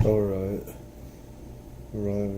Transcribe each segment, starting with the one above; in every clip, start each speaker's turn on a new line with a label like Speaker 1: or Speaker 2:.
Speaker 1: All right. Right.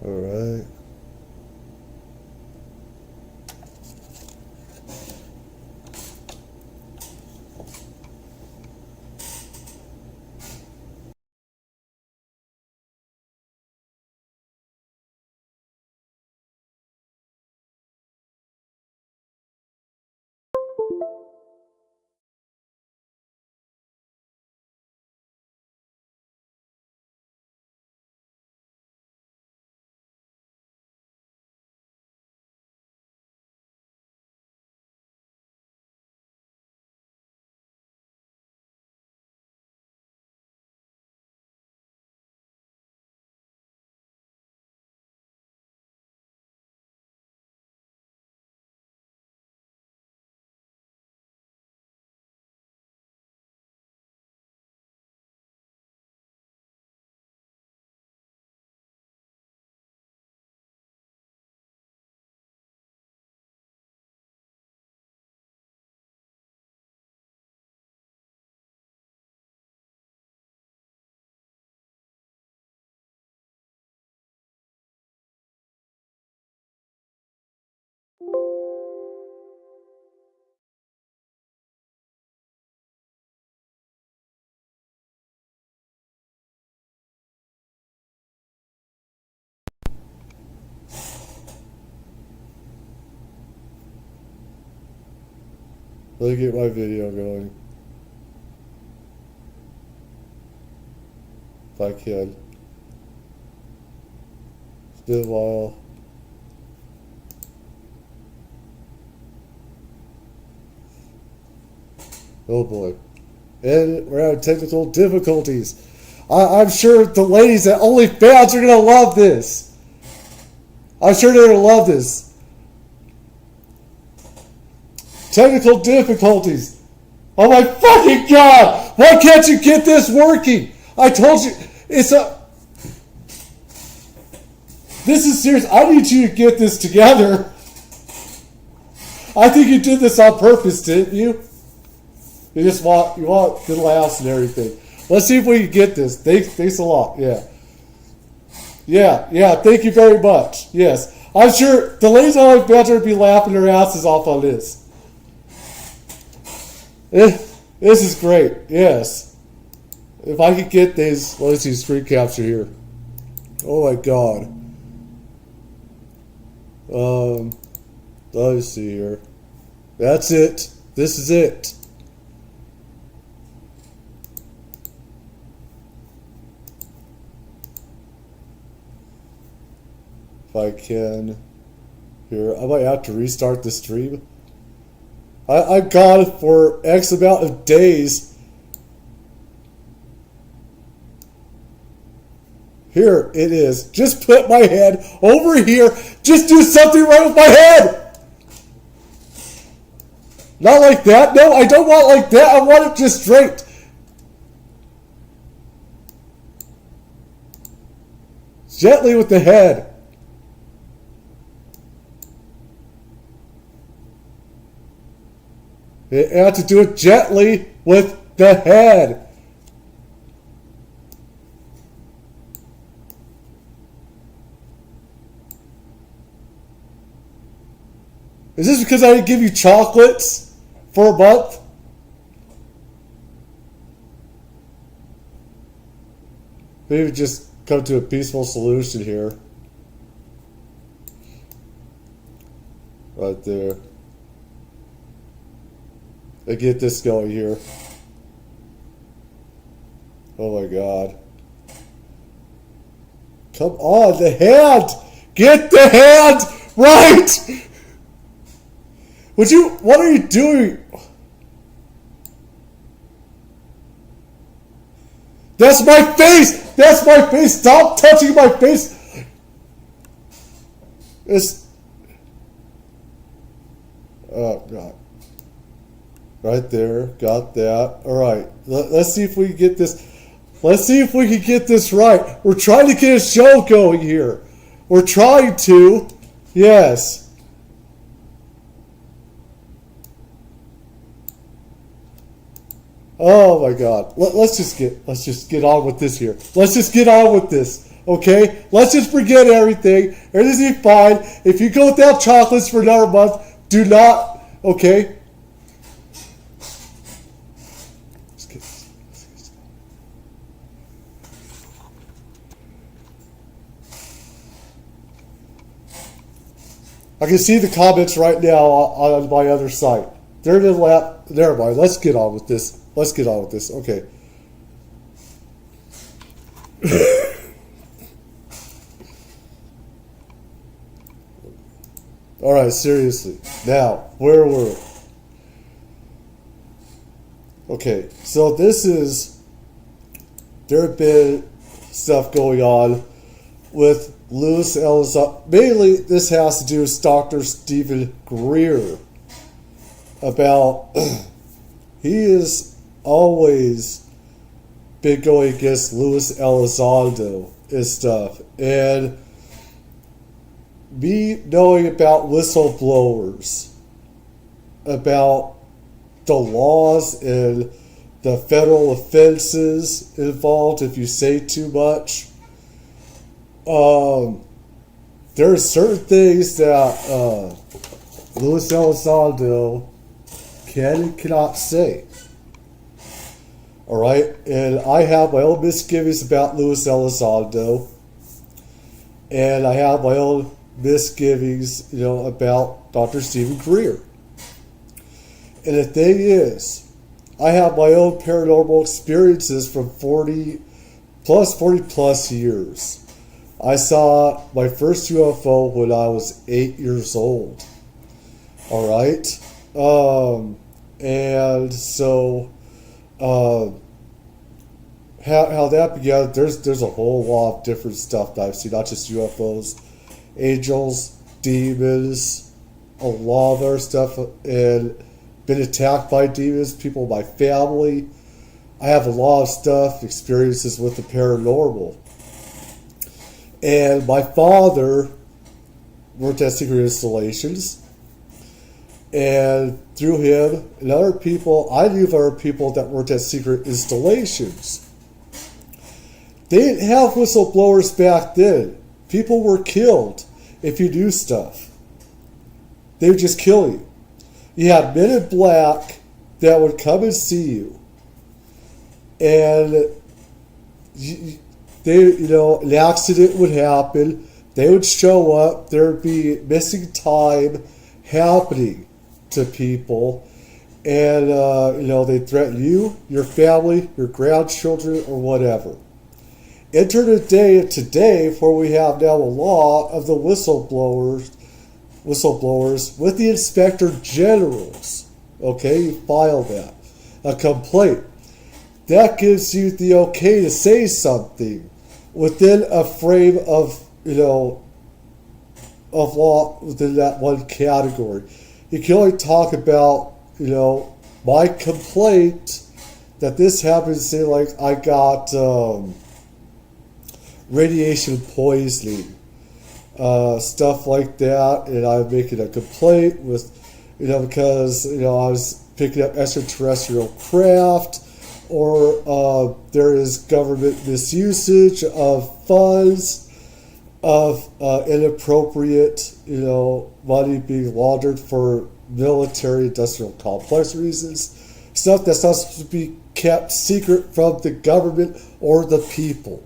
Speaker 1: All right. Let me get my video going. If I can. It's been a while. Oh boy. And we're having technical difficulties. I'm sure the ladies at Onlyfans are going to love this. I'm sure they're going to love this. Technical difficulties. Oh my fucking god! Why can't you get this working? I told you, this is serious. I need you to get this together. I think you did this on purpose, didn't you? You want good laughs and everything. Let's see if we can get this. Thanks a lot. Yeah. Thank you very much. Yes. I'm sure the ladies on my bench would be laughing their asses off on this. This is great. Yes. If I could get these, let me see screen capture here. Oh my god. Let me see here. That's it. This is it. If I can. Here, I might have to restart the stream. I got it for X amount of days. Here it is. Just put my head over here. Just do something right with my head. Not like that. No, I don't want it like that. I want it just straight. Gently with the head. You have to do it gently with the head. Is this because I didn't give you chocolates for a month? Maybe just come to a peaceful solution here. Right there. And get this going here. Oh my God. Come on, the hand! Get the hand right! What are you doing? That's my face! That's my face! Stop touching my face! Oh God. Right there, got that. Alright, let's see if we can get this. Let's see if we can get this right. We're trying to get a show going here. We're trying to. Yes. Oh my God. Let's just get on with this here. Let's just get on with this. Okay? Let's just forget everything. Everything's gonna be fine. If you go without chocolates for another month, do not. Okay? I can see the comments right now on my other site. They're in the lap. Never mind. Let's get on with this. Let's get on with this. Okay. All right, seriously. Now, where were we? Okay, so there have been stuff going on with Louis Elizondo. Mainly, this has to do with Dr.Steven Greer. About, he has always been going against Louis Elizondo and stuff. And me knowing about whistleblowers, about the laws and the federal offenses involved if you say too much, there are certain things that Louis Elizondo can and cannot say. Alright? And I have my own misgivings about Louis Elizondo. And I have my own misgivings, about Dr. Steven Greer. And the thing is, I have my own paranormal experiences from 40 plus years. I saw my first UFO when I was 8 years old. Alright? And so, how that began, there's a whole lot of different stuff that I've seen, not just UFOs, angels, demons, a lot of other stuff, and been attacked by demons, people in my family. I have a lot of stuff, experiences with the paranormal. And my father worked at secret installations. And through him and other people, I knew of other people that worked at secret installations. They didn't have whistleblowers back then. People were killed if you do stuff. They would just kill you. You had men in black that would come and see you. And an accident would happen. They would show up. There would be missing time happening to people, and they threaten you, your family, your grandchildren, or whatever. Enter the day of today, where we have now a law of the whistleblowers with the inspector generals. Okay, you file that, a complaint that gives you the okay to say something, within a frame of, of law within that one category. You can only talk about, my complaint that this happened, say like I got radiation poisoning, stuff like that, and I'm making a complaint with, because, I was picking up extraterrestrial craft, or there is government misusage of funds, of inappropriate, money being laundered for military industrial complex reasons, stuff that's not supposed to be kept secret from the government or the people.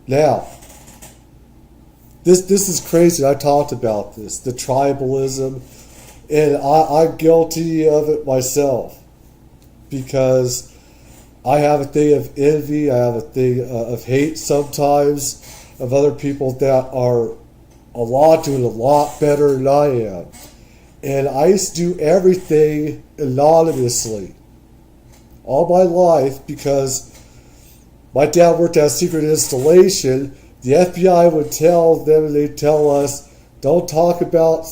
Speaker 1: Now, this is crazy. I talked about this, the tribalism, and I'm guilty of it myself, because I have a thing of envy, I have a thing of hate sometimes of other people that are doing a lot better than I am. And I used to do everything anonymously all my life, because my dad worked at a secret installation. The FBI would tell them, and they'd tell us, don't talk about,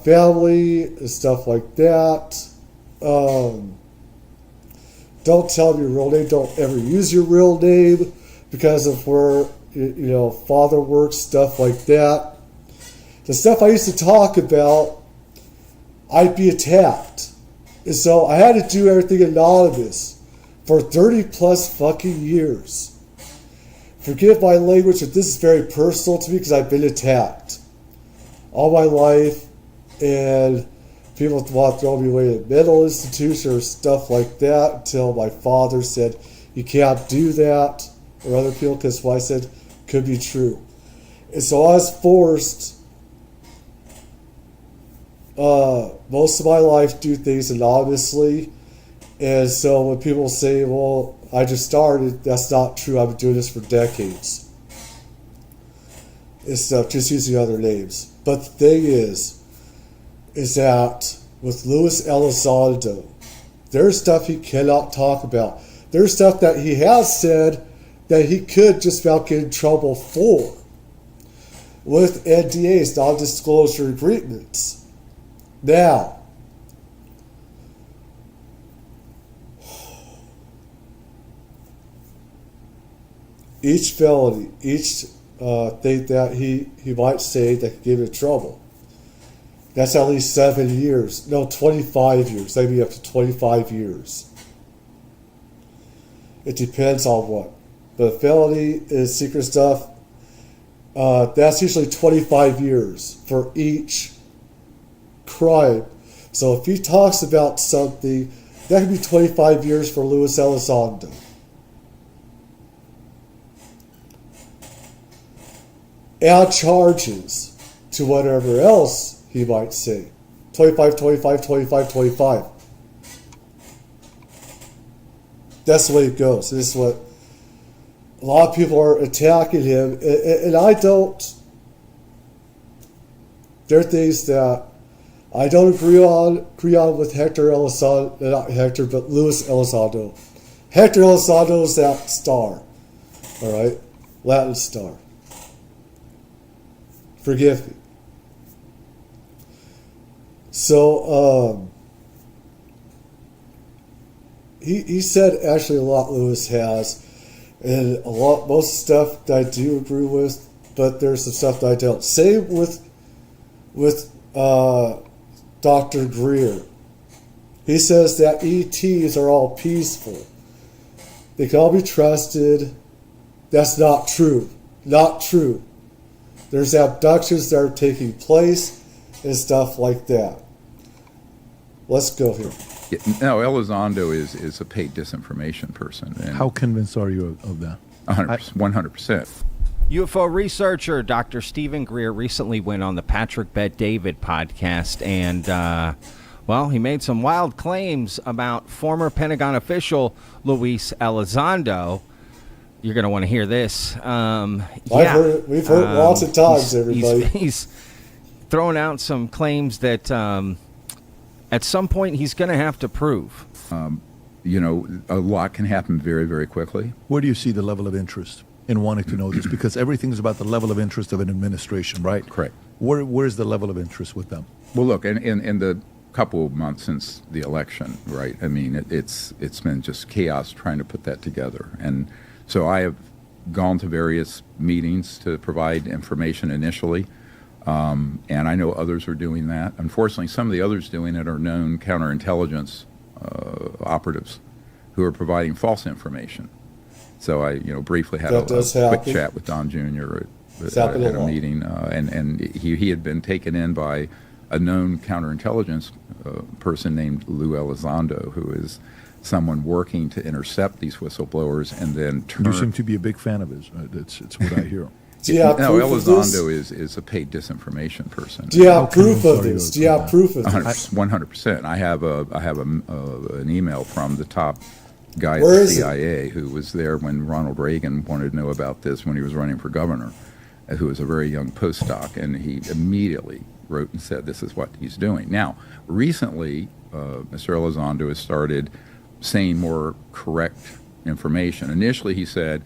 Speaker 1: family and stuff like that. Don't tell them your real name. Don't ever use your real name because of where, father works, stuff like that. The stuff I used to talk about, I'd be attacked. And so I had to do everything anonymous for 30 plus fucking years. Forgive my language, but this is very personal to me because I've been attacked all my life, and people want to throw me away in a mental institution or stuff like that until my father said, you can't do that, or other people, because what I said could be true. And so I was forced most of my life to do things anonymously. And so when people say, well, I just started, that's not true. I've been doing this for decades. And stuff, just using other names. But the thing is that with Luis Elizondo, there's stuff he cannot talk about. There's stuff that he has said that he could just about get in trouble for with NDAs, non-disclosure agreements. Now, each felony, each thing that he might say that could give him trouble, that's at least 7 years. No, 25 years. Maybe up to 25 years. It depends on what. But felony is secret stuff. That's usually 25 years for each crime. So if he talks about something, that could be 25 years for Luis Elizondo. Add charges to whatever else he might say. 25, 25, 25, 25. That's the way it goes. This is what a lot of people are attacking him, and I don't. There are things that I don't agree on with Hector Elizondo, not Hector, but Luis Elizondo. Hector Elizondo is that star, all right, Latin star. Forgive me. So he said actually a lot Lewis has, and most stuff that I do agree with, but there's some stuff that I don't. Same with Dr. Greer. He says that ETs are all peaceful. They can all be trusted. That's not true. Not true. There's abductions that are taking place and stuff like that. Let's go here.
Speaker 2: No, Elizondo is a paid disinformation person. And
Speaker 3: how convinced are you of that?
Speaker 2: 100%.
Speaker 4: UFO researcher Dr. Steven Greer recently went on the Patrick Bet-David podcast, and, he made some wild claims about former Pentagon official Luis Elizondo. You're going to want to hear this. We've
Speaker 1: heard lots of times, everybody.
Speaker 4: He's throwing out some claims that at some point he's going to have to prove.
Speaker 2: a lot can happen very, very quickly.
Speaker 3: Where do you see the level of interest in wanting to know this? Because everything's about the level of interest of an administration, right?
Speaker 2: Correct.
Speaker 3: Where's the level of interest with them?
Speaker 2: Well, look, in the couple of months since the election, right? I mean, it's been just chaos trying to put that together. And so I have gone to various meetings to provide information initially, and I know others are doing that. Unfortunately, some of the others doing it are known counterintelligence operatives who are providing false information. So I, briefly had a quick chat with Don Jr. at a meeting, and he had been taken in by a known counterintelligence person named Lou Elizondo, who is someone working to intercept these whistleblowers and then turn.
Speaker 3: You seem to be a big fan of his. It's what I hear.
Speaker 1: Do you have proof of this?
Speaker 2: Elizondo is a paid disinformation person.
Speaker 1: Do you have proof of this? Do you have proof of this?
Speaker 2: 100%. I have an email from the top guy at the CIA who was there when Ronald Reagan wanted to know about this when he was running for governor, who was a very young postdoc, and he immediately wrote and said this is what he's doing. Now, recently, Mr. Elizondo has started saying more correct information. Initially, he said,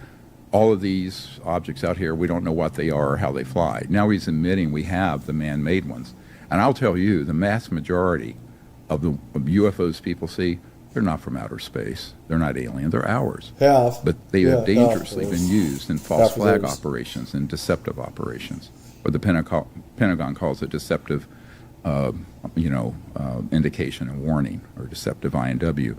Speaker 2: all of these objects out here, we don't know what they are or how they fly. Now he's admitting we have the man-made ones. And I'll tell you, the mass majority of the UFOs people see, they're not from outer space. They're not alien. They're ours. But they have dangerously been used in false flag operations and deceptive operations, or the Pentagon calls it deceptive, indication and warning, or deceptive INW.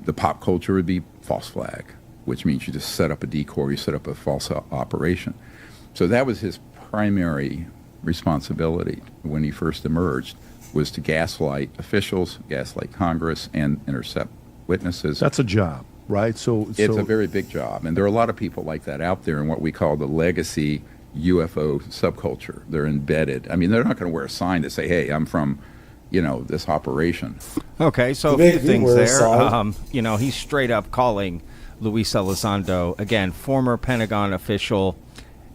Speaker 2: The pop culture would be false flag, which means you just set up a decoy, you set up a false operation. So that was his primary responsibility when he first emerged, was to gaslight officials, gaslight Congress, and intercept witnesses.
Speaker 3: That's a job, right?
Speaker 2: It's a very big job, and there are a lot of people like that out there in what we call the legacy UFO subculture. They're embedded. I mean, they're not going to wear a sign to say, hey, I'm from, this operation.
Speaker 4: Okay, so a few things there. He's straight up calling Luis Elizondo, again, former Pentagon official,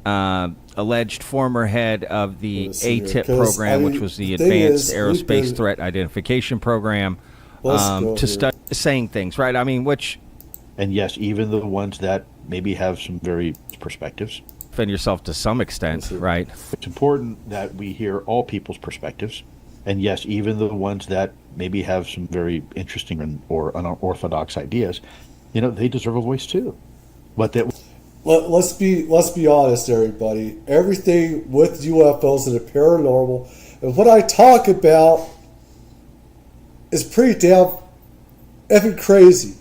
Speaker 4: alleged former head of the ATIP program, which was the Advanced Aerospace Threat Identification Program, saying things, right? I mean,
Speaker 5: and yes, even the ones that maybe have some very perspectives.
Speaker 4: Defend yourself to some extent, right?
Speaker 5: It's important that we hear all people's perspectives. And yes, even the ones that maybe have some very interesting or unorthodox ideas, they deserve a voice too. But
Speaker 1: let's be honest, everybody. Everything with UFOs and the paranormal, and what I talk about, is pretty damn effing crazy.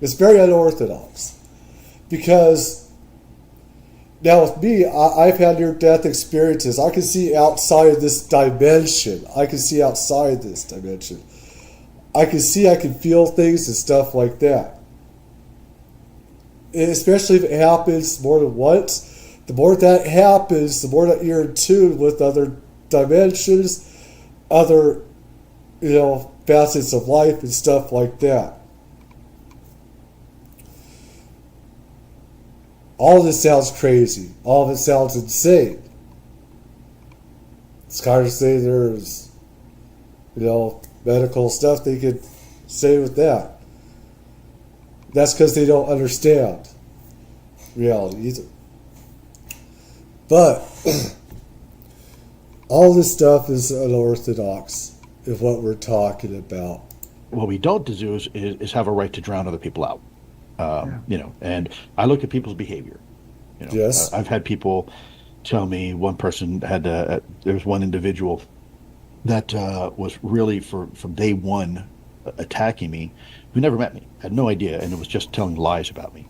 Speaker 1: It's very unorthodox, because now with me, I've had near-death experiences. I can see outside of this dimension. I can feel things and stuff like that. And especially if it happens more than once. The more that happens, the more that you're in tune with other dimensions, other, facets of life and stuff like that. All of this sounds crazy. All of it sounds insane. It's kind of say there's, medical stuff they could say with that. That's because they don't understand reality either. But all this stuff is unorthodox of what we're talking about.
Speaker 5: What we don't do is have a right to drown other people out. And I look at people's behavior.
Speaker 1: Yes.
Speaker 5: I've had people tell me, one person had, there was one individual that was really from day one attacking me, who never met me, had no idea, and it was just telling lies about me.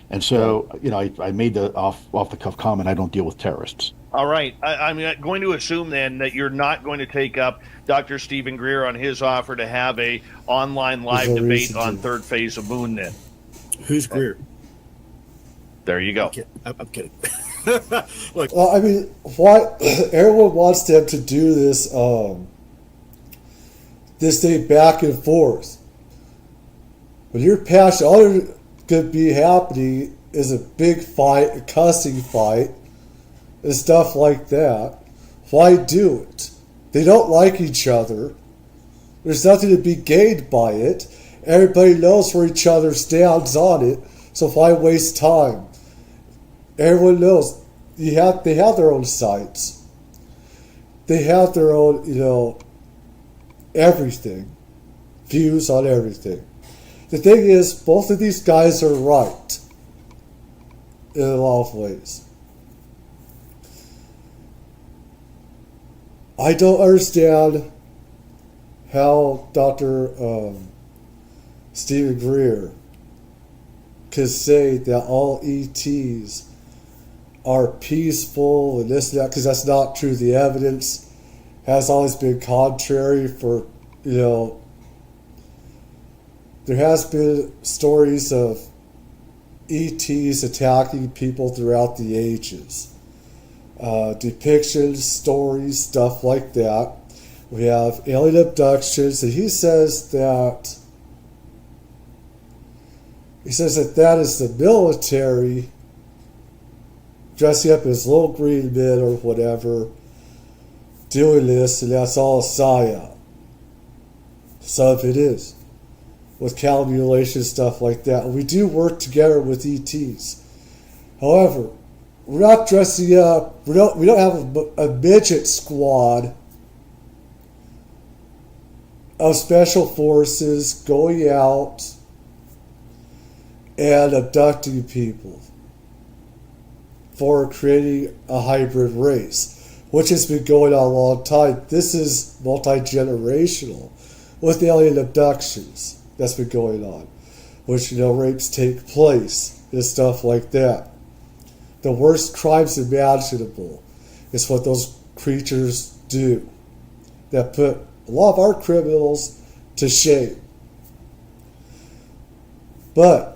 Speaker 5: And so, I made the off the cuff comment, I don't deal with terrorists.
Speaker 6: All right. I'm going to assume then that you're not going to take up Dr. Steven Greer on his offer to have a online live debate on third phase of Moon then.
Speaker 7: Who's Greer?
Speaker 6: There you go.
Speaker 7: I'm kidding. Look,
Speaker 1: well, I mean, why everyone wants them to do this this thing back and forth. When you're passionate, all that could be happening is a big fight, a cussing fight, and stuff like that. Why do it? They don't like each other. There's nothing to be gained by it. Everybody knows where each other stands on it, so why waste time? Everyone knows they have their own sites. They have their own, everything. Views on everything. The thing is, both of these guys are right in a lot of ways. I don't understand how Dr. Steven Greer could say that all ETs are peaceful and this and that, because that's not true. The evidence has always been contrary for, there has been stories of ETs attacking people throughout the ages. Depictions, stories, stuff like that. We have alien abductions, and he says that that is the military dressing up as little green men or whatever, doing this, and that's all a psyop. Some of it is, with cow mutilation, stuff like that. And we do work together with ETs. However, we're not dressing up. We don't have a midget squad of special forces going out and abducting people for creating a hybrid race, which has been going on a long time. This is multi-generational with alien abductions that's been going on, which, rapes take place and stuff like that. The worst crimes imaginable is what those creatures do that put a lot of our criminals to shame. But,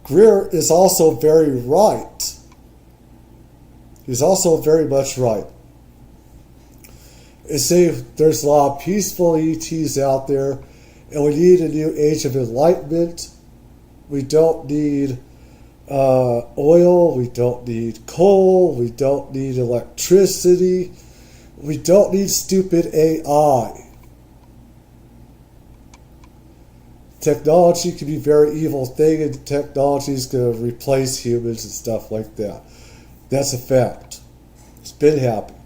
Speaker 1: Greer is also very right. He's also very much right. And say there's a lot of peaceful ETs out there, and we need a new age of enlightenment. We don't need oil, we don't need coal, we don't need electricity, we don't need stupid AI. Technology can be a very evil thing, and technology is going to replace humans and stuff like that. That's a fact. It's been happening.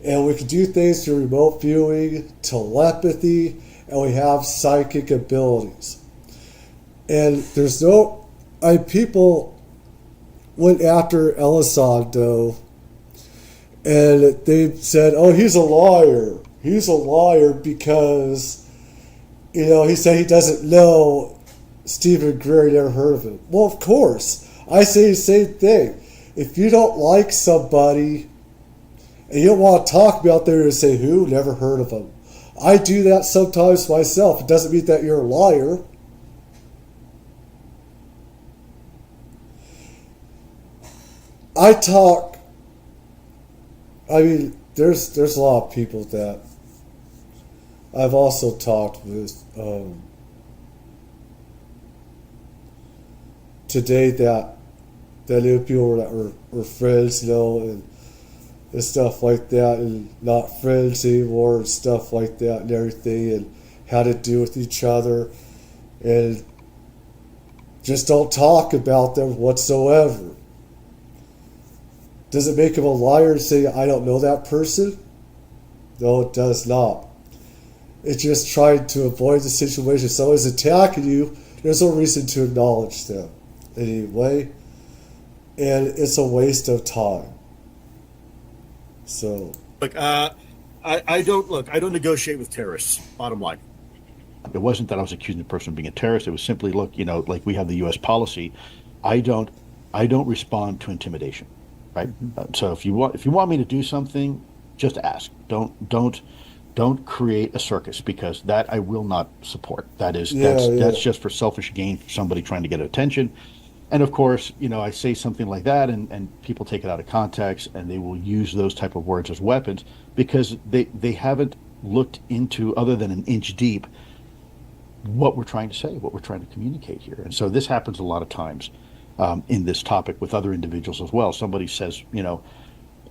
Speaker 1: And we can do things through remote viewing, telepathy, and we have psychic abilities. And there's people went after Elizondo, and they said, oh, he's a liar. He's a liar because, he said he doesn't know Steven Greer, never heard of him. Well, of course. I say the same thing. If you don't like somebody and you don't want to talk about them and say, who? Never heard of them. I do that sometimes myself. It doesn't mean that you're a liar. There's a lot of people that I've also talked with today that knew people that were friends, and stuff like that, and not friends anymore, and stuff like that, and everything, and how to deal with each other, and just don't talk about them whatsoever. Does it make him a liar and say, I don't know that person? No, it does not. It's just trying to avoid the situation. If someone's attacking you, there's no reason to acknowledge them anyway. And it's a waste of time. So.
Speaker 7: Look, I don't negotiate with terrorists, bottom line.
Speaker 5: It wasn't that I was accusing the person of being a terrorist. It was simply, like we have the U.S. policy. I don't respond to intimidation. Right. So if you want me to do something, just ask. Don't create a circus, because that I will not support. That's just for selfish gain for somebody trying to get attention. And of course, I say something like that, and people take it out of context, and they will use those type of words as weapons because they haven't looked into, other than an inch deep, what we're trying to say, what we're trying to communicate here. And so this happens a lot of times. In this topic with other individuals as well. Somebody says,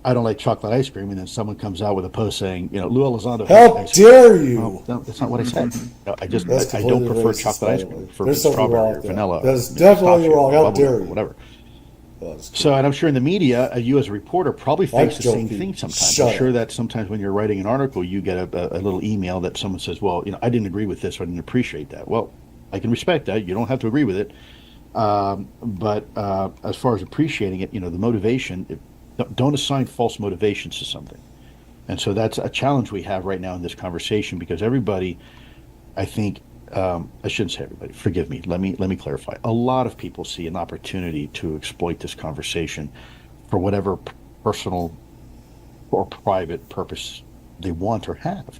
Speaker 5: I don't like chocolate ice cream, and then someone comes out with a post saying, Lou Elizondo.
Speaker 1: How dare you?
Speaker 5: No, that's not what I said. No, I just
Speaker 1: That's
Speaker 5: I don't
Speaker 1: completely
Speaker 5: prefer
Speaker 1: racist,
Speaker 5: chocolate
Speaker 1: by
Speaker 5: ice
Speaker 1: the
Speaker 5: cream. I
Speaker 1: way.
Speaker 5: prefer
Speaker 1: There's something
Speaker 5: strawberry
Speaker 1: wrong
Speaker 5: or
Speaker 1: with that.
Speaker 5: vanilla.
Speaker 1: That's
Speaker 5: or
Speaker 1: definitely
Speaker 5: pistachio
Speaker 1: wrong.
Speaker 5: or
Speaker 1: How
Speaker 5: bubble
Speaker 1: dare
Speaker 5: or
Speaker 1: you?
Speaker 5: whatever.
Speaker 1: Oh, it's
Speaker 5: So, and I'm sure in the media, you as a reporter probably face the same
Speaker 1: joking.
Speaker 5: thing sometimes.
Speaker 1: Shut
Speaker 5: I'm sure
Speaker 1: up.
Speaker 5: that sometimes when you're writing an article, you get a little email that someone says, well, I didn't agree with this, or I didn't appreciate that. Well, I can respect that. You don't have to agree with it. But as far as appreciating it, the motivation, don't assign false motivations to something. And so that's a challenge we have right now in this conversation, because everybody, I think, I shouldn't say everybody, forgive me. Let me clarify. A lot of people see an opportunity to exploit this conversation for whatever personal or private purpose they want or have.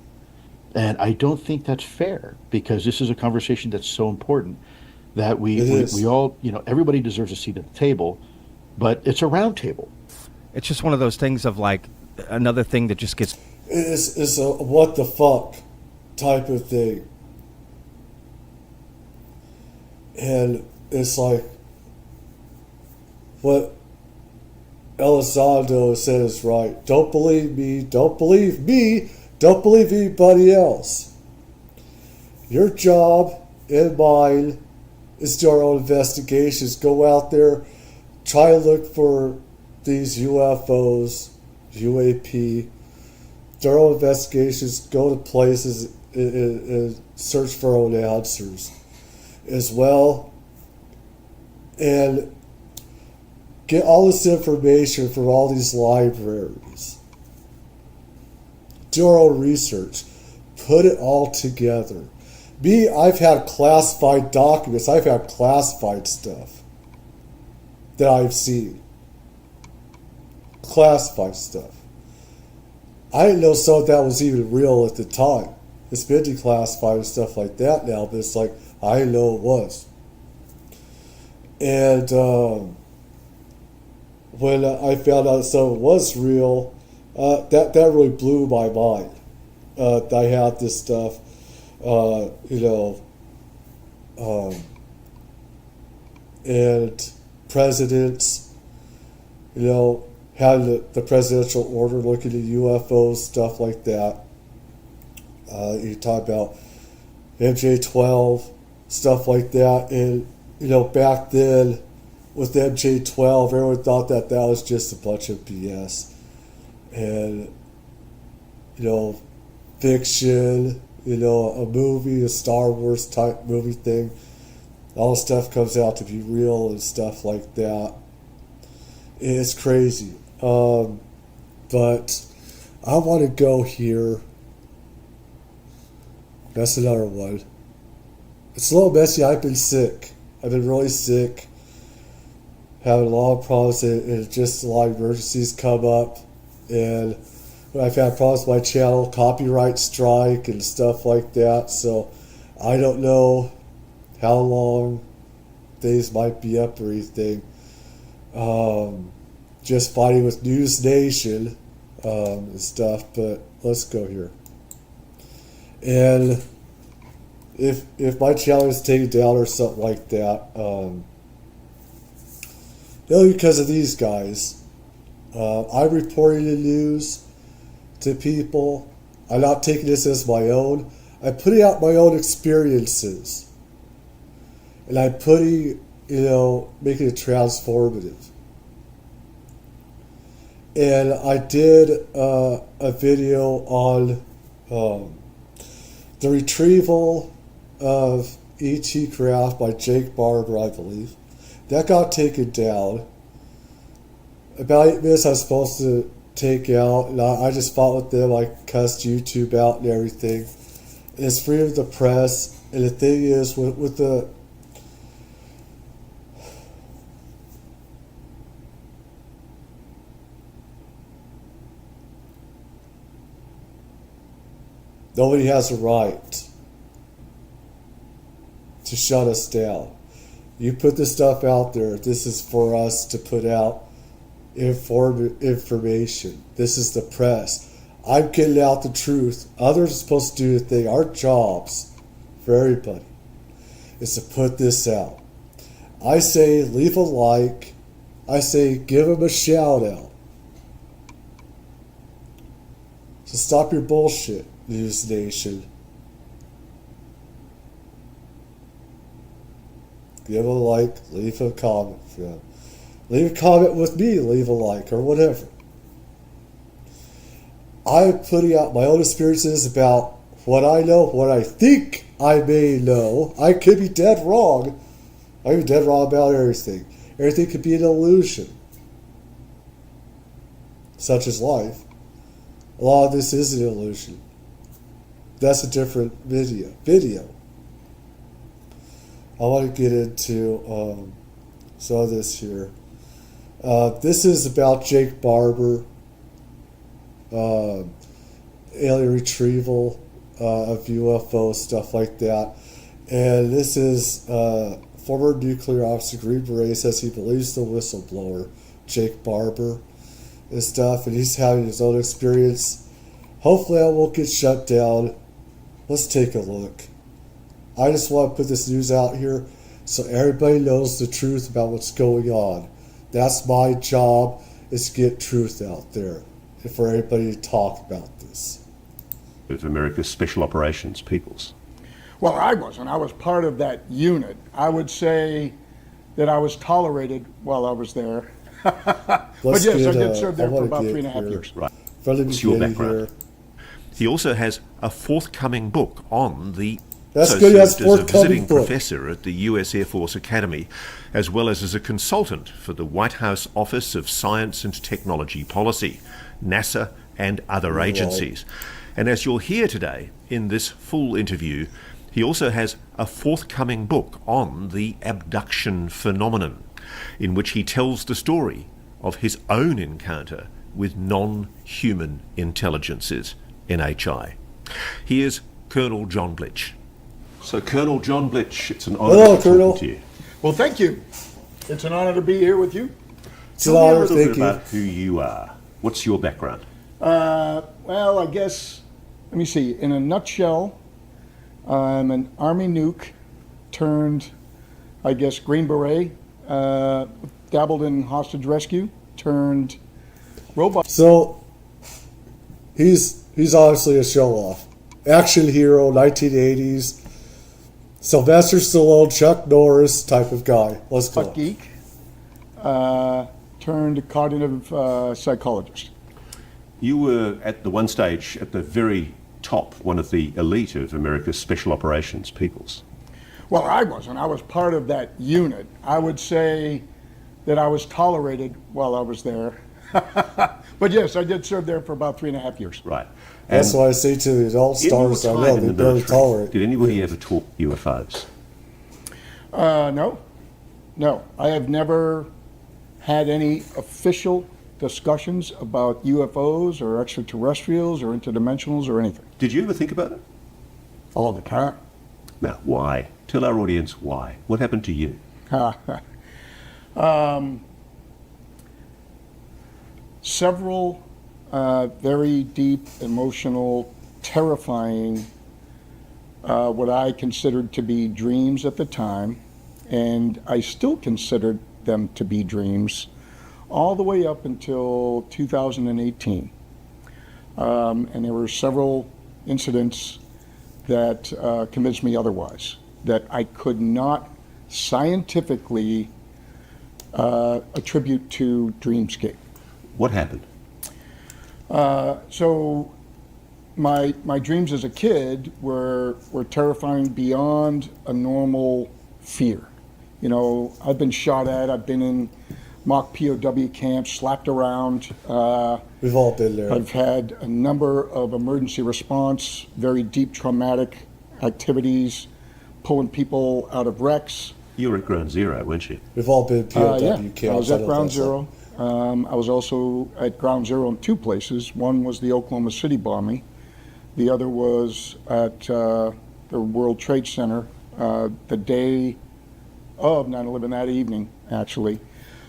Speaker 5: And I don't think that's fair, because this is a conversation that's so important that we all, everybody deserves a seat at the table, but it's a round table.
Speaker 4: It's just one of those things of like another thing that just gets.
Speaker 1: It's a what the fuck type of thing. And it's like what Elizondo said is right. Don't believe me. Don't believe me. Don't believe anybody else. Your job and mine is do our own investigations. Go out there, try to look for these UFOs, UAP, do our own investigations, go to places and search for our own answers as well, and get all this information from all these libraries. Do our own research. Put it all together. Me, I've had classified documents. I've had classified stuff that I've seen. Classified stuff. I didn't know some of that was even real at the time. It's been declassified and stuff like that now, but it's like, I didn't know it was. And when I found out some of it was real, that really blew my mind. I had this stuff, and presidents, had the presidential order looking at UFOs, stuff like that. You talk about MJ-12, stuff like that. And, back then with MJ-12, everyone thought that was just a bunch of BS. And, fiction, a movie, a Star Wars type movie thing, all the stuff comes out to be real and stuff like that. It's crazy. But I want to go here. That's another one. It's a little messy. I've been sick. I've been really sick. Having a lot of problems, and just a lot of emergencies come up. And I've had problems with my channel, copyright strike and stuff like that. So I don't know how long things might be up or anything. Just fighting with News Nation and stuff, but let's go here. And if my channel is taken down or something like that, because of these guys, I'm reporting the news to people. I'm not taking this as my own. I'm putting out my own experiences, and I'm putting, making it transformative. And I did a video on the retrieval of E.T. craft by Jake Barber, I believe. That got taken down. About 8 minutes I was supposed to take out, and I just fought with them. I cussed YouTube out and everything. And it's freedom of the press. And the thing is, with the nobody has a right to shut us down. You put this stuff out there. This is for us to put out information. This is the press. I'm getting out the truth. Others are supposed to do the thing. Our jobs, for everybody, is to put this out. I say leave a like. I say give them a shout out. So stop your bullshit, News Nation. Give a like, leave a comment. Leave a comment with me, leave a like, or whatever. I'm putting out my own experiences about what I know, what I think I may know. I could be dead wrong. I could be dead wrong about everything. Everything could be an illusion. Such as life. A lot of this is an illusion. That's a different video. I want to get into some of this here. This is about Jake Barber, alien retrieval of UFO, stuff like that. And this is former nuclear officer Green Beret says he believes the whistleblower, Jake Barber, and stuff, and he's having his own experience. Hopefully I won't get shut down. Let's take a look. I just want to put this news out here so everybody knows the truth about what's going on. That's my job, is to get truth out there and for everybody to talk about this.
Speaker 8: Of America's Special Operations Peoples.
Speaker 9: Well, I wasn't. I was part of that unit. I would say that I was tolerated while I was there. But yes, I did serve there for about 3.5 years.
Speaker 8: Right.
Speaker 1: What's
Speaker 8: your background? He also has a forthcoming book on the
Speaker 1: That's good. That's
Speaker 8: served as a visiting
Speaker 1: book.
Speaker 8: professor at the U.S. Air Force Academy, as well as a consultant for the White House Office of Science and Technology Policy, NASA, and other agencies. And as you'll hear today in this full interview, he also has a forthcoming book on the abduction phenomenon, in which he tells the story of his own encounter with non-human intelligences, NHI. Here's Colonel John Blitch. So, Colonel John Blitch, it's an honor
Speaker 1: Hello,
Speaker 8: to
Speaker 1: Colonel.
Speaker 8: talk to you.
Speaker 9: Well, thank you. It's an honor to be here with you.
Speaker 1: It's an
Speaker 8: Tell me a
Speaker 1: honor,
Speaker 8: little
Speaker 1: thank
Speaker 8: bit
Speaker 1: you.
Speaker 8: about who you are. What's your background?
Speaker 9: Well, I guess, let me see. In a nutshell, I'm an Army nuke turned, I guess, Green Beret, dabbled in hostage rescue, turned robot.
Speaker 1: So he's obviously a show-off. Action hero, 1980s. Sylvester Stallone, Chuck Norris type of guy. Let's go.
Speaker 9: Geek, turned cognitive psychologist.
Speaker 8: You were at the one stage at the very top, one of the elite of America's Special Operations Peoples.
Speaker 9: Well, I wasn't. I was part of that unit. I would say that I was tolerated while I was there. But yes, I did serve there for about 3.5 years.
Speaker 8: Right.
Speaker 1: That's why I say to the adult
Speaker 8: In your
Speaker 1: stars, I
Speaker 8: time
Speaker 1: know
Speaker 8: in
Speaker 1: they
Speaker 8: the
Speaker 1: better
Speaker 8: military,
Speaker 1: tolerate.
Speaker 8: did anybody ever talk UFOs?
Speaker 9: No. I have never had any official discussions about UFOs or extraterrestrials or interdimensionals or anything.
Speaker 8: Did you ever think about it?
Speaker 9: All the time.
Speaker 8: Now, why? Tell our audience why. What happened to you?
Speaker 9: Several very deep, emotional, terrifying, what I considered to be dreams at the time, and I still considered them to be dreams all the way up until 2018. And there were several incidents that convinced me otherwise, that I could not scientifically attribute to dreamscape.
Speaker 8: What happened?
Speaker 9: So my dreams as a kid were terrifying beyond a normal fear. You know, I've been shot at, I've been in mock POW camps, slapped around.
Speaker 1: We've all been there.
Speaker 9: I've had a number of emergency response, very deep traumatic activities, pulling people out of wrecks.
Speaker 8: You were at Ground Zero, weren't you?
Speaker 1: We've all been POW camps.
Speaker 9: I was at
Speaker 1: know
Speaker 9: Ground
Speaker 1: that's
Speaker 9: Zero. I was also at Ground Zero in two places. One was the Oklahoma City bombing. The other was at the World Trade Center the day of 9/11, that evening, actually.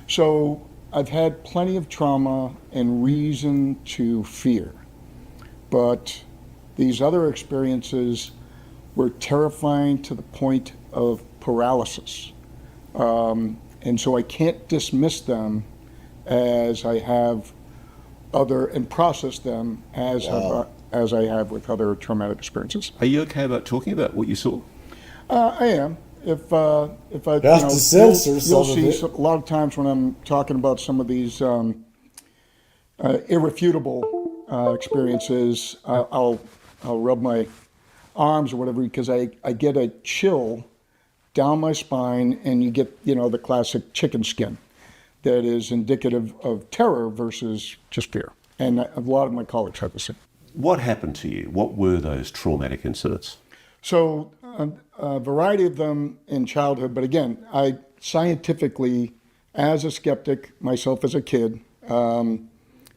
Speaker 9: So I've had plenty of trauma and reason to fear. But these other experiences were terrifying to the point of paralysis. And so I can't dismiss them as I have and process them as I have with other traumatic experiences.
Speaker 8: Are you okay about talking about what you saw?
Speaker 9: I am. If I,
Speaker 1: have to censor some
Speaker 9: you'll
Speaker 1: of
Speaker 9: see
Speaker 1: it.
Speaker 9: a lot of times when I'm talking about some of these irrefutable experiences, I'll rub my arms or whatever because I get a chill down my spine, and you get the classic chicken skin that is indicative of terror versus just fear. And a lot of my colleagues have the same.
Speaker 8: What happened to you? What were those traumatic incidents?
Speaker 9: So a variety of them in childhood, but again, I scientifically, as a skeptic, myself as a kid,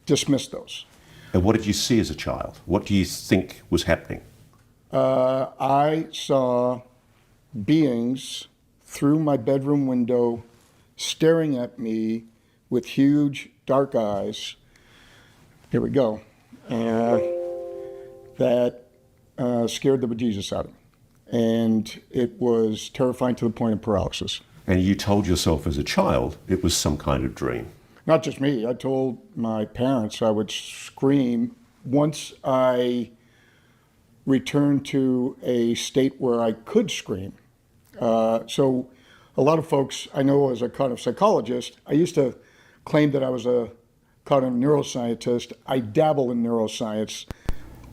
Speaker 9: dismissed those.
Speaker 8: And what did you see as a child? What do you think was happening?
Speaker 9: I saw beings through my bedroom window staring at me with huge dark eyes. Here we go. That scared the bejesus out of me. And it was terrifying to the point of paralysis.
Speaker 8: And you told yourself as a child it was some kind of dream.
Speaker 9: Not just me. I told my parents I would scream once I returned to a state where I could scream. So a lot of folks I know as a cognitive psychologist, I used to claim that I was a cognitive neuroscientist. I dabble in neuroscience,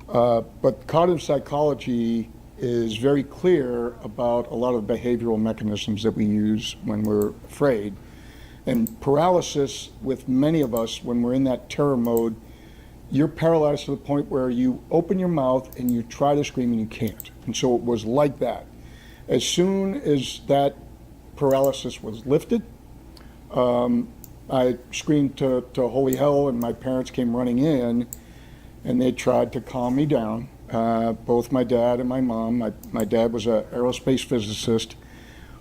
Speaker 9: but cognitive psychology is very clear about a lot of the behavioral mechanisms that we use when we're afraid. And paralysis with many of us, when we're in that terror mode, you're paralyzed to the point where you open your mouth and you try to scream and you can't. And so it was like that. As soon as that paralysis was lifted, I screamed to holy hell, and my parents came running in, and they tried to calm me down. Both my dad and my mom. My dad was an aerospace physicist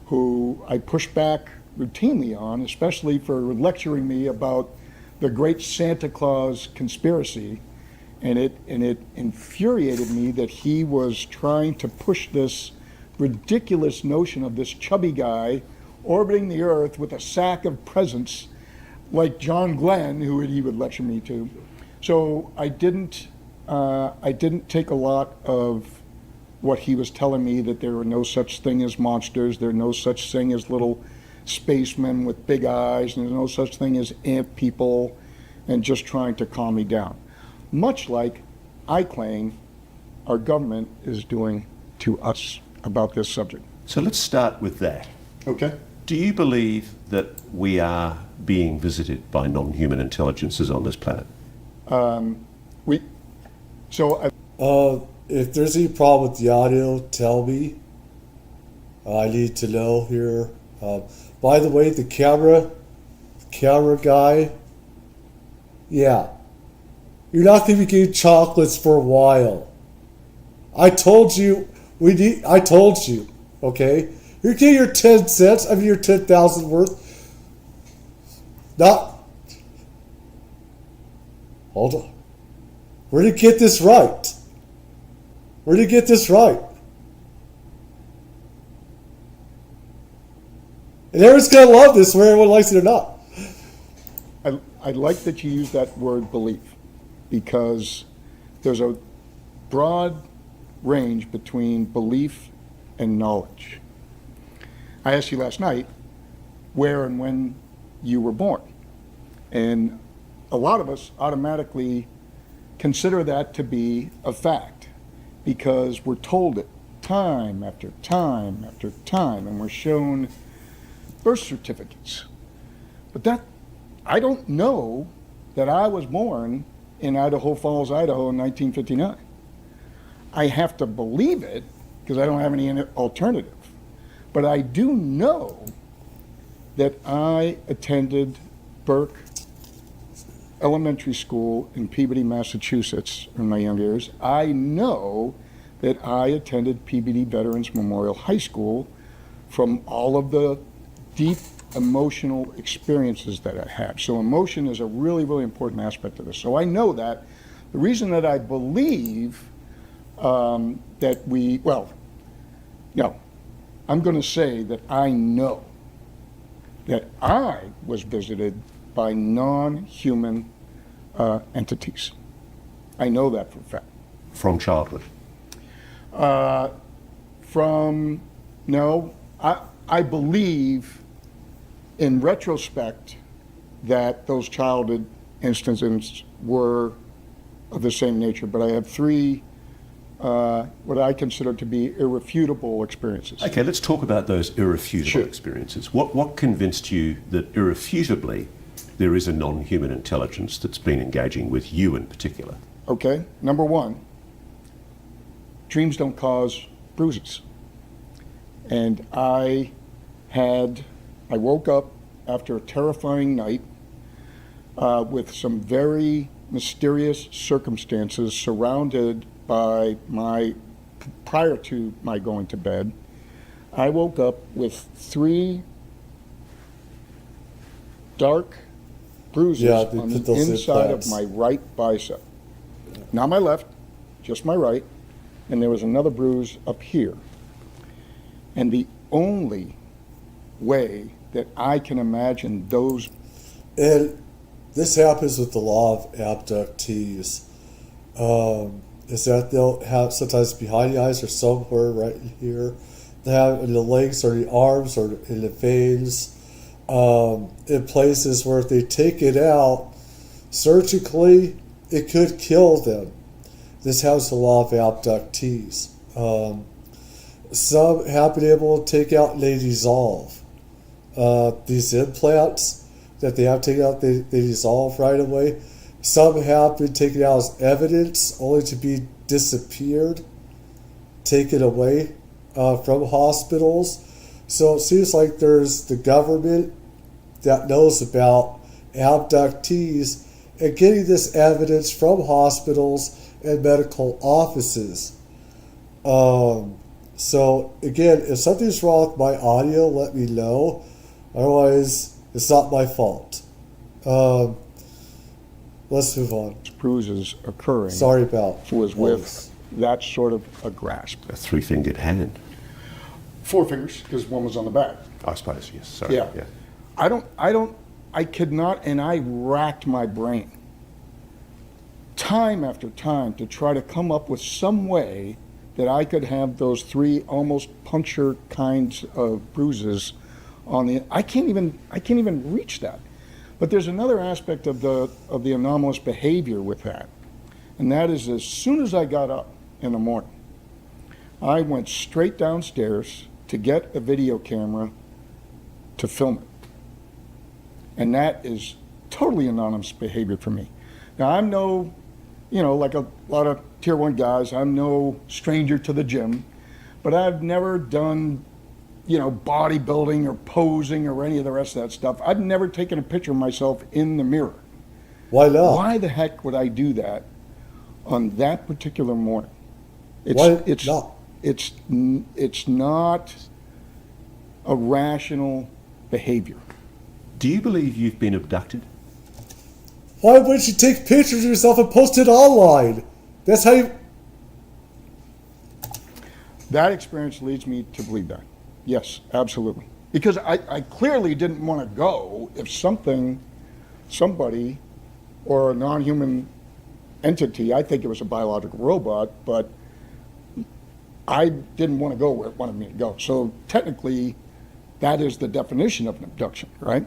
Speaker 9: who I pushed back routinely on, especially for lecturing me about the great Santa Claus conspiracy. And it infuriated me that he was trying to push this ridiculous notion of this chubby guy orbiting the earth with a sack of presents like John Glenn, who he would lecture me to. So I didn't take a lot of what he was telling me, that there were no such thing as monsters, there are no such thing as little spacemen with big eyes, and there's no such thing as ant people, and just trying to calm me down. Much like I claim our government is doing to us about this subject.
Speaker 8: So let's start with that.
Speaker 9: Okay.
Speaker 8: Do you believe that we are being visited by non-human intelligences on this planet?
Speaker 1: If there's any problem with the audio, tell me. I need to know here. By the way, the camera guy, yeah, you're not going to be getting chocolates for a while. I told you, okay? You're getting your 10 cents, your 10,000 worth. Hold on. We're going to get this right. And everyone's going to love this, whether everyone likes it or not.
Speaker 9: I like that you use that word belief, because there's a broad range between belief and knowledge. I asked you last night where and when you were born. And a lot of us automatically consider that to be a fact because we're told it time after time after time, and we're shown birth certificates. But I don't know that I was born in Idaho Falls, Idaho in 1959. I have to believe it because I don't have any alternative. But I do know that I attended Burke Elementary School in Peabody, Massachusetts in my young years. I know that I attended Peabody Veterans Memorial High School from all of the deep emotional experiences that I had. So emotion is a really, really important aspect of this. So I know that. The reason that I believe I'm going to say that I know that I was visited by non-human entities. I know that for a fact.
Speaker 8: From childhood?
Speaker 9: I believe in retrospect that those childhood instances were of the same nature, but I have three what I consider to be irrefutable experiences.
Speaker 8: Okay, let's talk about those irrefutable experiences. What convinced you that irrefutably there is a non-human intelligence that's been engaging with you in particular?
Speaker 9: Okay, number one, dreams don't cause bruises. And I woke up after a terrifying night with some very mysterious circumstances surrounded by prior to my going to bed. I woke up with 3 dark bruises on the inside of my right bicep. Not my left, just my right. And there was another bruise up here. And the only way that I can imagine those...
Speaker 1: And this happens with the law of abductees. Is that they'll have sometimes behind the eyes or somewhere right here. They have in the legs or the arms or in the veins. In places where if they take it out surgically, it could kill them. This has the law of abductees. Some have been able to take out and they dissolve. These implants that they have taken out, they dissolve right away. Some have been taken out as evidence only to be disappeared, taken away from hospitals. So it seems like there's the government that knows about abductees and getting this evidence from hospitals and medical offices. So again, if something's wrong with my audio, let me know. Otherwise, it's not my fault. Let's move on.
Speaker 9: Bruises occurring.
Speaker 1: Sorry about
Speaker 9: was with that sort of a grasp.
Speaker 8: A 3-fingered hand.
Speaker 9: 4 fingers, because one was on the back.
Speaker 8: I suppose, yes. Sorry.
Speaker 9: Yeah. I could not, and I racked my brain time after time to try to come up with some way that I could have those 3 almost puncture kinds of bruises on the. I can't even reach that. But there's another aspect of the anomalous behavior with that, and that is as soon as I got up in the morning, I went straight downstairs to get a video camera to film it. And that is totally anonymous behavior for me. Now, I'm no, like a lot of tier 1 guys, I'm no stranger to the gym, but I've never done, bodybuilding or posing or any of the rest of that stuff. I've never taken a picture of myself in the mirror.
Speaker 1: Why not?
Speaker 9: Why the heck would I do that on that particular morning?
Speaker 1: It's not?
Speaker 9: It's not a rational behavior.
Speaker 8: Do you believe you've been abducted?
Speaker 1: Why wouldn't you take pictures of yourself and post it online? That's how you...
Speaker 9: That experience leads me to believe that. Yes, absolutely. Because I clearly didn't want to go if somebody, or a non-human entity, I think it was a biological robot, but I didn't want to go where it wanted me to go. So technically, that is the definition of an abduction, right?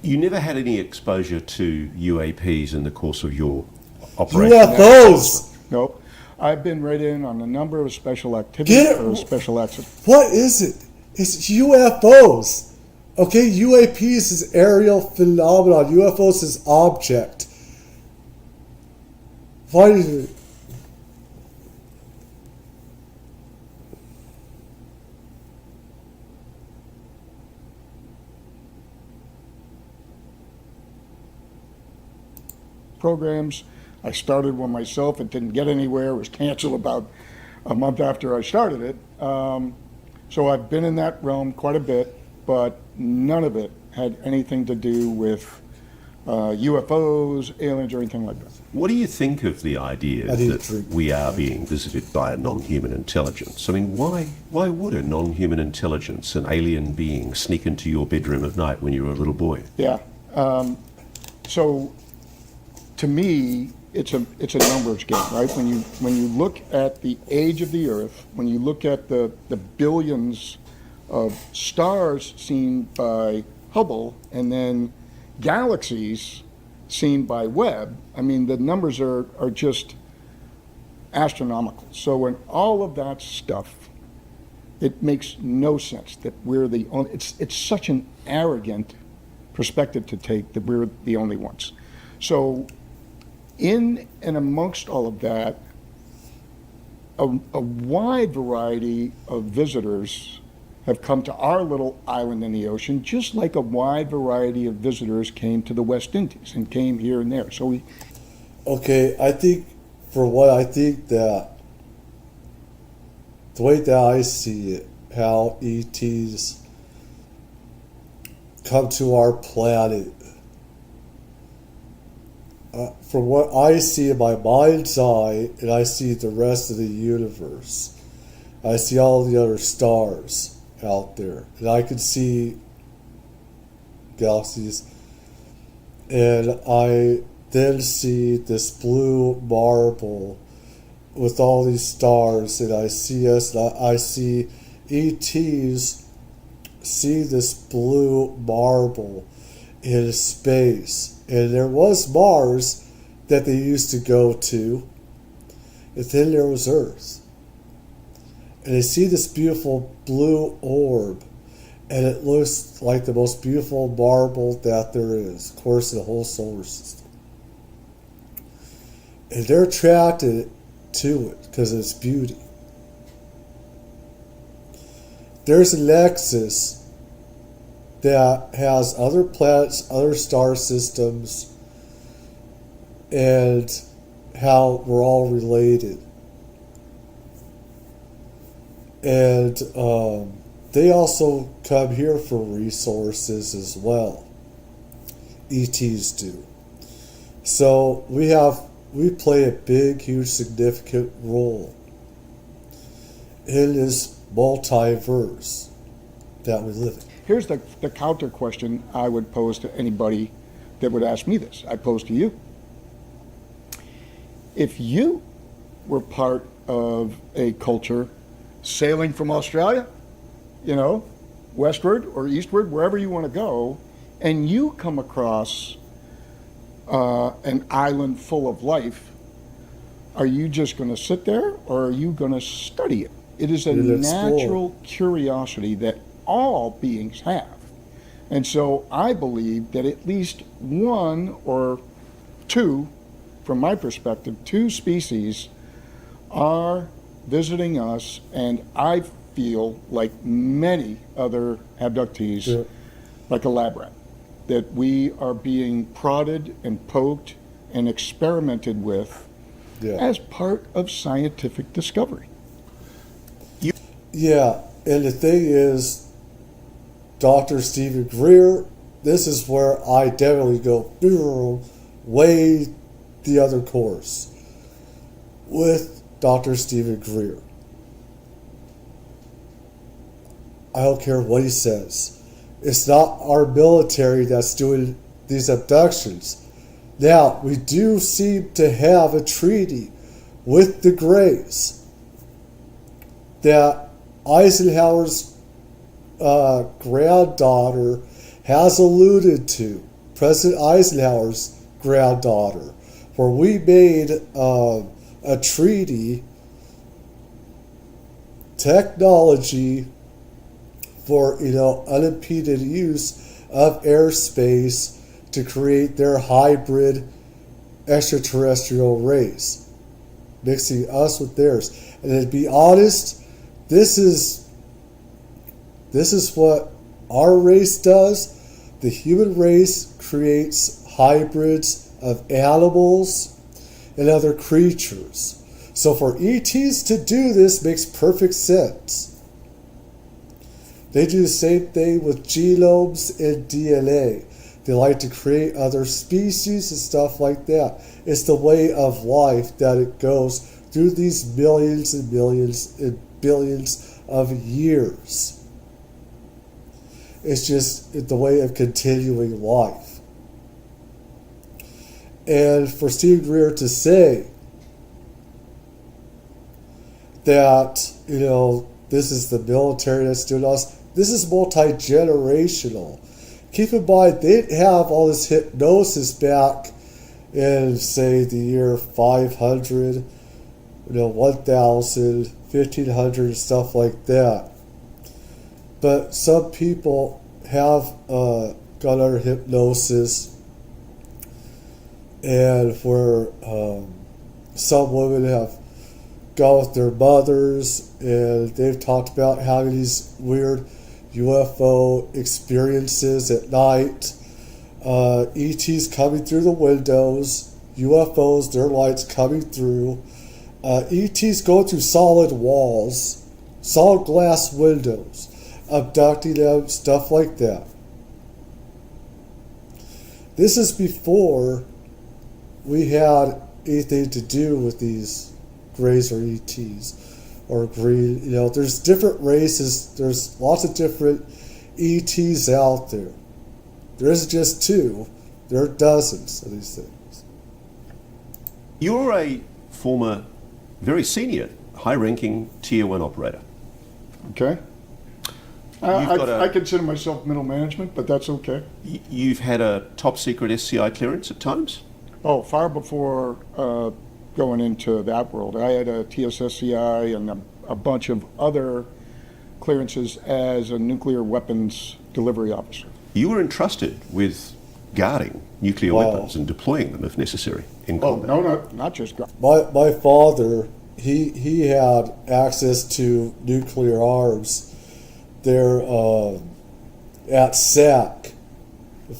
Speaker 8: You never had any exposure to UAPs in the course of operation?
Speaker 1: UFOs!
Speaker 9: Nope. I've been right in on a number of special activities or special accidents.
Speaker 1: What is it? It's UFOs. Okay, UAPs is aerial phenomenon. UFOs is object. Why did it?
Speaker 9: Programs. I started one myself. It didn't get anywhere. It was canceled about a month after I started it. So I've been in that realm quite a bit, but none of it had anything to do with UFOs, aliens, or anything like that.
Speaker 8: What do you think of the idea that we are being visited by a non-human intelligence? I mean, why would a non-human intelligence, an alien being, sneak into your bedroom at night when you were a little boy?
Speaker 9: Yeah. So, to me, it's a numbers game, right? When you look at the age of the Earth, when you look at the billions of stars seen by Hubble, and then galaxies seen by Webb, I mean, the numbers are just astronomical. So when all of that stuff, it makes no sense that we're the only, it's such an arrogant perspective to take that we're the only ones. So in and amongst all of that, a wide variety of visitors have come to our little island in the ocean, just like a wide variety of visitors came to the West Indies and came here and there. So
Speaker 1: okay, I think that the way that I see it, how ETs come to our planet, from what I see in my mind's eye, and I see the rest of the universe, I see all the other stars out there, and I can see galaxies, and I then see this blue marble with all these stars, and I see us, and I see ETs see this blue marble in space. And there was Mars that they used to go to, and then there was Earth. And they see this beautiful blue orb, and it looks like the most beautiful marble that there is, of course, in the whole solar system. And they're attracted to it because of its beauty. There's a nexus that has other planets, other star systems, and how we're all related. And they also come here for resources as well. ETs do. So we play a big, huge, significant role in this multiverse that we live in.
Speaker 9: here's the counter question I would pose to anybody that would ask me this. I pose to you. If you were part of a culture sailing from Australia, westward or eastward, wherever you want to go, and you come across an island full of life, are you just going to sit there or are you going to study it? It is a natural curiosity that all beings have. And so I believe that at least one or two, from my perspective, two species are visiting us, and I feel like many other abductees, like a lab rat, that we are being prodded and poked and experimented with as part of scientific discovery.
Speaker 1: Yeah, and the thing is, Dr. Steven Greer, this is where I definitely go way the other course with Dr. Steven Greer. I don't care what he says. It's not our military that's doing these abductions. Now, we do seem to have a treaty with the Greys that Eisenhower's granddaughter has alluded to, President Eisenhower's granddaughter, where we made a treaty, technology for unimpeded use of airspace to create their hybrid extraterrestrial race, mixing us with theirs. And to be honest, this is what our race does. The human race creates hybrids of animals and other creatures. So for ETs to do this makes perfect sense. They do the same thing with genomes and DNA. They like to create other species and stuff like that. It's the way of life that it goes through these millions and millions and billions of years. It's just the way of continuing life. And for Steve Greer to say that, this is the military that's doing us, this is multi-generational. Keep in mind, they didn't have all this hypnosis back in, say, the year 500, 1000, 1500, stuff like that. But some people have gone under hypnosis, and where some women have gone with their mothers, and they've talked about having these weird UFO experiences at night. ETs coming through the windows, UFOs, their lights coming through. ETs going through solid walls, solid glass windows, abducting them, stuff like that. This is before we had anything to do with these Greys or ETs or green. There's different races. There's lots of different ETs out there. There isn't just two. There are dozens of these things.
Speaker 8: You're a former, very senior, high-ranking Tier 1 operator.
Speaker 9: Okay. I consider myself middle management, but that's okay.
Speaker 8: You've had a top-secret SCI clearance at times?
Speaker 9: Oh, far before going into that world. I had a TSSCI and a bunch of other clearances as a nuclear weapons delivery officer.
Speaker 8: You were entrusted with guarding nuclear weapons and deploying them if necessary in combat.
Speaker 9: No, not just guard.
Speaker 1: My father, he had access to nuclear arms there at SAC,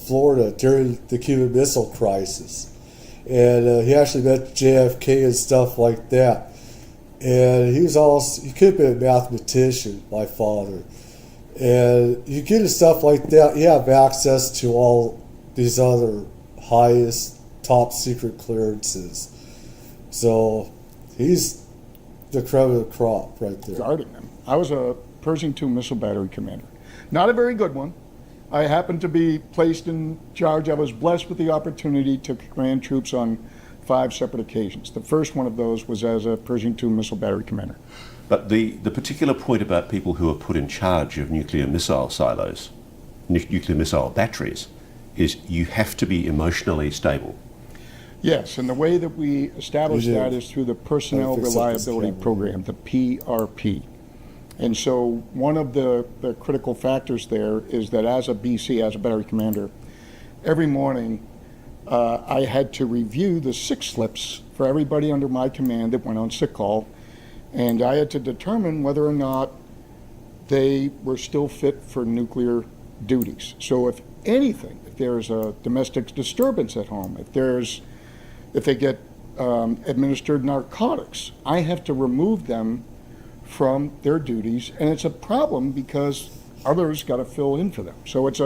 Speaker 1: Florida, during the Cuban Missile Crisis. And he actually met JFK and stuff like that. And he could have been a mathematician, my father. And you get into stuff like that, you have access to all these other highest top secret clearances. So he's the creme of the crop right there.
Speaker 9: Guarding them. I was a Pershing II missile battery commander. Not a very good one. I happened to be placed in charge. I was blessed with the opportunity to command troops on 5 separate occasions. The first one of those was as a Pershing II missile battery commander.
Speaker 8: But the particular point about people who are put in charge of nuclear missile silos, nuclear missile batteries, is you have to be emotionally stable.
Speaker 9: Yes, and the way that we establish that is through the Personnel Reliability Program, the PRP. And so one of the critical factors there is that as a BC, as a battery commander, every morning I had to review the sick slips for everybody under my command that went on sick call, and I had to determine whether or not they were still fit for nuclear duties. So if anything, if there's a domestic disturbance at home, if they get administered narcotics, I have to remove them from their duties, and it's a problem because others got to fill in for them. So it's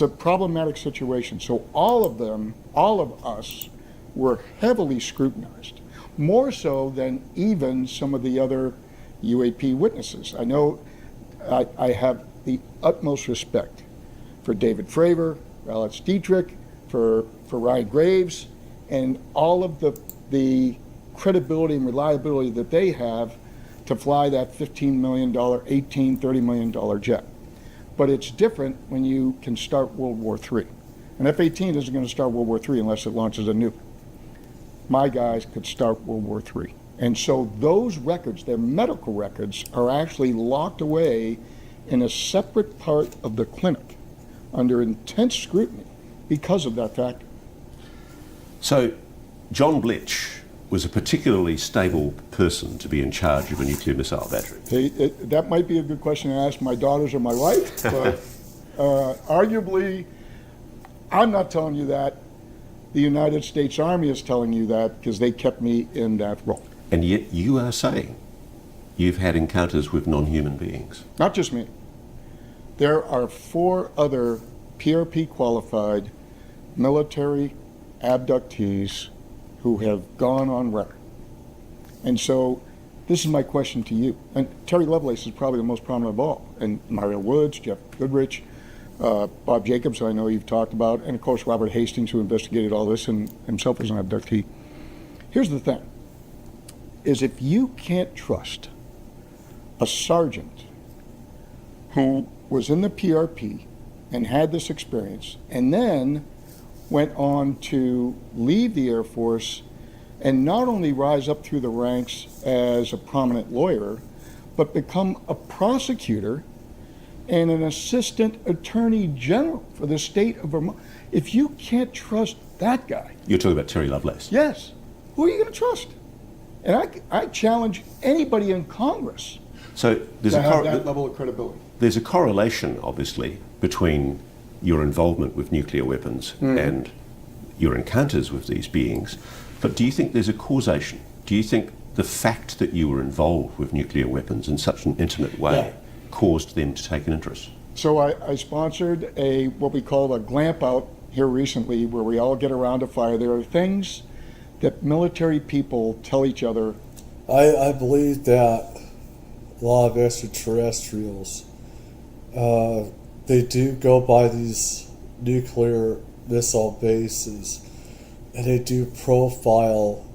Speaker 9: a problematic situation. So all of us were heavily scrutinized, more so than even some of the other UAP witnesses. I know I have the utmost respect for David Fravor, Alex Dietrich, for Ryan Graves, and all of the credibility and reliability that they have to fly that $15 million, $30 million jet. But it's different when you can start World War III. An F-18 isn't going to start World War III unless it launches a nuke. My guys could start World War III. And so those records, their medical records, are actually locked away in a separate part of the clinic under intense scrutiny because of that factor.
Speaker 8: So John Blitch was a particularly stable person to be in charge of a nuclear missile battery.
Speaker 9: That might be a good question to ask my daughters or my wife, but arguably, I'm not telling you that. The United States Army is telling you that because they kept me in that role.
Speaker 8: And yet you are saying you've had encounters with non-human beings.
Speaker 9: Not just me. There are 4 other PRP qualified military abductees who have gone on record. And so this is my question to you. And Terry Lovelace is probably the most prominent of all. And Mario Woods, Jeff Goodrich, Bob Jacobs, who I know you've talked about, and of course Robert Hastings, who investigated all this and himself was an abductee. Here's the thing, is if you can't trust a sergeant who was in the PRP and had this experience and then went on to leave the Air Force and not only rise up through the ranks as a prominent lawyer, but become a prosecutor and an assistant attorney general for the state of Vermont. If you can't trust that guy.
Speaker 10: You're talking about Terry Lovelace?
Speaker 9: Yes. Who are you going to trust? And I challenge anybody in Congress
Speaker 10: to
Speaker 9: have that level of credibility.
Speaker 10: There's a correlation, obviously, between your involvement with nuclear weapons and your encounters with these beings. But do you think there's a causation? Do you think the fact that you were involved with nuclear weapons in such an intimate way caused them to take an interest?
Speaker 9: So I sponsored what we call a glamp out here recently, where we all get around a fire. There are things that military people tell each other.
Speaker 1: I believe that a lot of extraterrestrials, they do go by these nuclear missile bases, and they do profile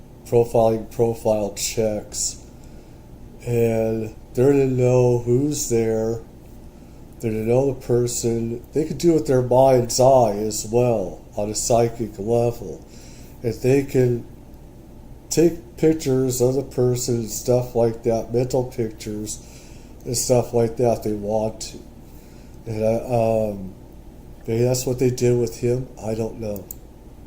Speaker 1: checks, and they're to know who's there, they're to know the person. They could do it with their mind's eye as well on a psychic level, and they can take pictures of the person and stuff like that, mental pictures and stuff like that. They want to, and maybe that's what they did with him. I don't know.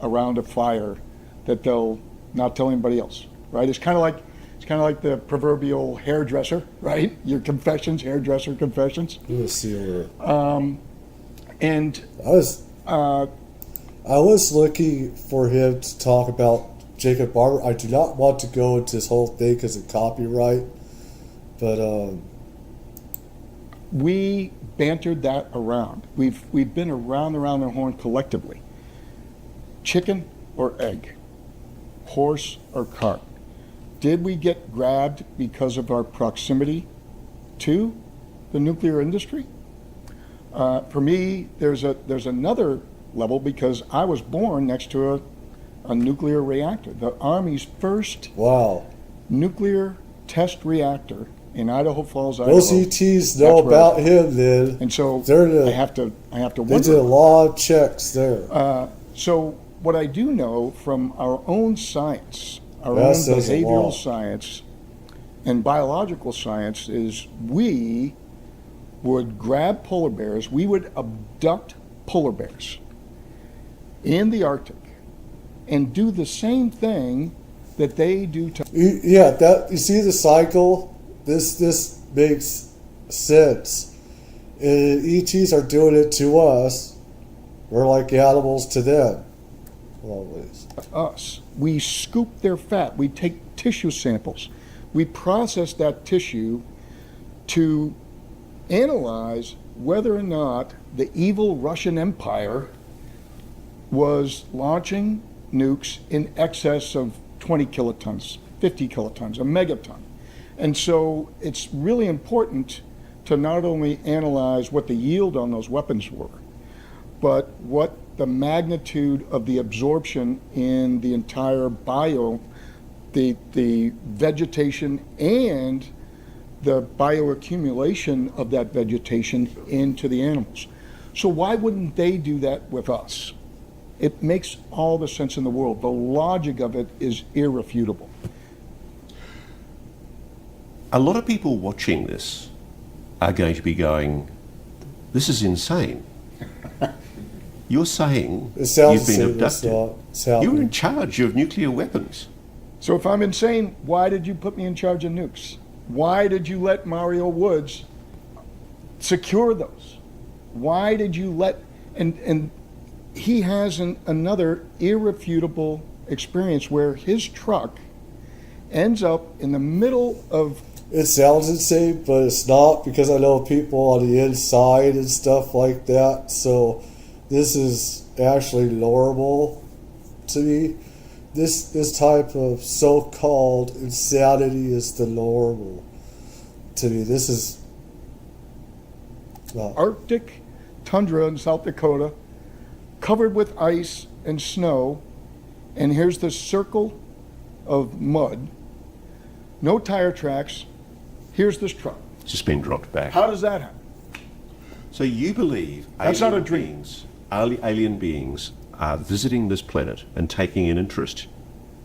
Speaker 9: Around a fire that they'll not tell anybody else, right? It's kind of like the proverbial hairdresser, right? Your confessions, hairdresser confessions.
Speaker 1: We'll see
Speaker 9: and
Speaker 1: I was looking for him to talk about Jacob Barber. I do not want to go into this whole thing because of copyright, but
Speaker 9: we bantered that around. We've been around the horn collectively. Chicken or egg, horse or cart. Did we get grabbed because of our proximity to the nuclear industry? For me, there's another level, because I was born next to a nuclear reactor, the Army's first nuclear test reactor in Idaho Falls, Idaho.
Speaker 1: Those ETs know about him then,
Speaker 9: and so I have to wonder.
Speaker 1: They did a lot of checks there.
Speaker 9: So what I do know from our own science, our own behavioral science and biological science, is we would grab polar bears, we would abduct polar bears in the Arctic and do the same thing that they do to...
Speaker 1: Yeah, you see the cycle? This makes sense. ETs are doing it to us. We're like animals to them. Always.
Speaker 9: Us. We scoop their fat. We take tissue samples. We process that tissue to analyze whether or not the evil Russian Empire was launching nukes in excess of 20 kilotons, 50 kilotons, a megaton. And so it's really important to not only analyze what the yield on those weapons were, but what the magnitude of the absorption in the entire the vegetation and the bioaccumulation of that vegetation into the animals. So why wouldn't they do that with us? It makes all the sense in the world. The logic of it is irrefutable.
Speaker 10: A lot of people watching this are going to be going, this is insane. You're saying you've been abducted. You're in charge of nuclear weapons.
Speaker 9: So if I'm insane, why did you put me in charge of nukes? Why did you let Mario Woods secure those? Why did you let... And he has another irrefutable experience where his truck ends up in the middle of...
Speaker 1: It sounds insane, but it's not, because I know people on the inside and stuff like that. So this is actually normal to me. This type of so-called insanity is the normal to me. This is
Speaker 9: Arctic tundra in South Dakota, covered with ice and snow, and here's this circle of mud, no tire tracks, here's this truck.
Speaker 10: Just been dropped back.
Speaker 9: How does that happen?
Speaker 10: So you believe
Speaker 9: That's not a dream.
Speaker 10: alien beings are visiting this planet and taking an interest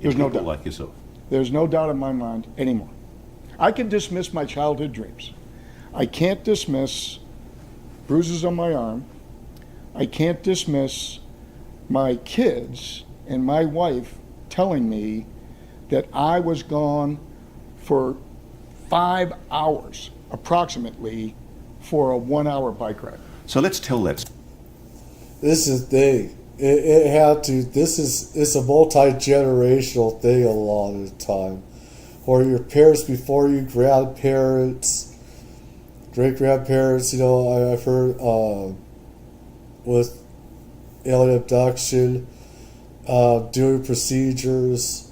Speaker 10: in
Speaker 9: There's no
Speaker 10: people
Speaker 9: doubt.
Speaker 10: like yourself?
Speaker 9: There's no doubt in my mind anymore. I can dismiss my childhood dreams. I can't dismiss bruises on my arm. I can't dismiss my kids and my wife telling me that I was gone for 5 hours approximately for a 1 hour bike ride.
Speaker 10: So let's tell that.
Speaker 1: This is the thing. It had to. It's a multi-generational thing a lot of the time, or your parents before you, grandparents, great grandparents. You know, I've heard with alien abduction, doing procedures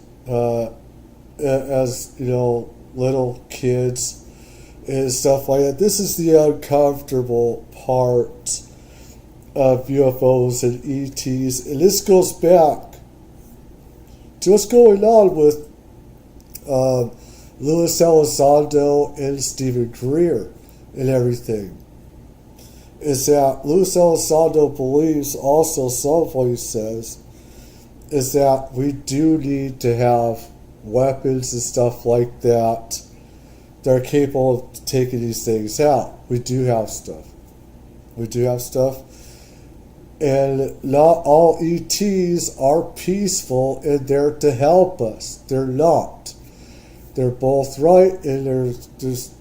Speaker 1: as you know, little kids and stuff like that. This is the uncomfortable part of UFOs and ETs, and this goes back to what's going on with Louis Elizondo and Stephen Greer and everything. Is that Louis Elizondo believes, also someplace says, is that we do need to have weapons and stuff like that that are capable of taking these things out. We do have stuff. We do have stuff. And not all ETs are peaceful and they're to help us. They're not. They're both right and they're just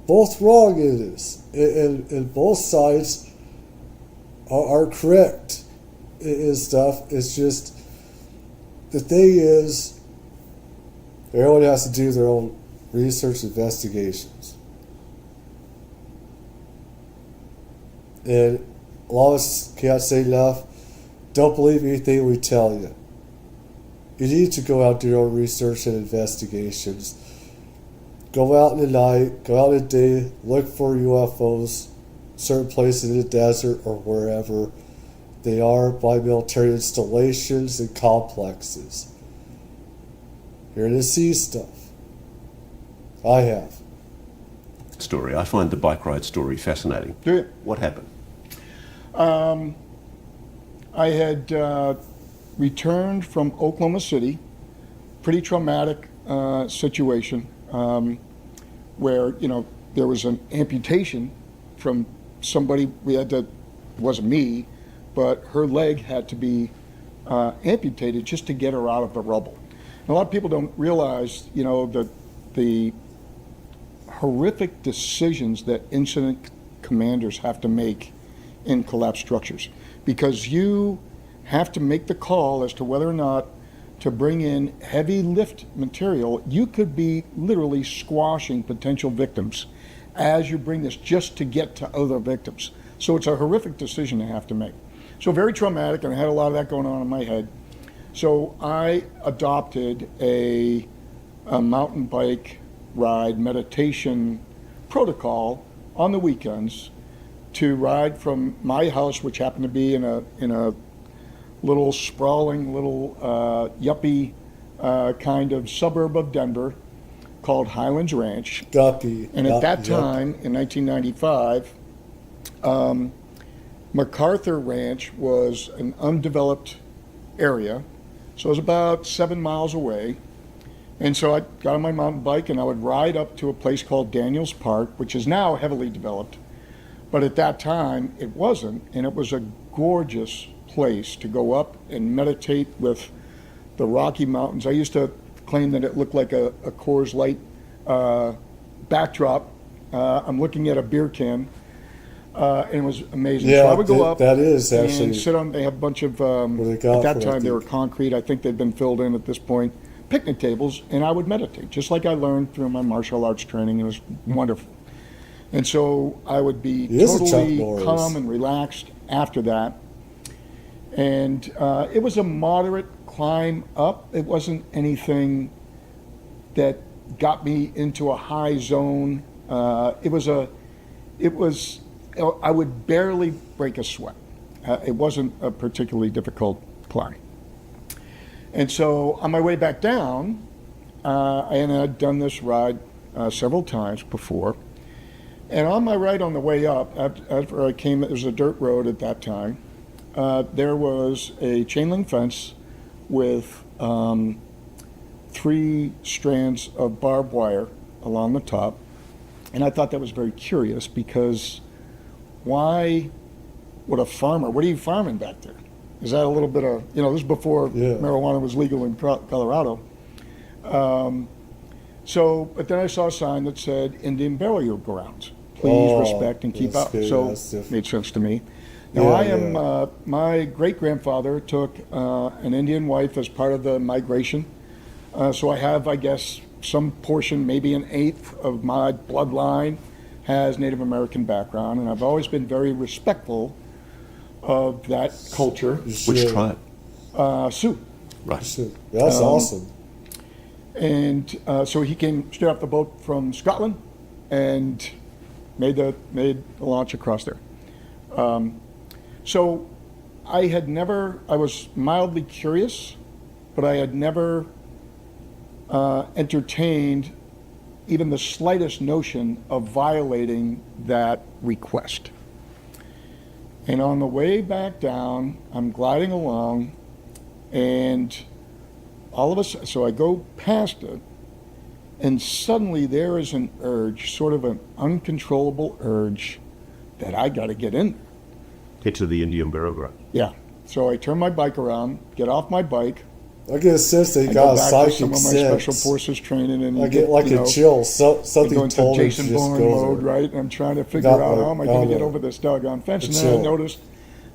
Speaker 1: both wrong in this. And both sides are correct in stuff. It's just, the thing is, everyone has to do their own research investigations. And a lot of us can't say enough. Don't believe anything we tell you. You need to go out and do your own research and investigations. Go out in the night, go out in the day, look for UFOs, certain places in the desert or wherever they are, by military installations and complexes. You're going to see stuff. I have.
Speaker 10: Story. I find the bike ride story fascinating.
Speaker 9: Do you?
Speaker 10: What happened?
Speaker 9: I had returned from Oklahoma City, pretty traumatic situation, where, you know, there was an amputation from somebody. We had to, it wasn't me, but her leg had to be amputated just to get her out of the rubble. And a lot of people don't realize, you know, that the horrific decisions that incident commanders have to make in collapsed structures, because you have to make the call as to whether or not to bring in heavy lift material. You could be literally squashing potential victims as you bring this just to get to other victims. So it's a horrific decision to have to make. So very traumatic, and I had a lot of that going on in my head. So I adopted a mountain bike ride meditation protocol on the weekends to ride from my house, which happened to be in a little sprawling little yuppie kind of suburb of Denver called Highlands Ranch.
Speaker 1: Guppy.
Speaker 9: And at that time, in 1995, MacArthur Ranch was an undeveloped area, so it was about 7 miles away. And so I got on my mountain bike and I would ride up to a place called Daniels Park, which is now heavily developed. But at that time, it wasn't, and it was a gorgeous place to go up and meditate with the Rocky Mountains. I used to claim that it looked like a Coors Light backdrop. I'm looking at a beer can, and it was amazing.
Speaker 1: Yeah,
Speaker 9: so I would go up
Speaker 1: that is actually,
Speaker 9: and sit on, they have a bunch of,
Speaker 1: they
Speaker 9: at that time they were concrete, I think they'd been filled in at this point, picnic tables, and I would meditate, just like I learned through my martial arts training. It was wonderful. And so I would be totally calm and relaxed after that. And it was a moderate climb up. It wasn't anything that got me into a high zone. It was I would barely break a sweat. It wasn't a particularly difficult climb. And so on my way back down, and I'd done this ride several times before, and on my ride on the way up, after I came, it was a dirt road at that time, there was a chain link fence with 3 strands of barbed wire along the top. And I thought that was very curious, because why would a farmer, what are you farming back there? Is that a little bit of, this is before marijuana was legal in Colorado. But then I saw a sign that said Indian burial grounds. Please respect and keep out. So it made sense to me. Now my great-grandfather took an Indian wife as part of the migration. So I have, I guess, some portion, maybe an eighth of my bloodline has Native American background, and I've always been very respectful of that culture.
Speaker 10: Which tribe?
Speaker 9: Sioux.
Speaker 10: Right.
Speaker 1: That's awesome.
Speaker 9: And so he came straight off the boat from Scotland and made the launch across there. So I was mildly curious, but I had never entertained even the slightest notion of violating that request. And on the way back down, I'm gliding along, and all of a sudden, so I go past it, and suddenly there is an urge, sort of an uncontrollable urge, that I got to get in there.
Speaker 10: Get to the Indian burial ground.
Speaker 9: Yeah. So I turn my bike around, get off my bike.
Speaker 1: I get a sense that you got a psychic sense.
Speaker 9: Some of my special forces training, and
Speaker 1: I get a chill. Something told me to
Speaker 9: Jason
Speaker 1: just
Speaker 9: Bourne
Speaker 1: go
Speaker 9: mode,
Speaker 1: there.
Speaker 9: right? And I'm trying to figure out how am I going to get over this doggone fence. And then I noticed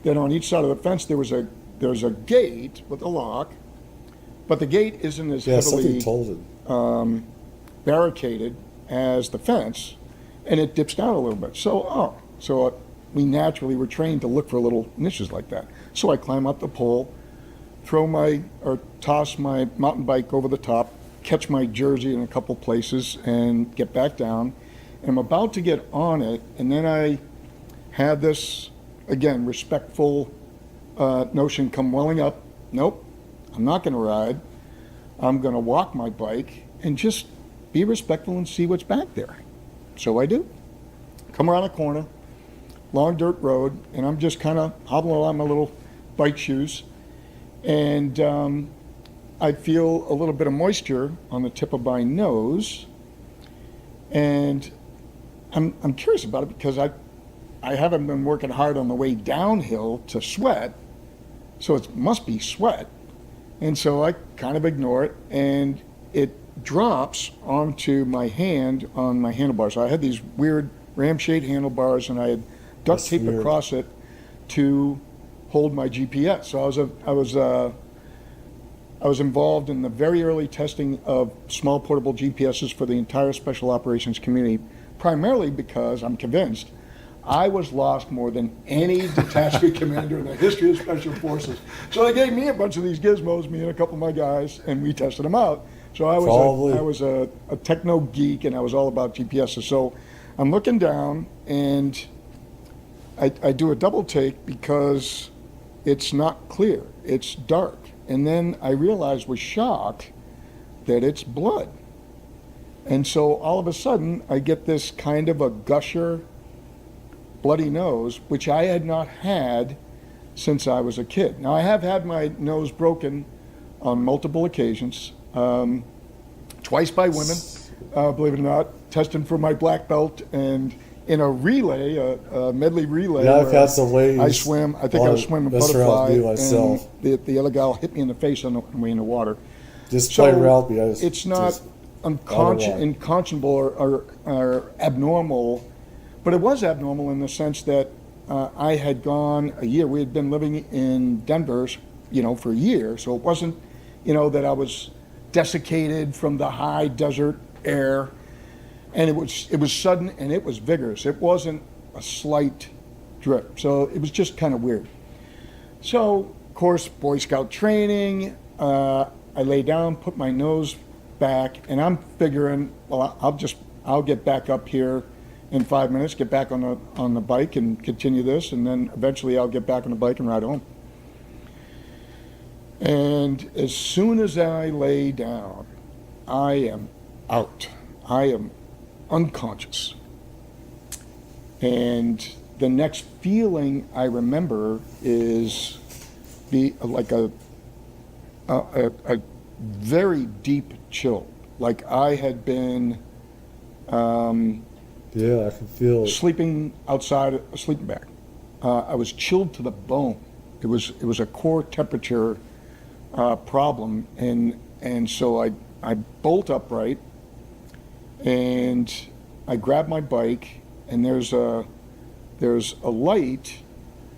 Speaker 9: that on each side of the fence there was a gate with a lock, but the gate isn't as heavily barricaded as the fence, and it dips down a little bit. So we naturally were trained to look for little niches like that. So I climb up the pole, toss my mountain bike over the top, catch my jersey in a couple places, and get back down. And I'm about to get on it, and then I had this, again, respectful notion come welling up. Nope, I'm not going to ride. I'm going to walk my bike and just be respectful and see what's back there. So I do. Come around a corner, long dirt road, and I'm just kind of hobbling along my little bike shoes. And I feel a little bit of moisture on the tip of my nose. And I'm curious about it because I haven't been working hard on the way downhill to sweat. So it must be sweat. And so I kind of ignore it, and it drops onto my hand on my handlebars. So I had these weird ram-shaped handlebars, and I had duct tape across it to hold my GPS. So I was involved in the very early testing of small portable GPSs for the entire special operations community, primarily because I'm convinced I was lost more than any detachment commander in the history of special forces. So they gave me a bunch of these gizmos, me and a couple of my guys, and we tested them out. So I was a techno geek, and I was all about GPSs. So I'm looking down, and I do a double take because it's not clear. It's dark. And then I realize with shock that it's blood. And so all of a sudden, I get this kind of a gusher, bloody nose, which I had not had since I was a kid. Now, I have had my nose broken on multiple occasions, twice by women, believe it or not, testing for my black belt, and in a relay, a medley relay.
Speaker 1: Yeah, I've had some ladies.
Speaker 9: I swim. I think I was swimming a butterfly, and the other gal hit me in the face on the way in the water.
Speaker 1: Just play around me.
Speaker 9: It's not unconscionable or abnormal, but it was abnormal in the sense that I had gone a year. We had been living in Denver, for a year, so it wasn't, that I was desiccated from the high desert air. And it was sudden, and it was vigorous. It wasn't a slight drip. So it was just kind of weird. So, of course, Boy Scout training, I lay down, put my nose back, and I'm figuring, well, I'll get back up here in 5 minutes, get back on the bike and continue this, and then eventually I'll get back on the bike and ride home. And as soon as I lay down, I am out. I am unconscious. And the next feeling I remember is like a very deep chill. Like I had been
Speaker 1: yeah, I can feel it.
Speaker 9: Sleeping outside a sleeping bag. I was chilled to the bone. It was a core temperature problem, and so I bolt upright, and I grab my bike, and there's a light,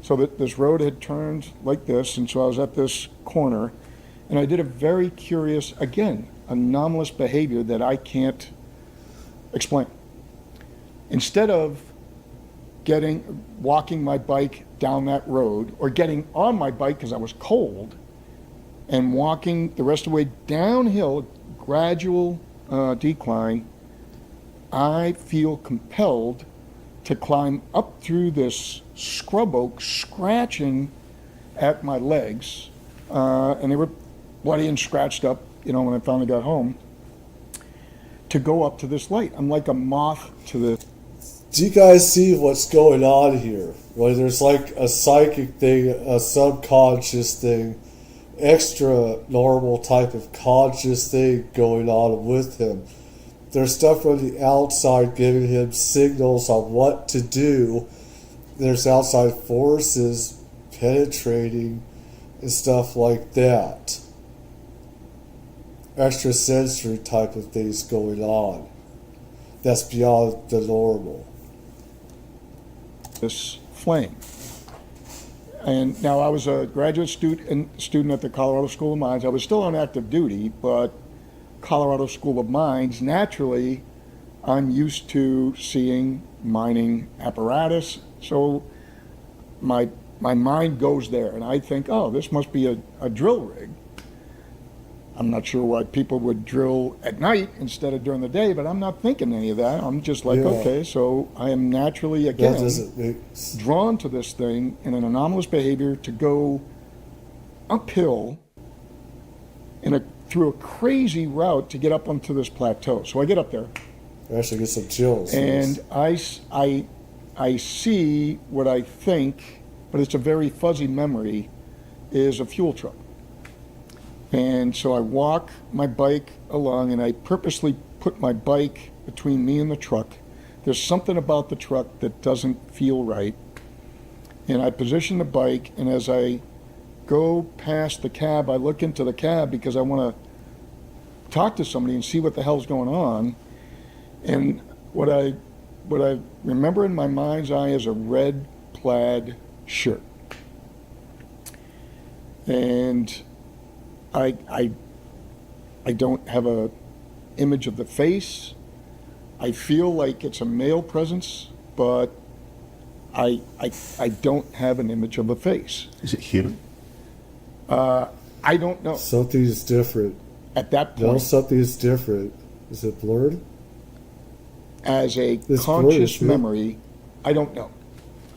Speaker 9: so that this road had turned like this, and so I was at this corner, and I did a very curious, again, anomalous behavior that I can't explain. Instead of walking my bike down that road, or getting on my bike because I was cold, and walking the rest of the way downhill, gradual decline, I feel compelled to climb up through this scrub oak, scratching at my legs, and they were bloody and scratched up, when I finally got home, to go up to this light. I'm like a moth to the...
Speaker 1: Do you guys see what's going on here? Well, there's like a psychic thing, a subconscious thing, extra normal type of conscious thing going on with him. There's stuff from the outside giving him signals on what to do. There's outside forces penetrating and stuff like that. Extrasensory type of things going on. That's beyond the normal.
Speaker 9: This flame. And now I was a graduate student at the Colorado School of Mines. I was still on active duty, but Colorado School of Mines, naturally, I'm used to seeing mining apparatus, so my mind goes there, and I think, oh, this must be a drill rig. I'm not sure why people would drill at night instead of during the day, but I'm not thinking any of that. I'm just like, okay, so I am naturally, again, drawn to this thing in an anomalous behavior to go uphill through a crazy route to get up onto this plateau. So I get up there.
Speaker 1: I actually get some chills.
Speaker 9: And I see what I think, but it's a very fuzzy memory, is a fuel truck. And so I walk my bike along, and I purposely put my bike between me and the truck. There's something about the truck that doesn't feel right. And I position the bike, and as I go past the cab, I look into the cab because I want to talk to somebody and see what the hell's going on. And what I remember in my mind's eye is a red plaid shirt. And I don't have a image of the face. I feel like it's a male presence, but I don't have an image of a face.
Speaker 10: Is it human?
Speaker 9: I don't know.
Speaker 1: Something's different.
Speaker 9: At that point.
Speaker 1: No, something's different. Is it blurred?
Speaker 9: As a conscious memory, I don't know.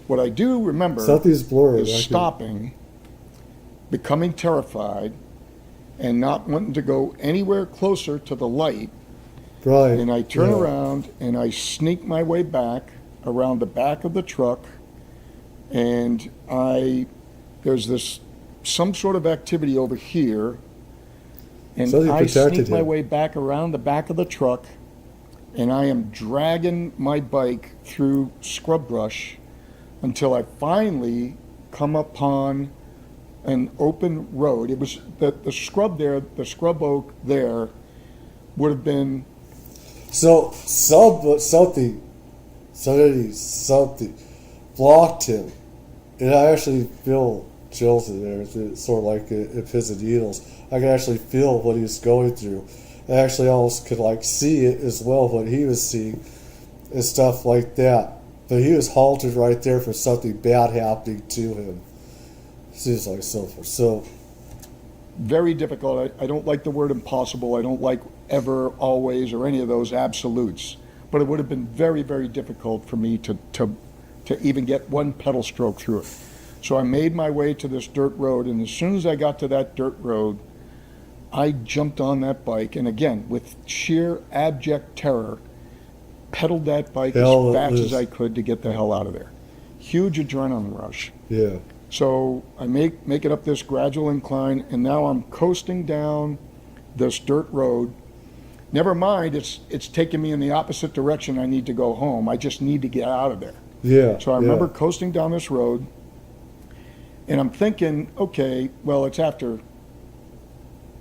Speaker 9: What I do remember
Speaker 1: something's blurred.
Speaker 9: Is stopping, becoming terrified, and not wanting to go anywhere closer to the light.
Speaker 1: Right.
Speaker 9: And I turn around and I sneak my way back around the back of the truck, and there's some sort of activity over here, and I sneak my way back around the back of the truck, and I am dragging my bike through scrub brush until I finally come upon an open road. It was the scrub there, the scrub oak there would have been.
Speaker 1: So something blocked him, and I actually feel chills in there. It's sort of like a pins and needles. I can actually feel what he was going through. I actually almost could see it as well, what he was seeing and stuff like that. But he was halted right there for something bad happening to him. Seems like so
Speaker 9: very difficult. I don't like the word impossible. I don't like ever, always, or any of those absolutes. but it would have been very, very difficult for me to even get one pedal stroke through it. So I made my way to this dirt road, and as soon as I got to that dirt road, I jumped on that bike, and again, with sheer abject terror, pedaled that bike as fast as I could to get the hell out of there. Huge adrenaline rush.
Speaker 1: Yeah.
Speaker 9: So I make it up this gradual incline, and now I'm coasting down this dirt road. Never mind, it's taking me in the opposite direction. I need to go home. I just need to get out of there.
Speaker 1: Yeah.
Speaker 9: So I remember coasting down this road, and I'm thinking, okay, well, it's after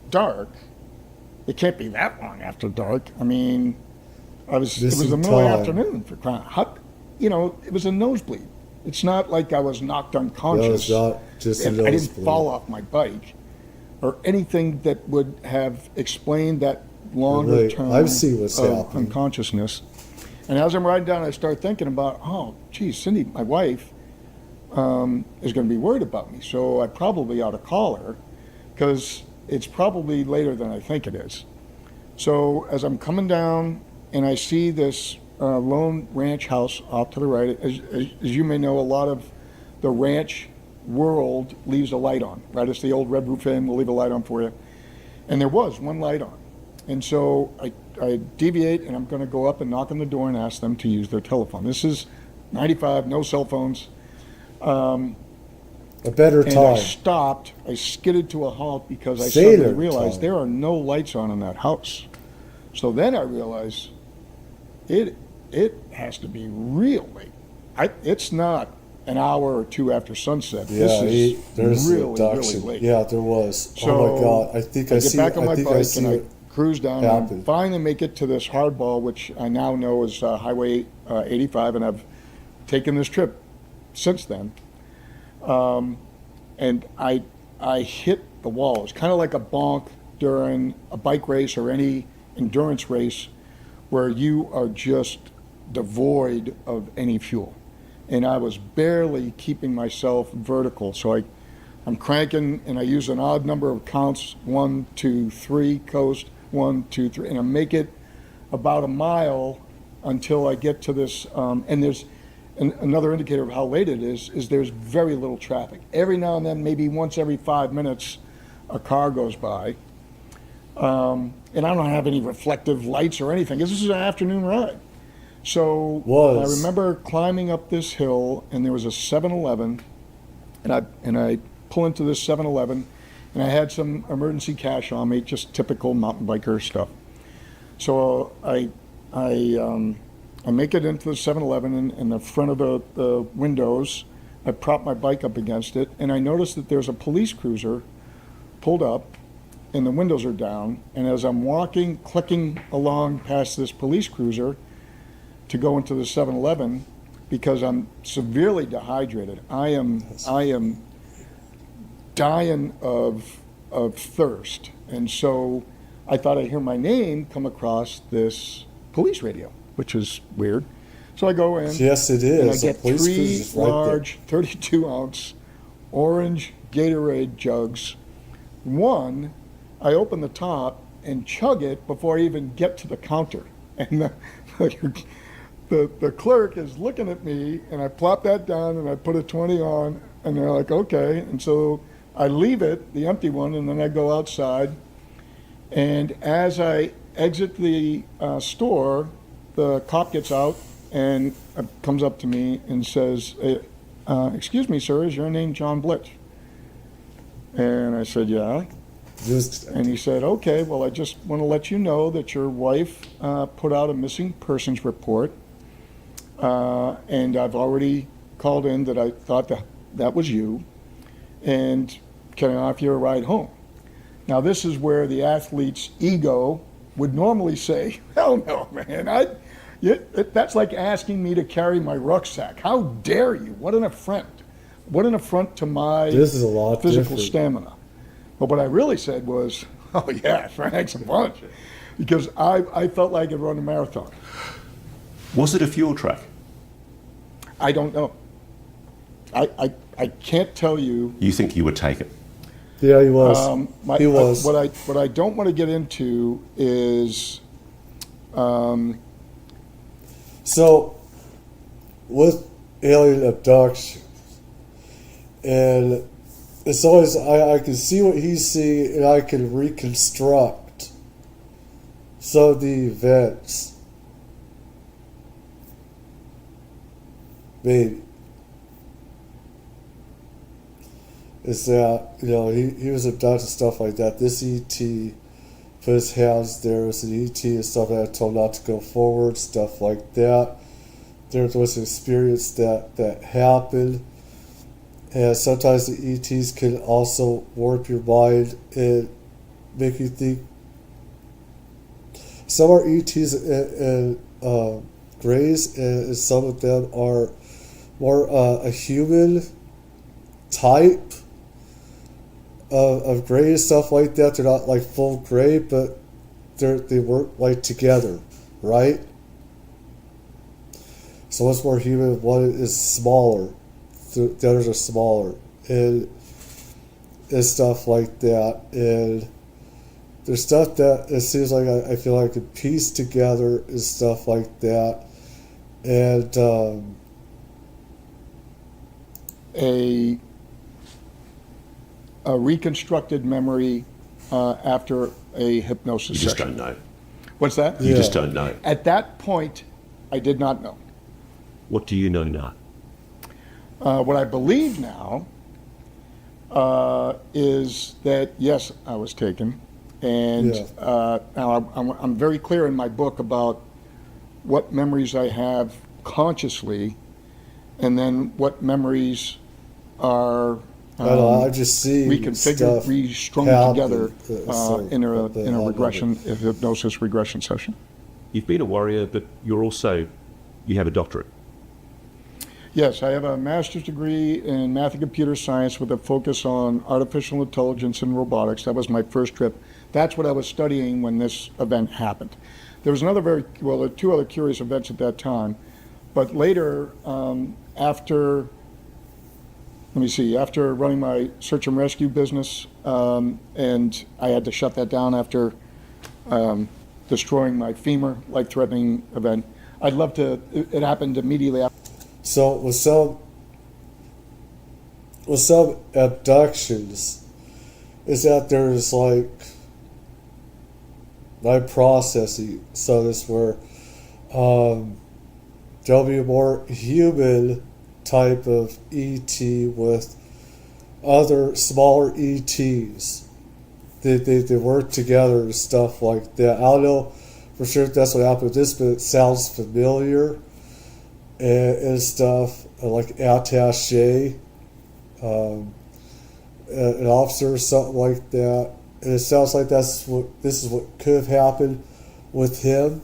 Speaker 9: dark. It can't be that long after dark. I mean, it was the middle of the afternoon for crying. It was a nosebleed. It's not like I was knocked unconscious.
Speaker 1: No, it's not just a nosebleed.
Speaker 9: I didn't fall off my bike or anything that would have explained that longer term
Speaker 1: I've seen what's
Speaker 9: of
Speaker 1: happening.
Speaker 9: unconsciousness. And as I'm riding down, I start thinking about, oh, geez, Cindy, my wife, is going to be worried about me. So I probably ought to call her because it's probably later than I think it is. So as I'm coming down and I see this lone ranch house off to the right, as you may know, a lot of the ranch world leaves a light on, right? It's the old Red Roof Inn, we'll leave a light on for you. And there was one light on. And so I deviate, and I'm going to go up and knock on the door and ask them to use their telephone. This is 95, no cell phones.
Speaker 1: A better
Speaker 9: and
Speaker 1: time.
Speaker 9: I stopped. I skidded to a halt because I suddenly realized there are no lights on in that house. So then I realized it has to be real late. It's not an hour or two after sunset. This is really late.
Speaker 1: Yeah, there was.
Speaker 9: So
Speaker 1: oh my God! I think I see.
Speaker 9: Get back on my bike and I
Speaker 1: it
Speaker 9: cruise down and finally make it to this hardball, which I now know is Highway 85, and I've taken this trip since then. And I hit the wall. It's kind of like a bonk during a bike race or any endurance race where you are just devoid of any fuel. And I was barely keeping myself vertical. So I'm cranking, and I use an odd number of counts, 1, 2, 3, coast, 1, 2, 3, and I make it about a mile until I get to this, and there's another indicator of how late it is there's very little traffic. Every now and then, maybe once every 5 minutes, a car goes by. And I don't have any reflective lights or anything. This is an afternoon ride. So I remember climbing up this hill, and there was a 7-Eleven, and I pull into this 7-Eleven, and I had some emergency cash on me, just typical mountain biker stuff. So I make it into the 7-Eleven, in the front of the windows. I prop my bike up against it, and I notice that there's a police cruiser pulled up, and the windows are down. And as I'm clicking along past this police cruiser to go into the 7-Eleven, because I'm severely dehydrated, I am dying of thirst. And so I thought I'd hear my name come across this police radio, which is weird. So I go in.
Speaker 1: Yes, it is.
Speaker 9: And I get 3 large 32-ounce orange Gatorade jugs. One, I open the top and chug it before I even get to the counter. And the clerk is looking at me, and I plop that down and I put a 20 on, and they're like, okay. And so I leave it, the empty one, and then I go outside. And as I exit the store, the cop gets out and comes up to me and says, excuse me, sir, is your name John Blitch? And I said, yeah. And he said, okay, well, I just want to let you know that your wife put out a missing persons report, and I've already called in that I thought that was you, and can I offer you a ride home? Now, this is where the athlete's ego would normally say, hell no, man, that's like asking me to carry my rucksack. How dare you? What an affront. What an affront to my physical stamina. But what I really said was, oh yeah, thanks a bunch. Because I felt like I'd run a marathon.
Speaker 10: Was it a fuel truck?
Speaker 9: I don't know. I can't tell you.
Speaker 10: You think you would take it?
Speaker 1: Yeah, he was. He was.
Speaker 9: What I don't want to get into is
Speaker 1: So, with alien abduction, and it's always, I can see what he's seeing, and I can reconstruct some of the events. Maybe. Is that, he was abducted, stuff like that. This ET put his hands there, it was an ET and stuff like that, told not to go forward, stuff like that. There was an experience that happened. And sometimes the ETs can also warp your mind and make you think. Some are ETs and grays, and some of them are more a human type of gray and stuff like that. They're not like full gray, but they work like together, right? So one's more human, one is smaller. The others are smaller, and stuff like that. And there's stuff that it seems like I feel like I could piece together and stuff like that. And
Speaker 9: a reconstructed memory after a hypnosis
Speaker 10: You just
Speaker 9: session.
Speaker 10: don't know.
Speaker 9: What's that?
Speaker 10: You just don't know.
Speaker 9: At that point, I did not know.
Speaker 10: What do you know now?
Speaker 9: What I believe now is that, yes, I was taken. And now I'm very clear in my book about what memories I have consciously, and then what memories are
Speaker 1: I just see
Speaker 9: reconfigured, restrung together in a regression, a hypnosis regression session.
Speaker 10: You've been a warrior, but you have a doctorate.
Speaker 9: Yes, I have a master's degree in math and computer science with a focus on artificial intelligence and robotics. That was my first trip. That's what I was studying when this event happened. There was there were two other curious events at that time. But later, after running my search and rescue business, and I had to shut that down after destroying my femur, life-threatening event. It happened immediately after.
Speaker 1: So with some abductions, is that there's like my processing, so this where there'll be a more human type of ET with other smaller ETs. They work together and stuff like that. I don't know for sure if that's what happened with this, but it sounds familiar. And stuff like attaché, an officer or something like that, and it sounds like this is what could have happened with him,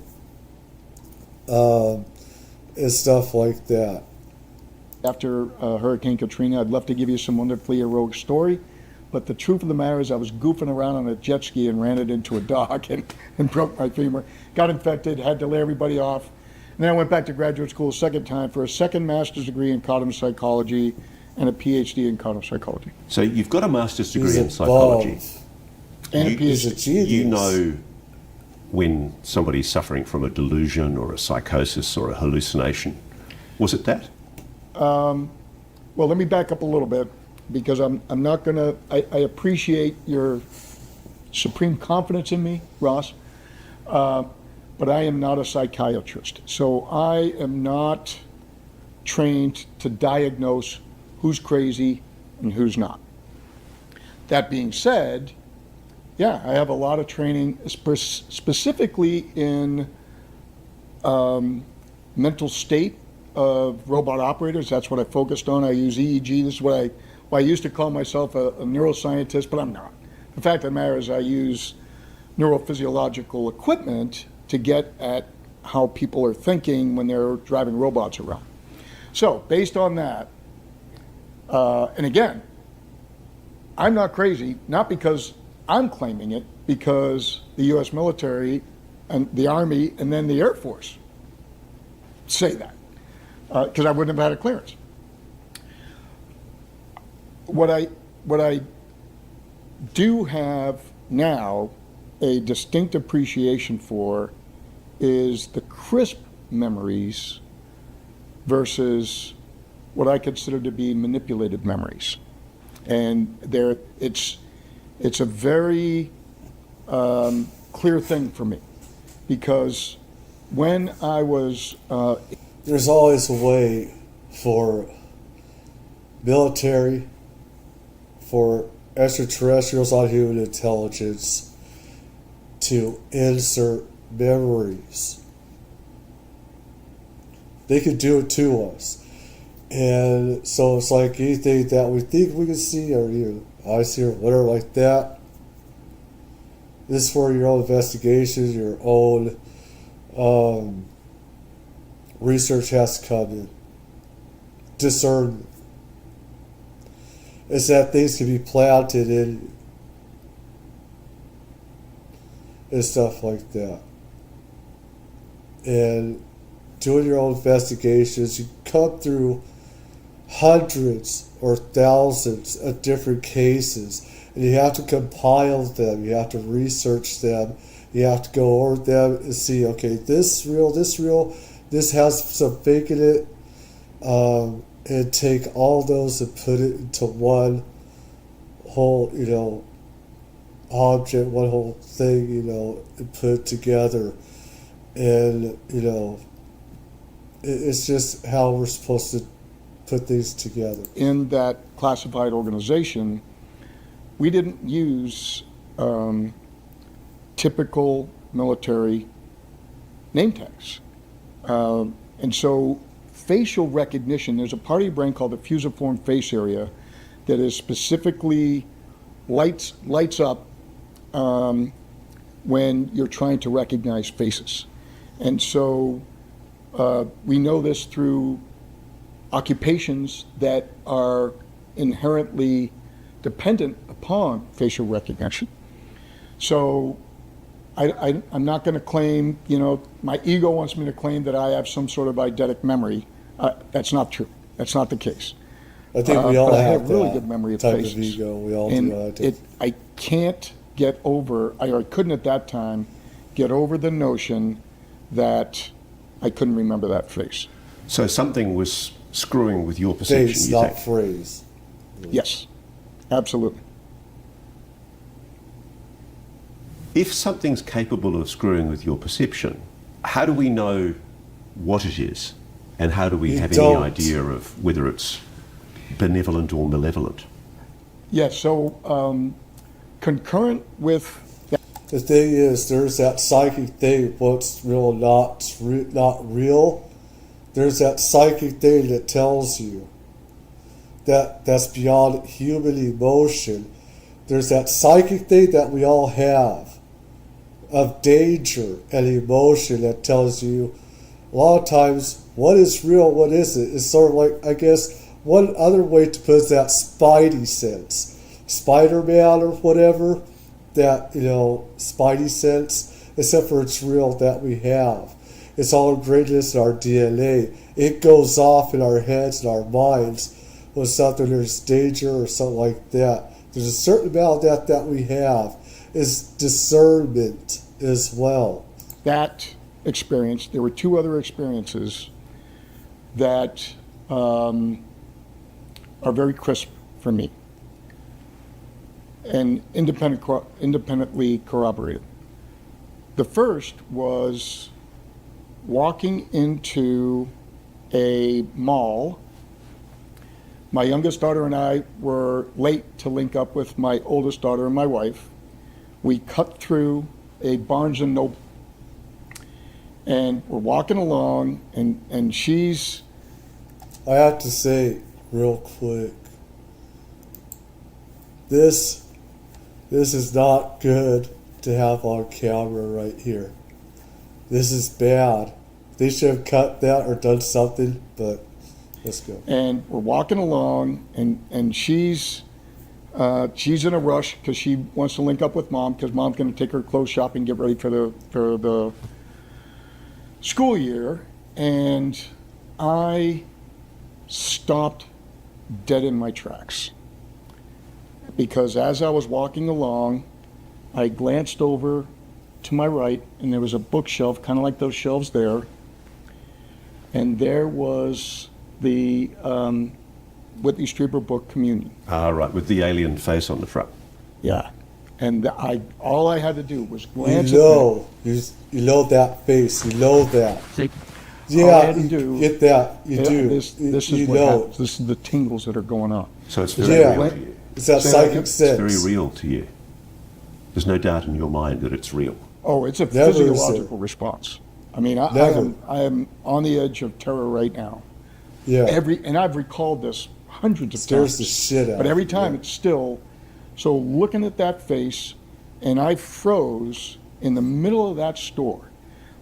Speaker 1: and stuff like that.
Speaker 9: After Hurricane Katrina, I'd love to give you some wonderfully heroic story, but the truth of the matter is I was goofing around on a jet ski and ran it into a dock and broke my femur, got infected, had to lay everybody off. And then I went back to graduate school a second time for a second master's degree in quantum psychology and a PhD in quantum psychology.
Speaker 10: So you've got a master's degree in psychology.
Speaker 9: And a PhD.
Speaker 10: You know when somebody's suffering from a delusion or a psychosis or a hallucination. Was it that?
Speaker 9: Well, let me back up a little bit, because I'm not going to... I appreciate your supreme confidence in me, Ross. But I am not a psychiatrist, so I am not trained to diagnose who's crazy and who's not. That being said, yeah, I have a lot of training, specifically in mental state of robot operators. That's what I focused on. I use EEG. This is what I used to call myself a neuroscientist, but I'm not. The fact of the matter is I use neurophysiological equipment to get at how people are thinking when they're driving robots around. So based on that, and again, I'm not crazy, not because I'm claiming it, because the U.S. military and the Army and then the Air Force say that, because I wouldn't have had a clearance. What I do have now a distinct appreciation for is the crisp memories versus what I consider to be manipulated memories. And it's a very clear thing for me, because when I was...
Speaker 1: There's always a way for military, for extraterrestrials on human intelligence to insert memories. They could do it to us. And so it's like anything that we think we can see, or I see, or whatever like that. This is for your own investigation, your own research has to come in. Discernment. It's that things can be planted in and stuff like that. And doing your own investigations, you come through hundreds or thousands of different cases, and you have to compile them, you have to research them, you have to go over them and see, okay, this real, this has some fake in it, and take all those and put it into one whole, object, one whole thing, and put it together. And, it's just how we're supposed to put these together.
Speaker 9: In that classified organization, we didn't use typical military name tags. And so facial recognition, there's a part of your brain called the fusiform face area that is specifically lights up when you're trying to recognize faces. And so we know this through occupations that are inherently dependent upon facial recognition. So I'm not going to claim, my ego wants me to claim that I have some sort of eidetic memory. That's not true. That's not the case.
Speaker 1: I think we all
Speaker 9: but I
Speaker 1: have
Speaker 9: have really
Speaker 1: that
Speaker 9: good memory of
Speaker 1: type
Speaker 9: faces.
Speaker 1: of ego. We all
Speaker 9: And
Speaker 1: do.
Speaker 9: I can't get over, I couldn't at that time get over the notion that I couldn't remember that face.
Speaker 10: So something was screwing with your perception,
Speaker 1: Face,
Speaker 10: you
Speaker 1: not
Speaker 10: think?
Speaker 1: phrase.
Speaker 9: Yes, absolutely.
Speaker 10: If something's capable of screwing with your perception, how do we know what it is? And how do we
Speaker 1: You
Speaker 10: have
Speaker 1: don't.
Speaker 10: any idea of whether it's benevolent or malevolent?
Speaker 9: Yes, so concurrent with
Speaker 1: The thing is, there's that psychic thing, what's real and not real. There's that psychic thing that tells you that's beyond human emotion. There's that psychic thing that we all have of danger and emotion that tells you a lot of times what is real, what isn't. It's sort of like, I guess, one other way to put it is that spidey sense. Spider-Man or whatever, that, spidey sense, except for it's real that we have. It's all ingrained in our DNA. It goes off in our heads and our minds when something, there's danger or something like that. There's a certain amount of that we have. Is discernment as well.
Speaker 9: that experience, there were two other experiences that are very crisp for me and independently corroborated. The first was walking into a mall. My youngest daughter and I were late to link up with my oldest daughter and my wife. We cut through a Barnes & Noble, and we're walking along, and she's...
Speaker 1: I have to say, real quick, this is not good to have on camera right here. This is bad. They should have cut that or done something, but let's go.
Speaker 9: And we're walking along, and she's in a rush because she wants to link up with mom because mom's going to take her clothes shopping, get ready for the school year. And I stopped dead in my tracks because as I was walking along, I glanced over to my right, and there was a bookshelf, kind of like those shelves there, and there was the Whitley Strieber book Communion.
Speaker 10: Ah, right, with the alien face on the front.
Speaker 9: Yeah, and all I had to do was glance
Speaker 1: You
Speaker 9: at
Speaker 1: know, you know that face. You know that.
Speaker 9: all I
Speaker 1: Yeah,
Speaker 9: had to
Speaker 1: you
Speaker 9: do-
Speaker 1: get that. You
Speaker 9: that.
Speaker 1: do.
Speaker 9: This
Speaker 1: you
Speaker 9: is what
Speaker 1: know.
Speaker 9: happens. This is the tingles that are going on.
Speaker 10: So it's very
Speaker 1: Yeah,
Speaker 10: real to you.
Speaker 1: it's that
Speaker 9: Say that again?
Speaker 1: psychic
Speaker 10: It's
Speaker 1: sense.
Speaker 10: very real to you. There's no doubt in your mind that it's real.
Speaker 9: Oh, it's a
Speaker 1: Never is it.
Speaker 9: physiological response. I mean, I
Speaker 1: Never.
Speaker 9: am on the edge of terror right now.
Speaker 1: Yeah,
Speaker 9: And I've recalled this hundreds of
Speaker 1: scares
Speaker 9: times.
Speaker 1: the shit out.
Speaker 9: But every
Speaker 1: of
Speaker 9: time
Speaker 1: you.
Speaker 9: it's still. So looking at that face, and I froze in the middle of that store.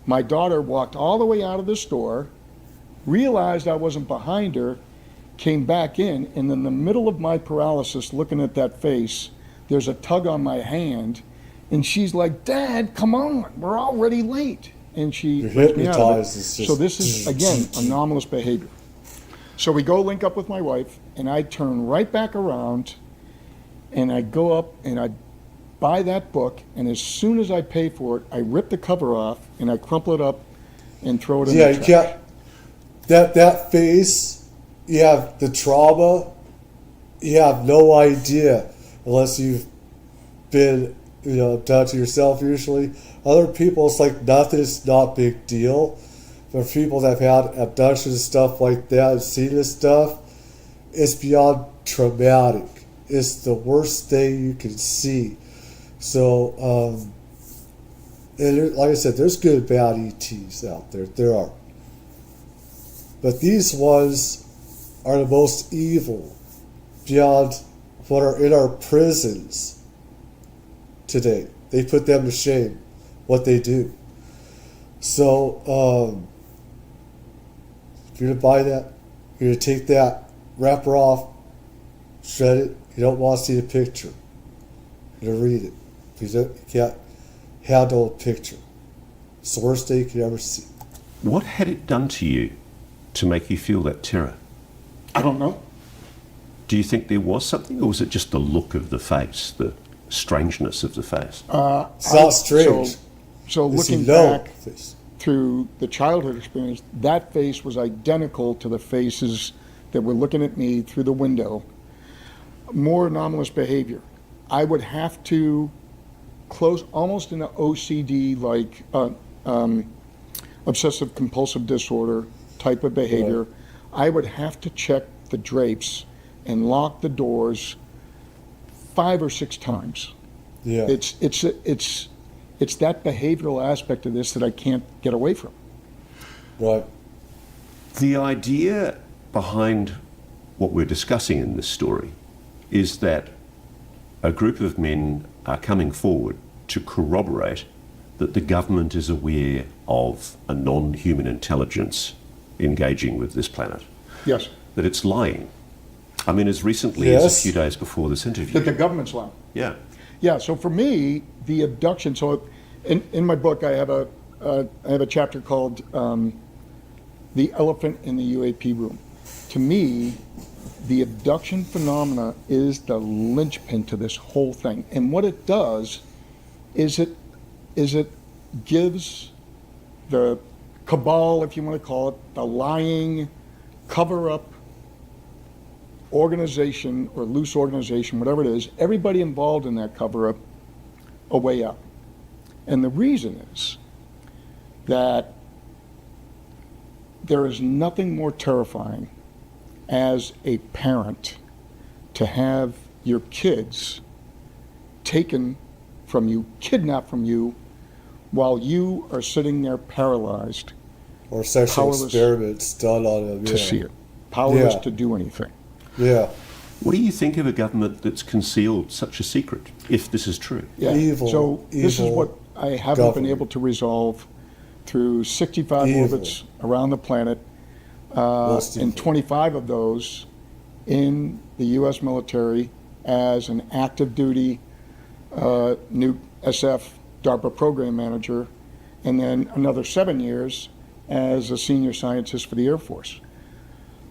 Speaker 9: My daughter walked all the way out of the store, realized I wasn't behind her, came back in, and in the middle of my paralysis, looking at that face, there's a tug on my hand, and she's like, "Dad, come on, we're already late." And she
Speaker 1: You're
Speaker 9: lets me out of it.
Speaker 1: hypnotized. It's just-
Speaker 9: So this is, again, anomalous behavior. So we go link up with my wife, and I turn right back around, and I go up and I buy that book, and as soon as I pay for it, I rip the cover off and I crumple it up and throw it in
Speaker 1: Yeah,
Speaker 9: the
Speaker 1: you
Speaker 9: trash.
Speaker 1: can't. That face, you have the trauma. You have no idea unless you've been, done to yourself. Usually, other people, it's like nothing. It's not a big deal. For people that have had abductions and stuff like that, and seen this stuff, it's beyond traumatic. It's the worst thing you can see. So, and like I said, there's good and bad ETs out there. There are. But these ones are the most evil beyond what are in our prisons today. They put them to shame, what they do. So, if you're going to buy that, you're going to take that wrapper off, shred it. You don't want to see the picture. You're going to read it. Because you can't handle a picture. It's the worst thing you could ever see.
Speaker 10: What had it done to you to make you feel that terror?
Speaker 9: I don't know.
Speaker 10: Do you think there was something, or was it just the look of the face, the strangeness of the face?
Speaker 1: It's not strange.
Speaker 9: So
Speaker 1: It's
Speaker 9: looking
Speaker 1: no
Speaker 9: back
Speaker 1: face.
Speaker 9: through the childhood experience, that face was identical to the faces that were looking at me through the window. More anomalous behavior. I would have to close, almost in an OCD, like obsessive compulsive disorder type of behavior.
Speaker 1: Right.
Speaker 9: I would have to check the drapes and lock the doors 5 or 6 times.
Speaker 1: Yeah.
Speaker 9: It's that behavioral aspect of this that I can't get away from.
Speaker 1: Right.
Speaker 10: The idea behind what we're discussing in this story is that a group of men are coming forward to corroborate that the government is aware of a non-human intelligence engaging with this planet.
Speaker 9: Yes.
Speaker 10: That it's lying. I mean, as recently as a few days before this interview.
Speaker 9: That the government's lying.
Speaker 10: Yeah.
Speaker 9: Yeah, so for me, the abduction, so in my book I have a chapter called The Elephant in the UAP Room. To me, the abduction phenomena is the linchpin to this whole thing. And what it does is it gives the cabal, if you want to call it, the lying, cover-up organization or loose organization, whatever it is, everybody involved in that cover-up, a way out. And the reason is that there is nothing more terrifying as a parent to have your kids taken from you, kidnapped from you, while you are sitting there paralyzed,
Speaker 1: Or sexual
Speaker 9: powerless
Speaker 1: experiments done on them.
Speaker 9: to
Speaker 1: Yeah.
Speaker 9: see it, powerless
Speaker 1: Yeah.
Speaker 9: to do anything.
Speaker 1: Yeah.
Speaker 10: What do you think of a government that's concealed such a secret, if this is true?
Speaker 9: Yeah.
Speaker 1: Evil,
Speaker 9: So this is
Speaker 1: evil
Speaker 9: what I haven't been
Speaker 1: government.
Speaker 9: able to resolve through 65
Speaker 1: Evil.
Speaker 9: orbits around the planet,
Speaker 1: Most
Speaker 9: and
Speaker 1: evil.
Speaker 9: 25 of those in the U.S. military as an active duty new SF DARPA program manager, and then another 7 years as a senior scientist for the Air Force.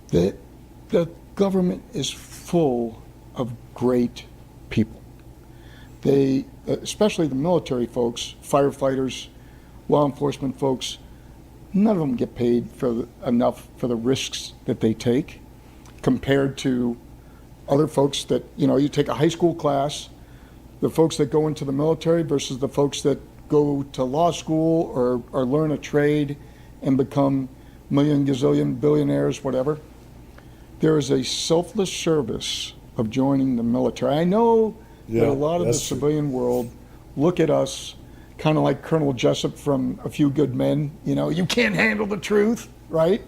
Speaker 9: The government is full of great people. They, especially the military folks, firefighters, law enforcement folks, none of them get paid enough for the risks that they take compared to other folks that, you take a high school class, the folks that go into the military versus the folks that go to law school or learn a trade and become million, gazillion, billionaires, whatever. There is a selfless service of joining the military. I know that a lot of the civilian world look at us kind of like Colonel Jessup from A Few Good Men. You can't handle the truth, right?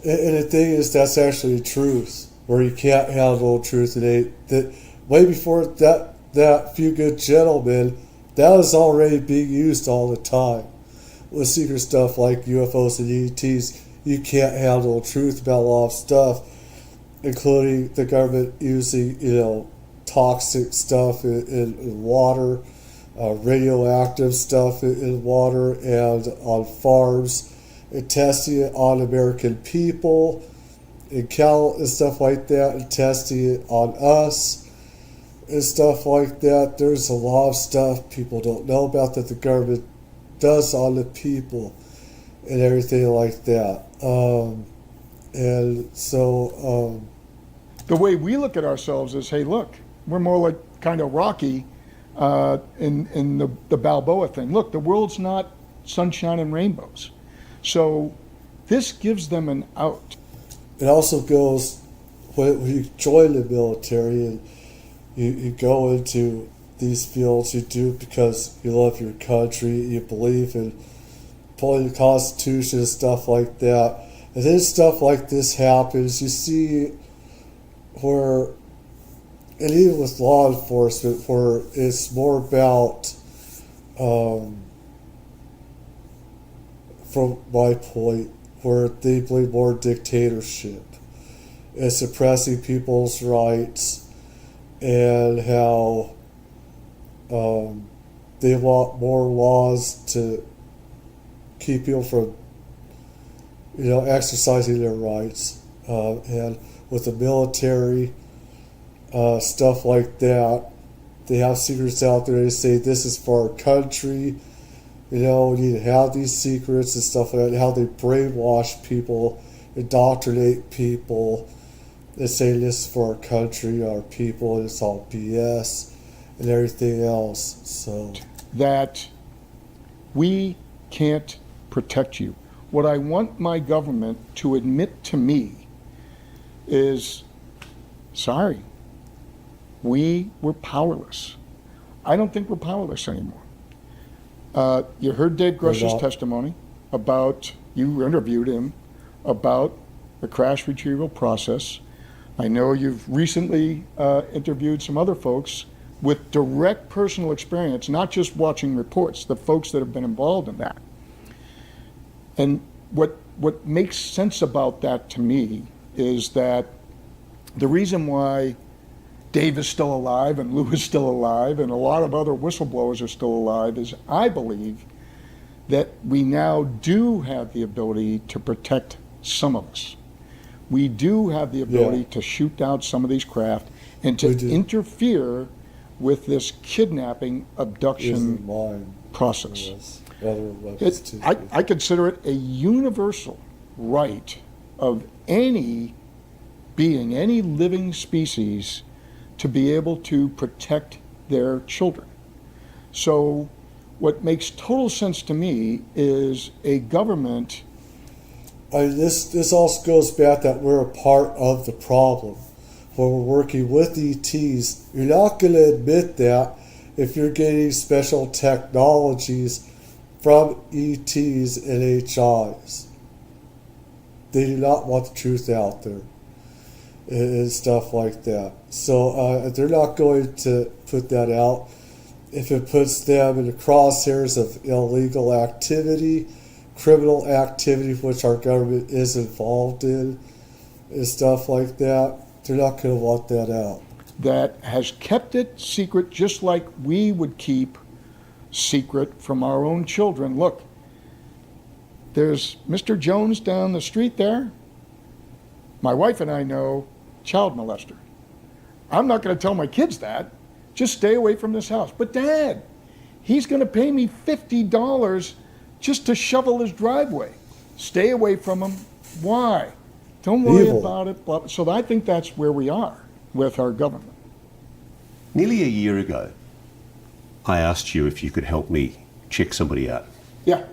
Speaker 1: And the thing is, that's actually the truth, where you can't handle the truth. And that way before that Few Good Gentlemen, that was already being used all the time. With secret stuff like UFOs and ETs, you can't handle the truth about a lot of stuff, including the government using, toxic stuff in water, radioactive stuff in water and on farms, and testing it on American people, and cattle and stuff like that, and testing it on us and stuff like that. There's a lot of stuff people don't know about that the government does on the people and everything like that. And so
Speaker 9: the way we look at ourselves is, hey, look, we're more like kind of Rocky in the Balboa thing. Look, the world's not sunshine and rainbows. So this gives them an out.
Speaker 1: It also goes when you join the military and you go into these fields, you do it because you love your country, you believe in pulling the Constitution and stuff like that. And then stuff like this happens. You see where, and even with law enforcement, where it's more about, from my point, where they believe more dictatorship and suppressing people's rights, and how they want more laws to keep people from, exercising their rights. And with the military, stuff like that, they have secrets out there. They say this is for our country. We need to have these secrets and stuff like that. How they brainwash people, indoctrinate people, and say this is for our country, our people, and it's all BS and everything else. So
Speaker 9: that we can't protect you. What I want my government to admit to me is, sorry, we were powerless. I don't think we're powerless anymore. You heard Dave Grush's testimony about, you interviewed him about the crash retrieval process. I know you've recently interviewed some other folks with direct personal experience, not just watching reports, the folks that have been involved in that. And what makes sense about that to me is that the reason why Dave is still alive and Lou is still alive and a lot of other whistleblowers are still alive is I believe that we now do have the ability to protect some of us. We do have the ability to shoot down some of these craft and to interfere with this kidnapping, abduction process. I consider it a universal right of any being, any living species, to be able to protect their children. So what makes total sense to me is a government.
Speaker 1: This also goes back that we're a part of the problem. When we're working with ETs, you're not going to admit that if you're getting special technologies from ETs and HIs. They do not want the truth out there and stuff like that. So they're not going to put that out if it puts them in the crosshairs of illegal activity, criminal activity, which our government is involved in, and stuff like that. They're not going to want that out.
Speaker 9: That has kept it secret, just like we would keep secret from our own children. Look, there's Mr. Jones down the street there. My wife and I know child molester. I'm not going to tell my kids that. Just stay away from this house. But Dad, he's going to pay me $50 just to shovel his driveway. Stay away from him. Why? Don't worry
Speaker 1: Evil.
Speaker 9: about it. So I think that's where we are with our government.
Speaker 10: Nearly a year ago, I asked you if you could help me check somebody out.
Speaker 9: Yeah.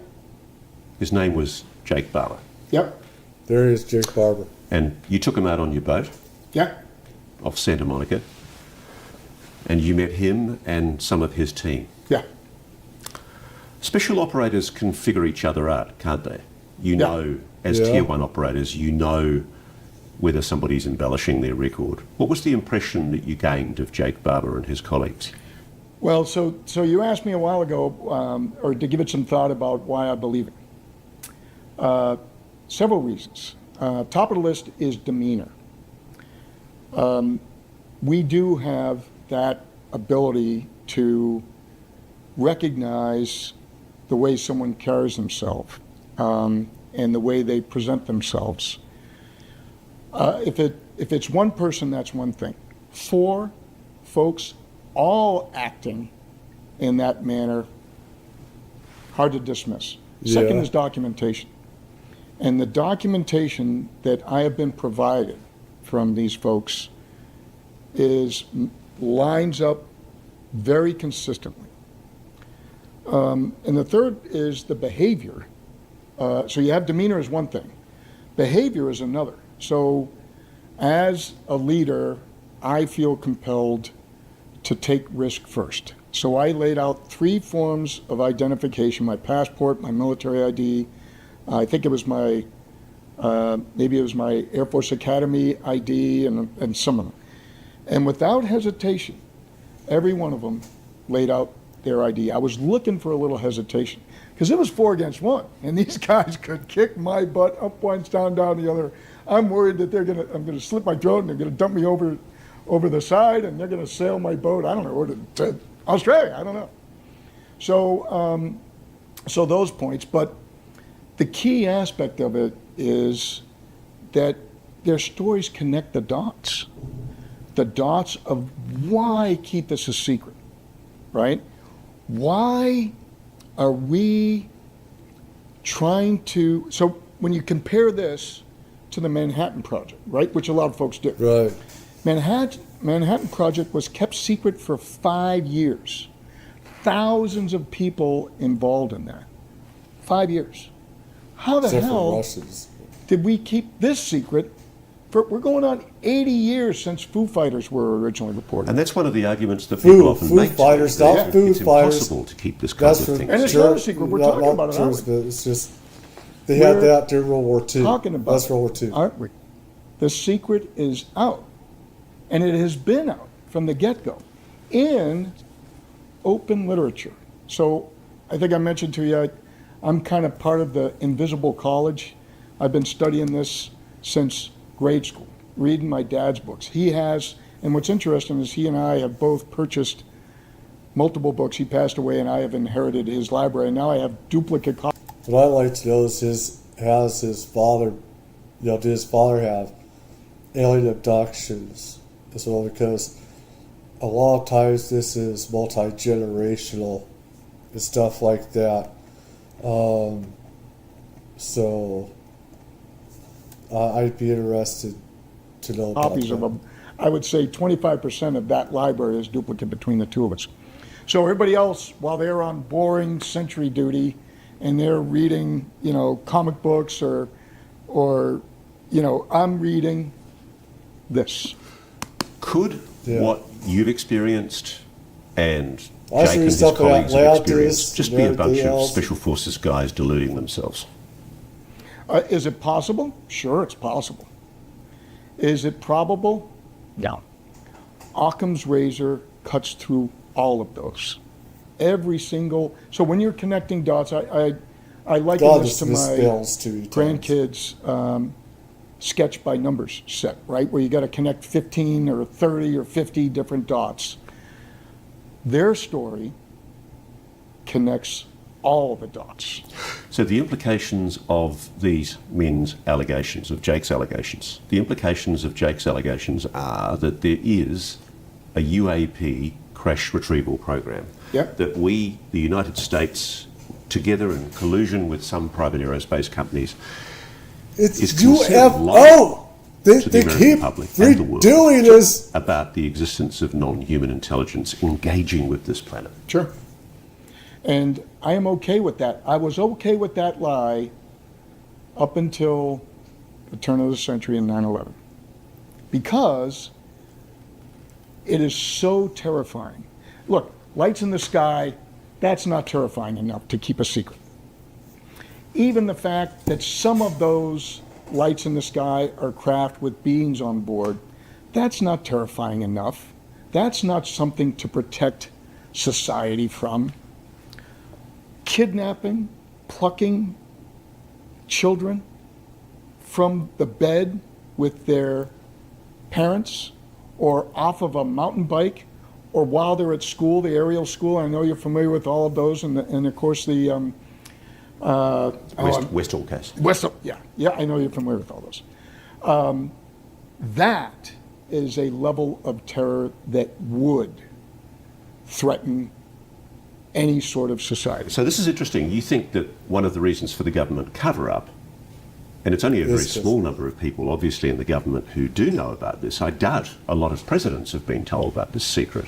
Speaker 10: His name was Jake Barber.
Speaker 9: Yep.
Speaker 1: There is Jake Barber.
Speaker 10: And you took him out on your boat
Speaker 9: Yeah.
Speaker 10: off Santa Monica, and you met him and some of his team.
Speaker 9: Yeah.
Speaker 10: Special operators can figure each other out, can't they? You
Speaker 9: Yeah.
Speaker 10: know, as
Speaker 1: Yeah.
Speaker 10: Tier 1 operators, you know whether somebody's embellishing their record. What was the impression that you gained of Jake Barber and his colleagues?
Speaker 9: Well, so you asked me a while ago, or to give it some thought about why I believe it. Several reasons. Top of the list is demeanor. We do have that ability to recognize the way someone carries themselves and the way they present themselves. If it's one person, that's one thing. 4 folks all acting in that manner, hard to dismiss. Second
Speaker 1: Yeah.
Speaker 9: is documentation. And the documentation that I have been provided from these folks lines up very consistently. And the third is the behavior. So you have demeanor as one thing. Behavior is another. So as a leader, I feel compelled to take risk first. So I laid out 3 forms of identification: my passport, my military ID, I think it was my, maybe it was my Air Force Academy ID, and some of them. And without hesitation, every one of them laid out their ID. I was looking for a little hesitation because it was 4 against 1, and these guys could kick my butt up once, down the other. I'm worried that I'm gonna slit my throat and they're gonna dump me over the side and they're gonna sail my boat. I don't know, to Australia. I don't know. So, so those points, but the key aspect of it is that their stories connect the dots of why keep this a secret, right? Why are we trying to, so when you compare this to the Manhattan Project, right, which a lot of folks do.
Speaker 1: Right.
Speaker 9: Manhattan Project was kept secret for 5 years. Thousands of people involved in that. 5 years. How the
Speaker 1: Except for
Speaker 9: hell
Speaker 1: Russians.
Speaker 9: did we keep this secret? We're going on 80 years since Foo Fighters were originally reported.
Speaker 10: And that's one of the arguments that people often make.
Speaker 1: Fighters,
Speaker 10: that
Speaker 1: not Foo
Speaker 10: it's
Speaker 1: Fighters.
Speaker 10: impossible to keep this kind of
Speaker 1: That's
Speaker 10: thing.
Speaker 9: And it's not a secret. We're talking about it, aren't we?
Speaker 1: But it's just, they had
Speaker 9: We're
Speaker 1: that during World War II.
Speaker 9: Talking about
Speaker 1: That's
Speaker 9: it,
Speaker 1: World War II.
Speaker 9: aren't we? The secret is out, and it has been out from the get-go in open literature. So I think I mentioned to you, I'm kind of part of the invisible college. I've been studying this since grade school, reading my dad's books. He has, and what's interesting is he and I have both purchased multiple books. He passed away, and I have inherited his library. And now I have duplicate copies.
Speaker 1: What I'd like to know is his father, did his father have alien abductions as well? Because a lot of times this is multi-generational and stuff like that. So I'd be interested to know about
Speaker 9: Copies of
Speaker 1: that.
Speaker 9: them. I would say 25% of that library is duplicate between the two of us. So everybody else, while they're on boring sentry duty and they're reading, comic books or I'm reading this.
Speaker 10: Could what you've experienced and
Speaker 1: I
Speaker 10: Jake and his
Speaker 1: stuff about
Speaker 10: colleagues have
Speaker 1: Atlantis
Speaker 10: experienced just
Speaker 1: and
Speaker 10: be a bunch
Speaker 1: everything
Speaker 10: of
Speaker 1: else.
Speaker 10: Special Forces guys deluding themselves?
Speaker 9: Is it possible? Sure, it's possible. Is it probable? No. Occam's razor cuts through all of those. Every single. So when you're connecting dots, I liken
Speaker 1: God,
Speaker 9: this to
Speaker 1: this
Speaker 9: my
Speaker 1: misspells too many times.
Speaker 9: grandkids' sketch by numbers set, right? Where you got to connect 15 or 30 or 50 different dots. Their story connects all the dots.
Speaker 10: So the implications of these men's allegations, of Jake's allegations, the implications of Jake's allegations are that there is a UAP crash retrieval program.
Speaker 9: Yep.
Speaker 10: That we, the United States, together in collusion with some private aerospace companies,
Speaker 1: It's
Speaker 10: is concealed
Speaker 1: UFO. They
Speaker 10: to the American
Speaker 1: keep
Speaker 10: public and the world
Speaker 1: redoing this.
Speaker 10: about the existence of non-human intelligence engaging with this planet.
Speaker 9: Sure. And I am okay with that. I was okay with that lie up until the turn of the century in 9/11. Because it is so terrifying. Look, lights in the sky, that's not terrifying enough to keep a secret. Even the fact that some of those lights in the sky are craft with beings on board, that's not terrifying enough. That's not something to protect society from. Kidnapping, plucking children from the bed with their parents, or off of a mountain bike, or while they're at school, the aerial school. I know you're familiar with all of those, and of course the
Speaker 10: Westall case.
Speaker 9: Westall, yeah, I know you're familiar with all those. That is a level of terror that would threaten any sort of society.
Speaker 10: So this is interesting. You think that one of the reasons for the government cover-up, and it's only a very small number of people, obviously, in the government who do know about this. I doubt a lot of presidents have been told about this secret.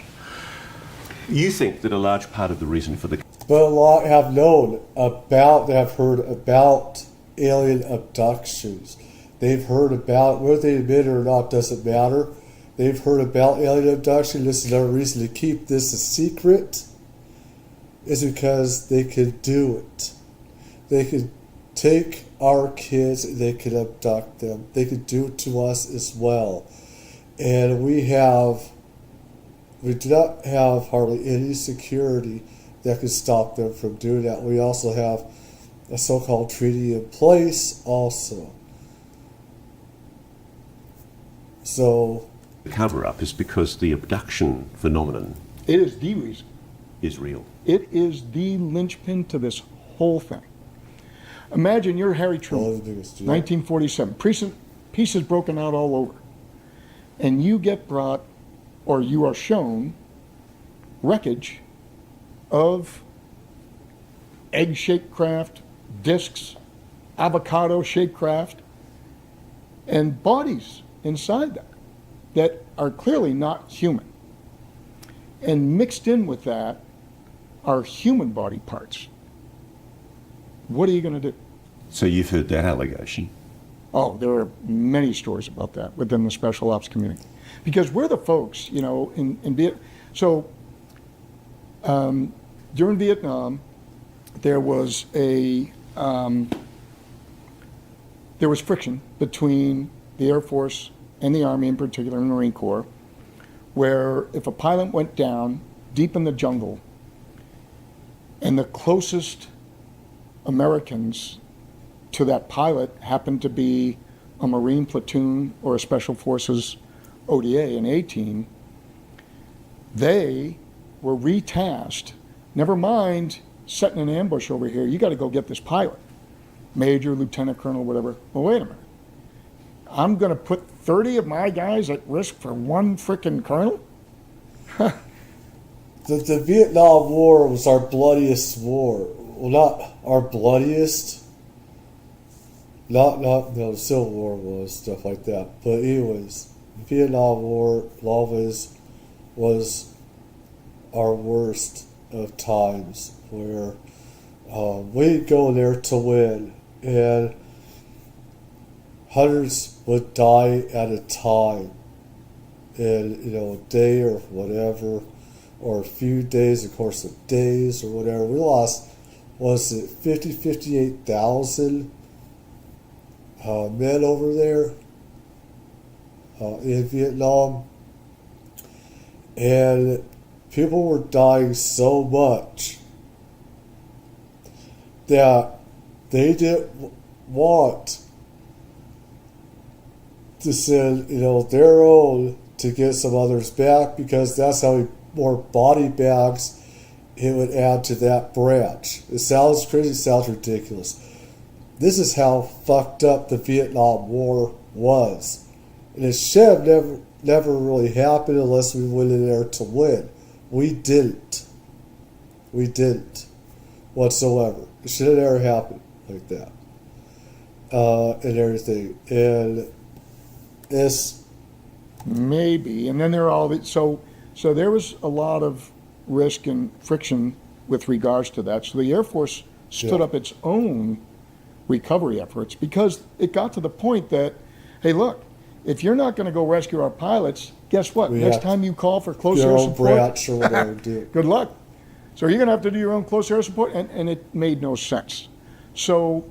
Speaker 10: You think that a large part of the reason for the...
Speaker 1: But a lot have known about, they have heard about alien abductions. They've heard about, whether they admit it or not doesn't matter. They've heard about alien abduction. This is another reason to keep this a secret, is because they could do it. They could take our kids and they could abduct them. They could do it to us as well. And we do not have hardly any security that could stop them from doing that. We also have a so-called treaty in place also. So
Speaker 10: The cover-up is because the abduction phenomenon...
Speaker 9: It is the reason.
Speaker 10: ...is real.
Speaker 9: It is the linchpin to this whole thing. Imagine you're Harry Truman, 1947, pieces broken out all over, and you get brought, or you are shown, wreckage of egg-shaped craft, discs, avocado-shaped craft, and bodies inside that are clearly not human. And mixed in with that are human body parts. What are you going to do?
Speaker 10: So you've heard that allegation.
Speaker 9: Oh, there are many stories about that within the special ops community. Because we're the folks, you know, in Vietnam. So during Vietnam, there was friction between the Air Force and the Army, in particular, and the Marine Corps, where if a pilot went down deep in the jungle and the closest Americans to that pilot happened to be a Marine platoon or a Special Forces ODA, an A-team, they were retasked. Never mind setting an ambush over here. You got to go get this pilot, major, lieutenant colonel, whatever. Well, wait a minute. I'm going to put 30 of my guys at risk for one frickin' colonel?
Speaker 1: The Vietnam War was our bloodiest war. Well, not our bloodiest. The Civil War was, stuff like that. But anyways, the Vietnam War always was our worst of times, where we'd go there to win, and hundreds would die at a time in, you know, a day or whatever, or a few days, of course, of days or whatever. We lost, was it 58,000 men over there in Vietnam, and people were dying so much that they didn't want to send, you know, their own to get some others back, because that's how more body bags it would add to that branch. It sounds crazy, it sounds ridiculous. This is how fucked up the Vietnam War was. And it should have never really happened unless we went in there to win. We didn't. We didn't whatsoever. It should have never happened like that. And everything. And it's...
Speaker 9: Maybe. And then there are all the... So there was a lot of risk and friction with regards to that. So the Air Force stood up its own recovery efforts because it got to the point that, hey, look, if you're not going to go rescue our pilots, guess what? Next time you call for close air support,
Speaker 1: or whatever,
Speaker 9: good luck. So you're going to have to do your own close air support, and it made no sense. So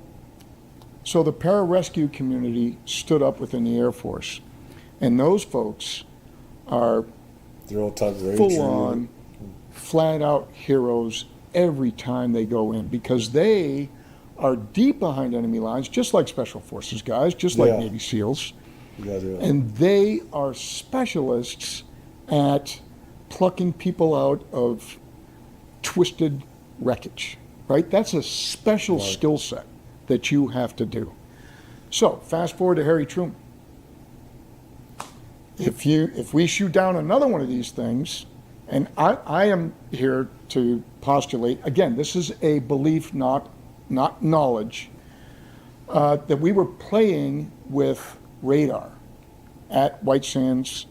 Speaker 9: the pararescue community stood up within the Air Force, and those folks are full-on, flat-out heroes every time they go in because they are deep behind enemy lines, just like Special Forces guys, just like Navy SEALs. And they are specialists at plucking people out of twisted wreckage, right? That's a special skill set that you have to do. So fast forward to Harry Truman. If we shoot down another one of these things, and I am here to postulate, again, this is a belief, not knowledge, that we were playing with radar at White Sands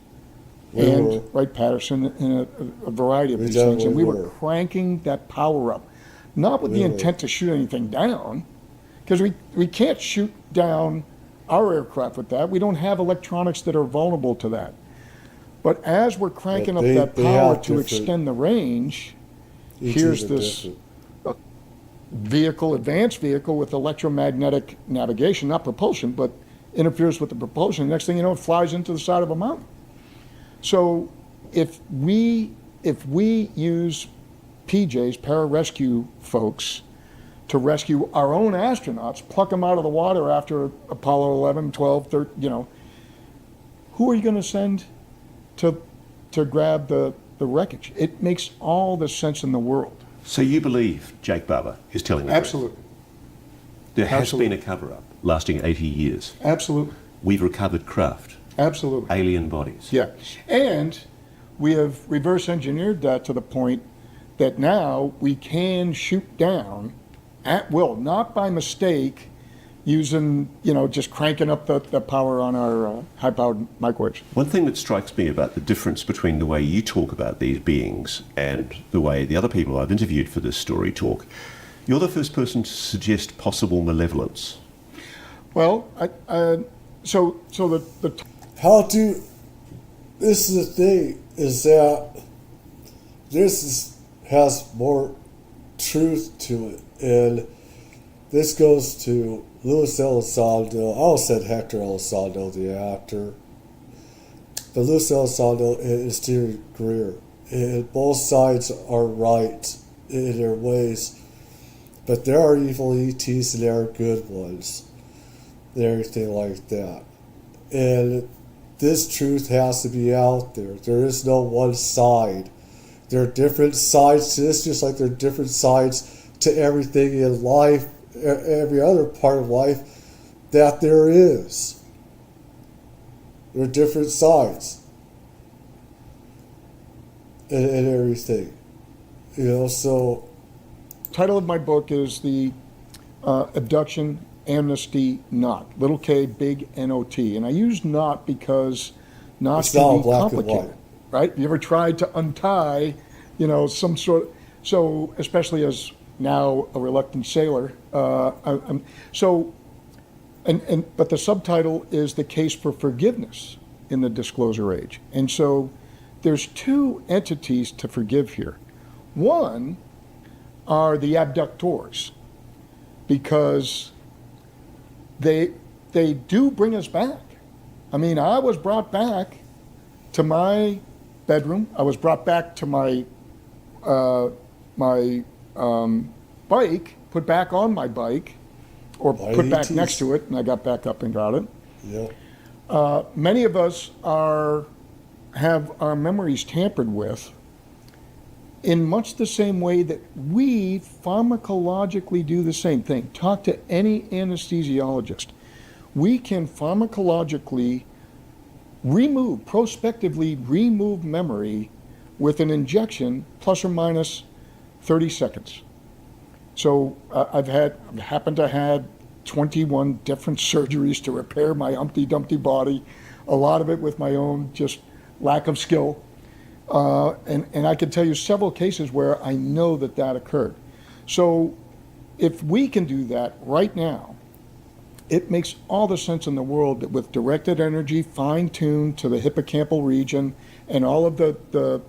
Speaker 9: and Wright-Patterson and a variety of these things, and we were cranking that power up, not with the intent to shoot anything down, because we can't shoot down our aircraft with that. We don't have electronics that are vulnerable to that. But as we're cranking up that power to extend the range, here's this advanced vehicle with electromagnetic navigation, not propulsion, but interferes with the propulsion. Next thing you know, it flies into the side of a mountain. So if we use PJs, pararescue folks, to rescue our own astronauts, pluck them out of the water after Apollo 11, 12, 13, who are you going to send to grab the wreckage? It makes all the sense in the world.
Speaker 10: So you believe Jake Barber is telling the truth?
Speaker 9: Absolutely.
Speaker 10: There has been a cover-up lasting 80 years.
Speaker 9: Absolutely.
Speaker 10: We've recovered craft.
Speaker 9: Absolutely.
Speaker 10: Alien bodies.
Speaker 9: Yeah. And we have reverse engineered that to the point that now we can shoot down at will, not by mistake, using, just cranking up the power on our high-powered microwaves.
Speaker 10: One thing that strikes me about the difference between the way you talk about these beings and the way the other people I've interviewed for this story talk, you're the first person to suggest possible malevolence.
Speaker 9: Well, this
Speaker 1: is the thing, is that has more truth to it, and this goes to Luis Elizondo. I almost said Hector Elizondo, the actor, but Luis Elizondo and Steven Greer, and both sides are right in their ways, but there are evil ETs and there are good ones, and everything like that, and this truth has to be out there. There is no one side. There are different sides to this, just like there are different sides to everything in life, every other part of life that there is. There are different sides and everything. So...
Speaker 9: Title of my book is The Abduction Amnesty Knot. Little K, big N-O-T. And I use knot because knots can be complicated. Right? You ever tried to untie, some sort of... So, especially as now a reluctant sailor. But the subtitle is The Case for Forgiveness in the Disclosure Age. And so there's two entities to forgive here. One are the abductors, because they do bring us back. I mean, I was brought back to my bedroom. I was brought back to my bike, put back on my bike, or put back next to it, and I got back up and got it.
Speaker 1: Yeah.
Speaker 9: Many of us have our memories tampered with in much the same way that we pharmacologically do the same thing. Talk to any anesthesiologist. We can pharmacologically prospectively remove memory with an injection plus or minus 30 seconds. So I've happened to have 21 different surgeries to repair my Humpty Dumpty body, a lot of it with my own just lack of skill. And I can tell you several cases where I know that occurred. So if we can do that right now, it makes all the sense in the world that with directed energy, fine-tuned to the hippocampal region, and all of the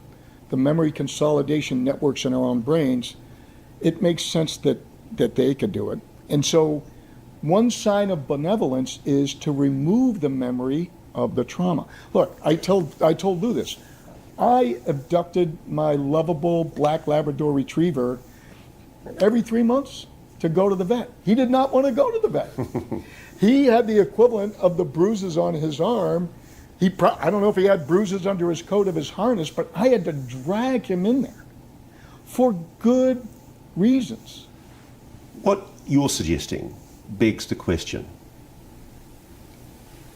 Speaker 9: memory consolidation networks in our own brains, it makes sense that they could do it. And so one sign of benevolence is to remove the memory of the trauma. Look, I told Lou this. I abducted my lovable black Labrador retriever every 3 months to go to the vet. He did not want to go to the vet. He had the equivalent of the bruises on his arm. I don't know if he had bruises under his coat of his harness, but I had to drag him in there for good reasons.
Speaker 10: What you're suggesting begs the question.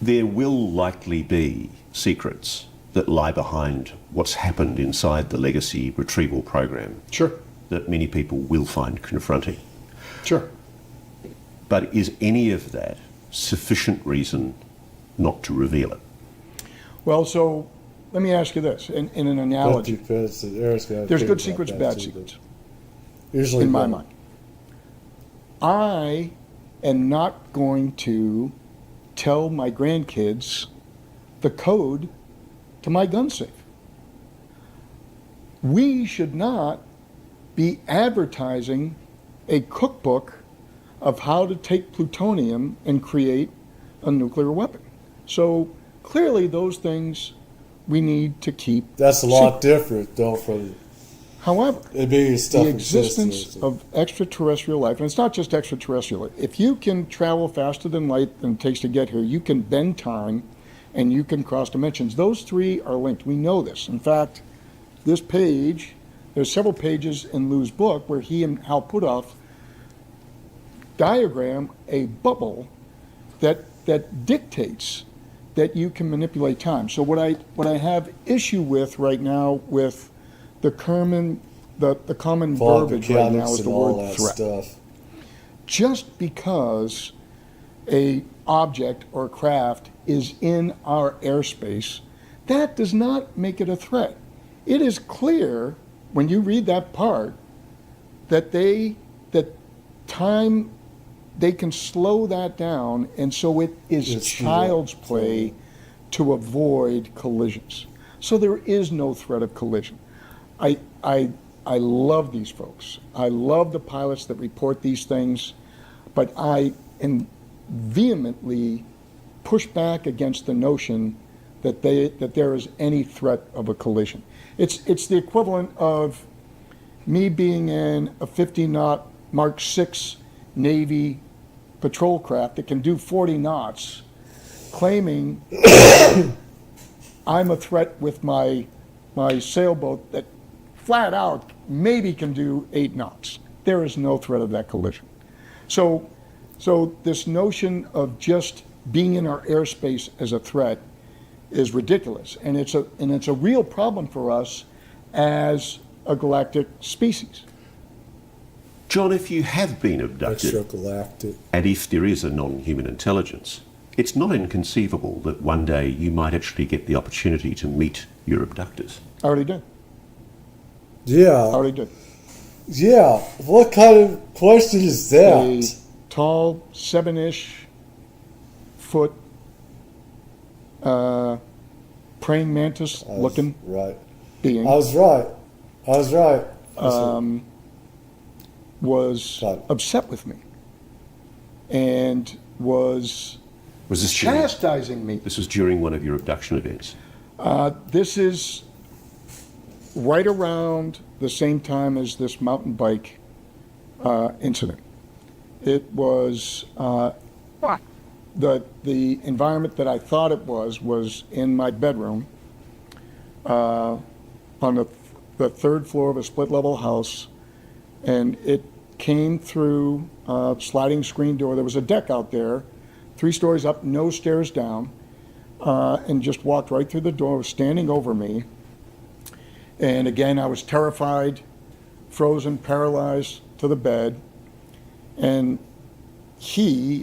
Speaker 10: There will likely be secrets that lie behind what's happened inside the legacy retrieval program.
Speaker 9: Sure.
Speaker 10: That many people will find confronting.
Speaker 9: Sure.
Speaker 10: But is any of that sufficient reason not to reveal it?
Speaker 9: Well, so let me ask you this, in an analogy. There's good secrets, bad secrets.
Speaker 1: Usually
Speaker 9: in my mind. I am not going to tell my grandkids the code to my gun safe. We should not be advertising a cookbook of how to take plutonium and create a nuclear weapon. So clearly those things we need to keep
Speaker 1: That's a lot
Speaker 9: secret.
Speaker 1: different, though, from
Speaker 9: However,
Speaker 1: stuff
Speaker 9: the existence of extraterrestrial life, and it's not just extraterrestrial, if you can travel faster than light than it takes to get here, you can bend time and you can cross dimensions. Those three are linked. We know this. In fact, this page, there's several pages in Lou's book where he and Hal Puthoff diagram a bubble that dictates that you can manipulate time. So what I have issue with right now with the common verbiage right now is the word threat.
Speaker 1: Stuff.
Speaker 9: Just because a object or craft is in our airspace, that does not make it a threat. It is clear when you read that part that time, they can slow that down, and so it is child's play to avoid collisions. So there is no threat of collision. I love these folks. I love the pilots that report these things, but I vehemently push back against the notion that there is any threat of a collision. It's the equivalent of me being in a 50-knot Mark VI Navy patrol craft that can do 40 knots, claiming I'm a threat with my sailboat that flat out maybe can do 8 knots. There is no threat of that collision. So this notion of just being in our airspace as a threat is ridiculous, and it's a real problem for us as a galactic species.
Speaker 10: John, if you have been abducted, and if there is a non-human intelligence, it's not inconceivable that one day you might actually get the opportunity to meet your abductors.
Speaker 9: I already did.
Speaker 1: Yeah.
Speaker 9: I already did.
Speaker 1: Yeah. What kind of question is that?
Speaker 9: A tall, 7-ish foot praying mantis looking being.
Speaker 1: I was right.
Speaker 9: Was upset with me and was
Speaker 10: this
Speaker 9: chastising me.
Speaker 10: This was during one of your abduction events?
Speaker 9: This is right around the same time as this mountain bike incident. It was the environment that I thought it was in my bedroom on the third floor of a split-level house, and it came through a sliding screen door. There was a deck out there, 3 stories up, no stairs down, and just walked right through the door, was standing over me. And again, I was terrified, frozen, paralyzed to the bed. And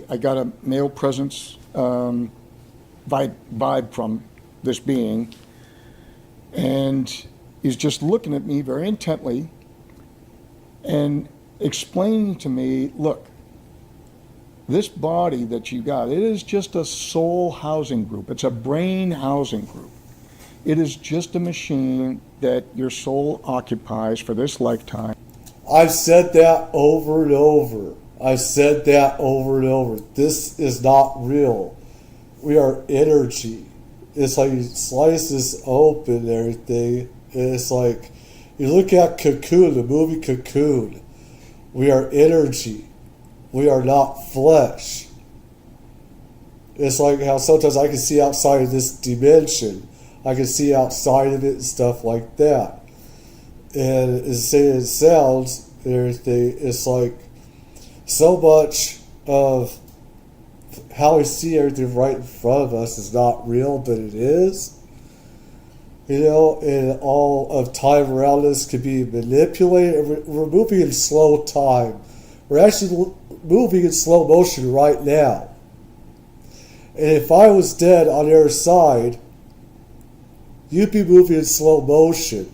Speaker 9: I got a male presence vibe from this being, and he's just looking at me very intently and explaining to me, look, this body that you got, it is just a soul housing group. It's a brain housing group. It is just a machine that your soul occupies for this lifetime.
Speaker 1: I've said that over and over. I've said that over and over. This is not real. We are energy. It's like you slice this open and everything. And it's like, you look at Cocoon, the movie Cocoon. We are energy. We are not flesh. It's like how sometimes I can see outside of this dimension. I can see outside of it and stuff like that. And as saying it sounds and everything, it's like so much of how we see everything right in front of us is not real, but it is. You know, and all of time around us can be manipulated. We're moving in slow time. We're actually moving in slow motion right now. And if I was dead on the other side, you'd be moving in slow motion.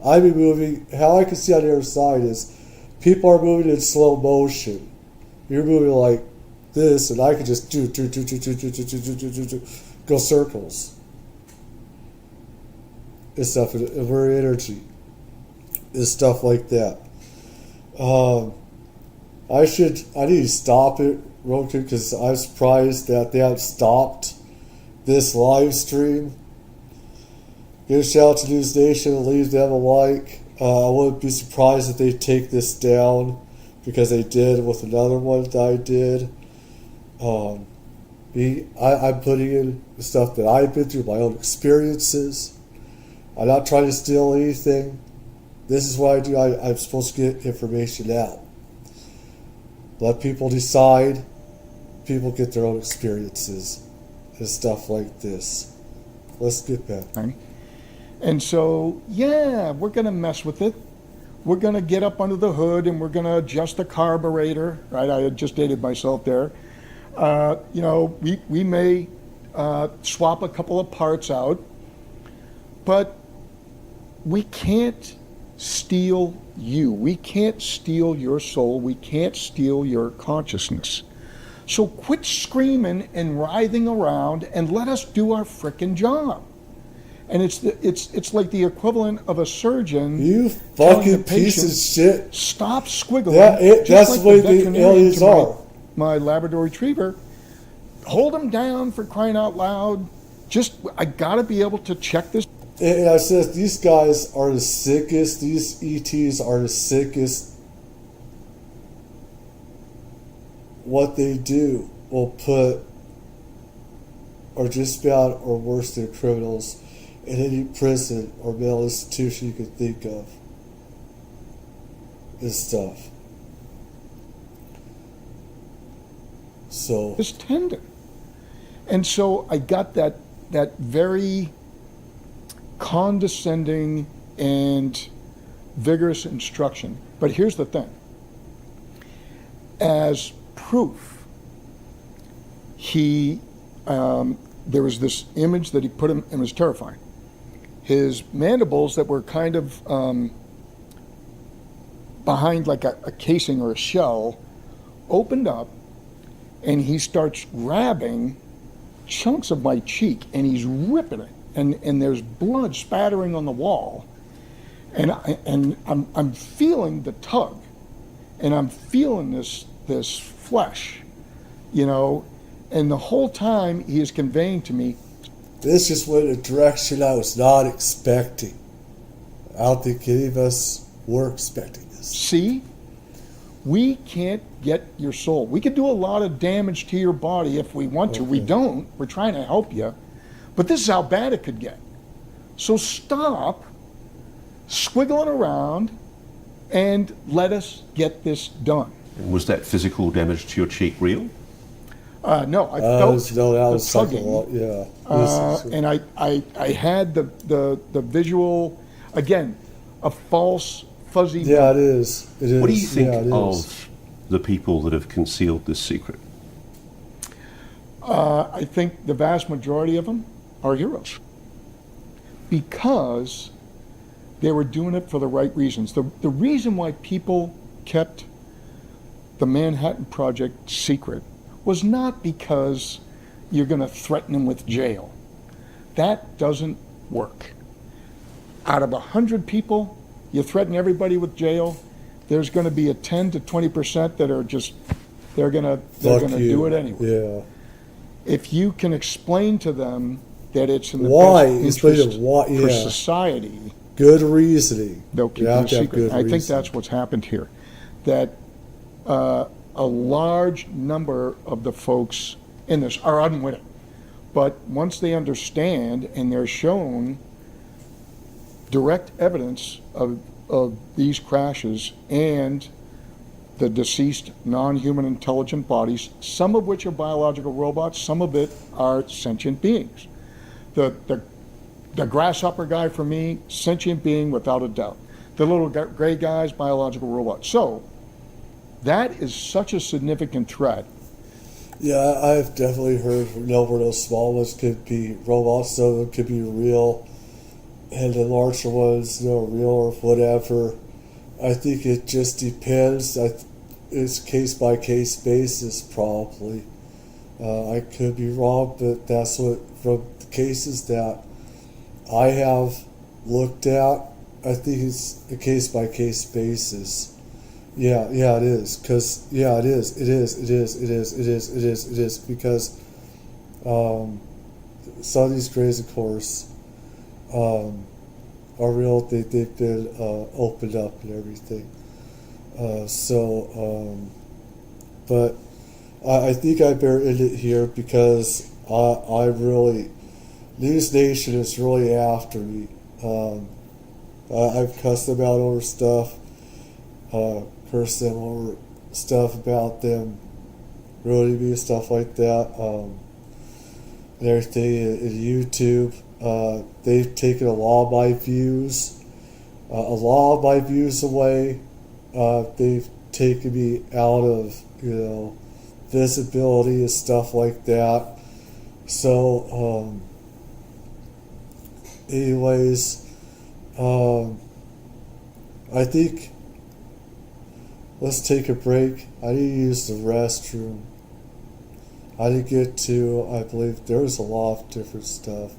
Speaker 1: I'd be moving, how I can see on the other side is people are moving in slow motion. You're moving like this, and I can just go circles and stuff, and we're energy and stuff like that. I need to stop it real quick because I'm surprised that they haven't stopped this live stream. Give a shout out to News Nation and leave them a like. I wouldn't be surprised if they take this down because they did with another one that I did. I'm putting in the stuff that I've been through, my own experiences. I'm not trying to steal anything. This is what I do. I'm supposed to get information out. Let people decide. People get their own experiences and stuff like this. Let's get back.
Speaker 9: And so, yeah, we're going to mess with it. We're going to get up under the hood and we're going to adjust the carburetor. Right? I had just dated myself there. We may swap a couple of parts out, but we can't steal you. We can't steal your soul. We can't steal your consciousness. So quit screaming and writhing around and let us do our frickin' job. And it's like the equivalent of a surgeon.
Speaker 1: You fucking piece of shit.
Speaker 9: Stop squiggling.
Speaker 1: That's like the way the aliens are.
Speaker 9: My Labrador Retriever. Hold him down, for crying out loud. I gotta be able to check this.
Speaker 1: And I said, these guys are the sickest. These ETs are the sickest. What they do will put, or just about, or worse than criminals in any prison or mental institution you could think of. This stuff. So.
Speaker 9: This tendon. And so I got that very condescending and vigorous instruction. But here's the thing. As proof, there was this image that he put him, and it was terrifying. His mandibles that were kind of behind like a casing or a shell opened up, and he starts grabbing chunks of my cheek, and he's ripping it, and there's blood spattering on the wall, and I'm feeling the tug, and I'm feeling this flesh, and the whole time he is conveying to me,
Speaker 1: this just went in a direction I was not expecting. I don't think any of us were expecting this.
Speaker 9: See? We can't get your soul. We could do a lot of damage to your body if we want to. We don't. We're trying to help you. But this is how bad it could get. So stop squiggling around and let us get this done.
Speaker 10: Was that physical damage to your cheek real?
Speaker 9: No, I felt
Speaker 1: the
Speaker 9: tugging.
Speaker 1: Yeah.
Speaker 9: And I had the visual, again, a false, fuzzy.
Speaker 1: Yeah, it is.
Speaker 10: What do you think of the people that have concealed this secret?
Speaker 9: I think the vast majority of them are heroes because they were doing it for the right reasons. The reason why people kept the Manhattan Project secret was not because you're going to threaten them with jail. That doesn't work. Out of 100 people, you threaten everybody with jail, there's going to be a 10 to 20% that are just, they're going to do it anyway.
Speaker 1: Yeah.
Speaker 9: If you can explain to them that it's in the best interest for society,
Speaker 1: good reasoning,
Speaker 9: they'll keep it a secret. I think that's what's happened here. That a large number of the folks in this are unwitting. But once they understand and they're shown direct evidence of these crashes and the deceased non-human intelligent bodies, some of which are biological robots, some of it are sentient beings. The grasshopper guy, for me, sentient being without a doubt. The little gray guy's biological robot. So that is such a significant threat.
Speaker 1: Yeah, I've definitely heard where those small ones could be robots, so it could be real, and the larger ones, real or whatever. I think it just depends. It's case by case basis, probably. I could be wrong, but that's what, from the cases that I have looked at, I think it's a case by case basis. Yeah, it is. Because, it is. Because some of these grays, of course, are real. They've been opened up and everything. But I think I better end it here because I really, News Nation is really after me. I've cussed them out over stuff. Curse them over stuff about them ruining me and stuff like that, and everything in YouTube. They've taken a lot of my views away. They've taken me out of visibility and stuff like that. So anyways, I think let's take a break. I need to use the restroom. I didn't get to, I believe there was a lot of different stuff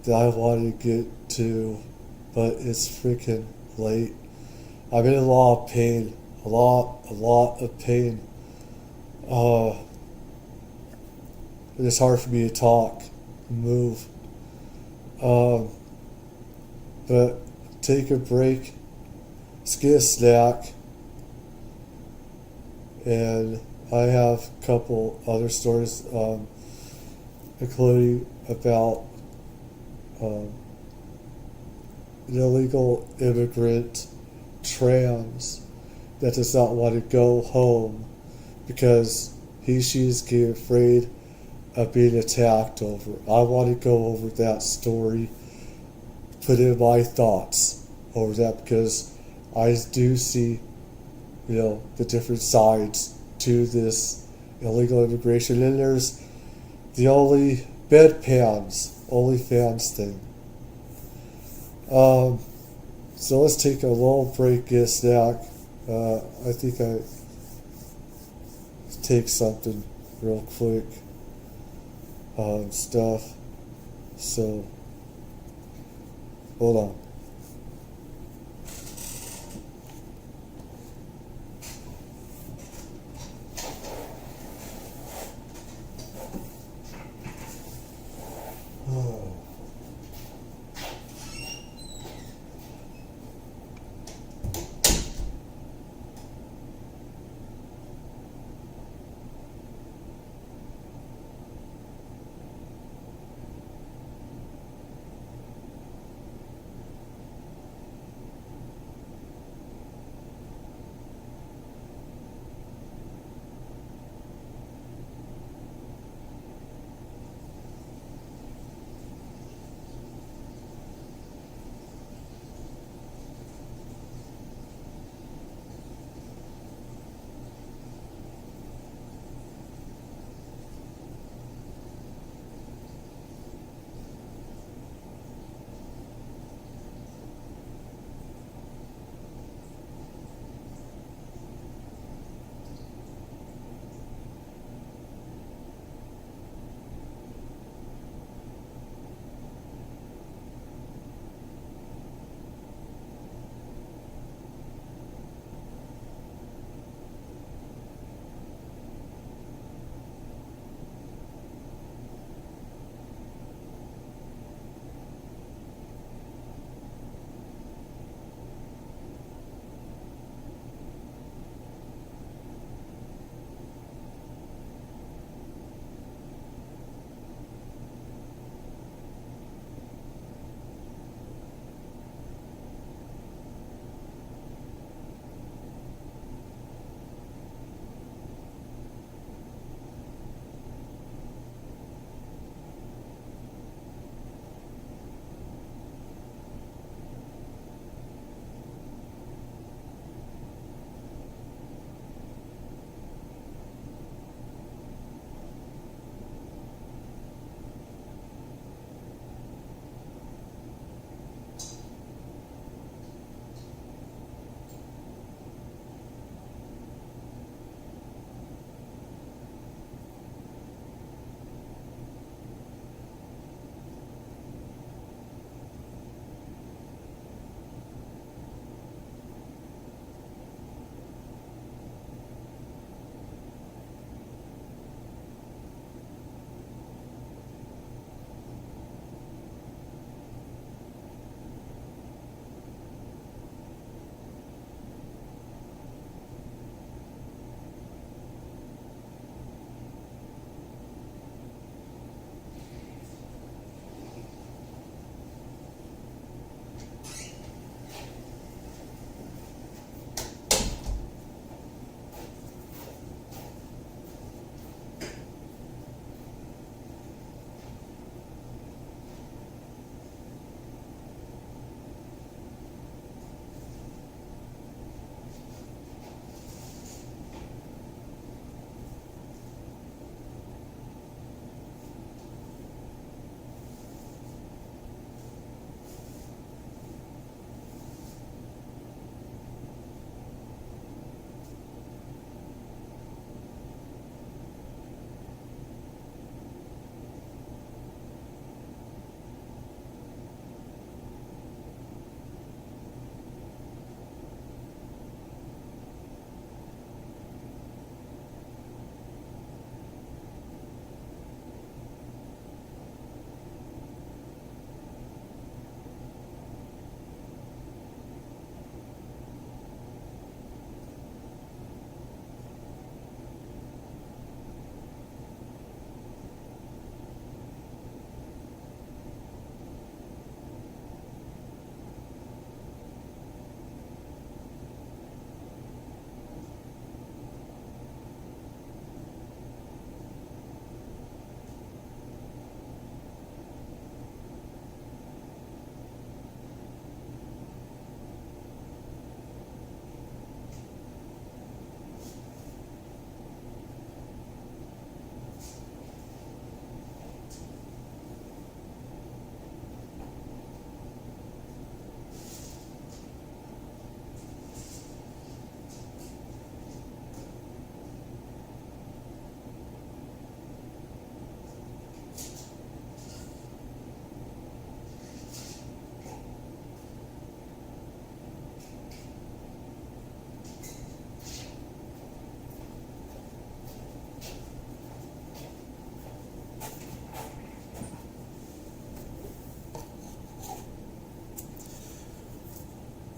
Speaker 1: that I wanted to get to, but it's freaking late. I'm in a lot of pain. A lot of pain. It's hard for me to talk and move. But take a break. Let's get a snack. And I have a couple other stories, including about an illegal immigrant trans that does not want to go home because she's getting afraid of being attacked over. I want to go over that story, put in my thoughts over that because I do see the different sides to this illegal immigration. And there's the Onlyfans thing. So let's take a little break, get a snack. I think I take something real quick. Stuff. So, hold on.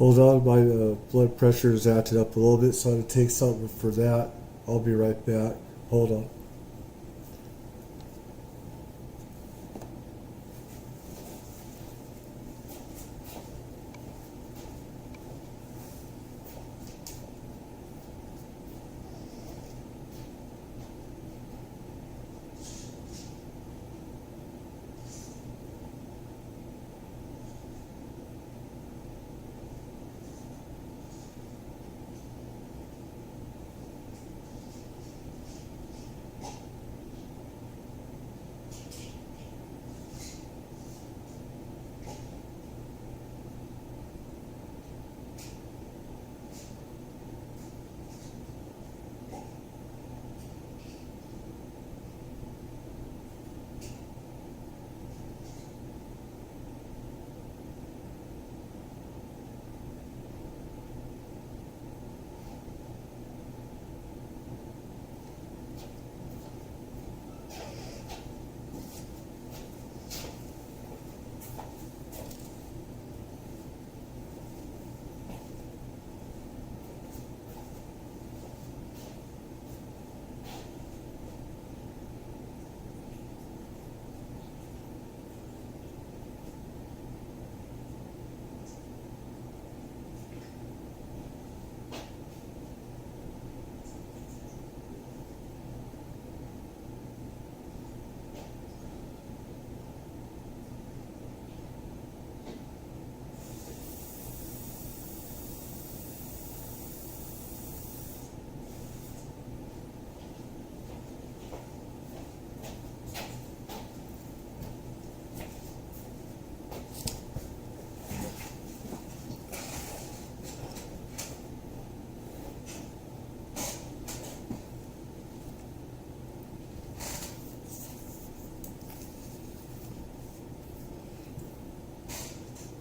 Speaker 1: Hold on, my blood pressure is acting up a little bit, so I'm going to take something for that. I'll be right back. Hold on.